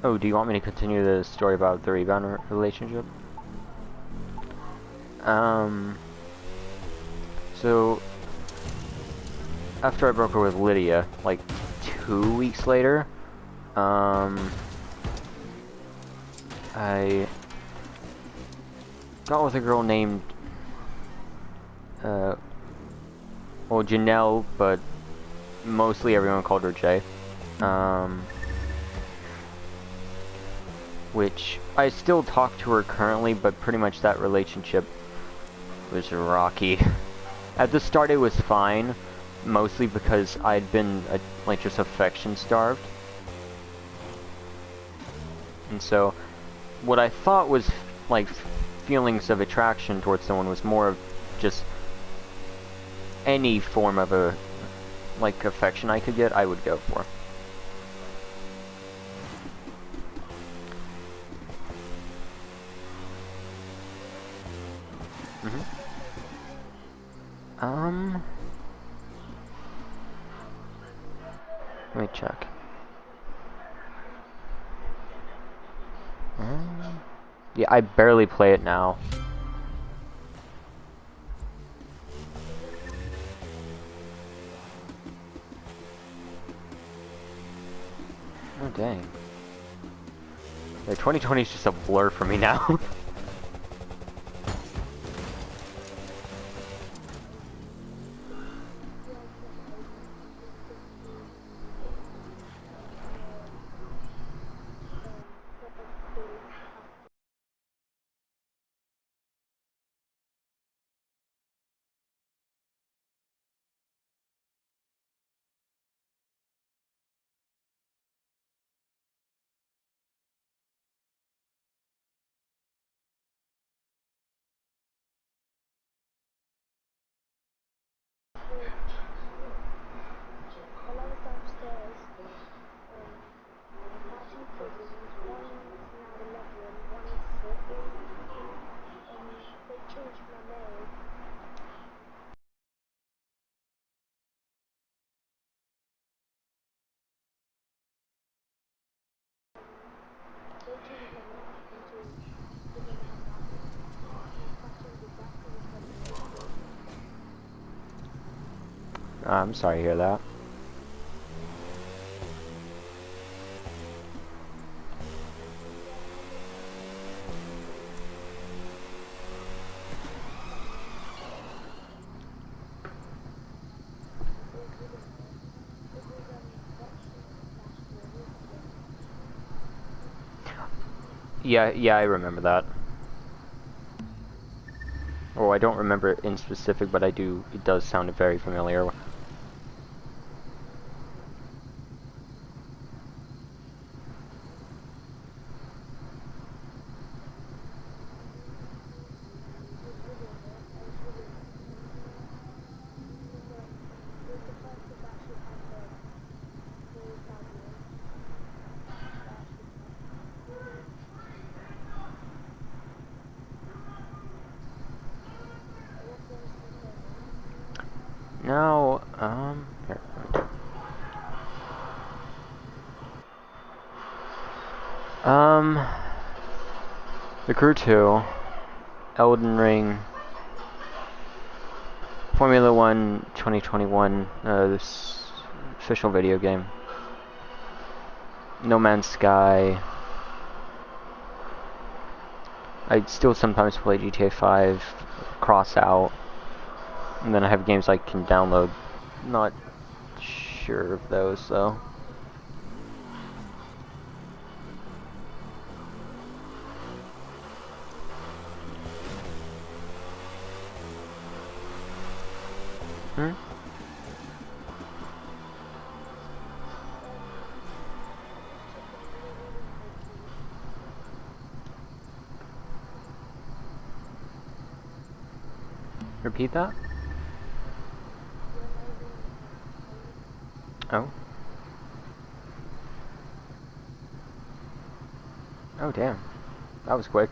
Oh, do you want me to continue the story about the rebound relationship? Um, so after I broke up with Lydia, like 2 weeks later, I got with a girl named, uh, well, Janelle, but mostly everyone called her Jay. Which I still talk to her currently, but pretty much that relationship was rocky. At the start it was fine, mostly because I'd been like just affection starved. And so what I thought was like feelings of attraction towards someone was more of just any form of a like affection I could get, I would go for. Mhm. Let me check. Yeah, I barely play it now. Oh dang. Yeah, 2020 is just a blur for me now. I'm sorry to hear that. Yeah, I remember that. Oh, I don't remember it in specific, but it does sound very familiar. Now, here. The Crew 2, Elden Ring, Formula 1 2021, this official video game, No Man's Sky. I still sometimes play GTA 5, Cross Out, and then I have games I can download. Not sure of those though. Hmm? Repeat that? Oh. Oh damn. That was quick.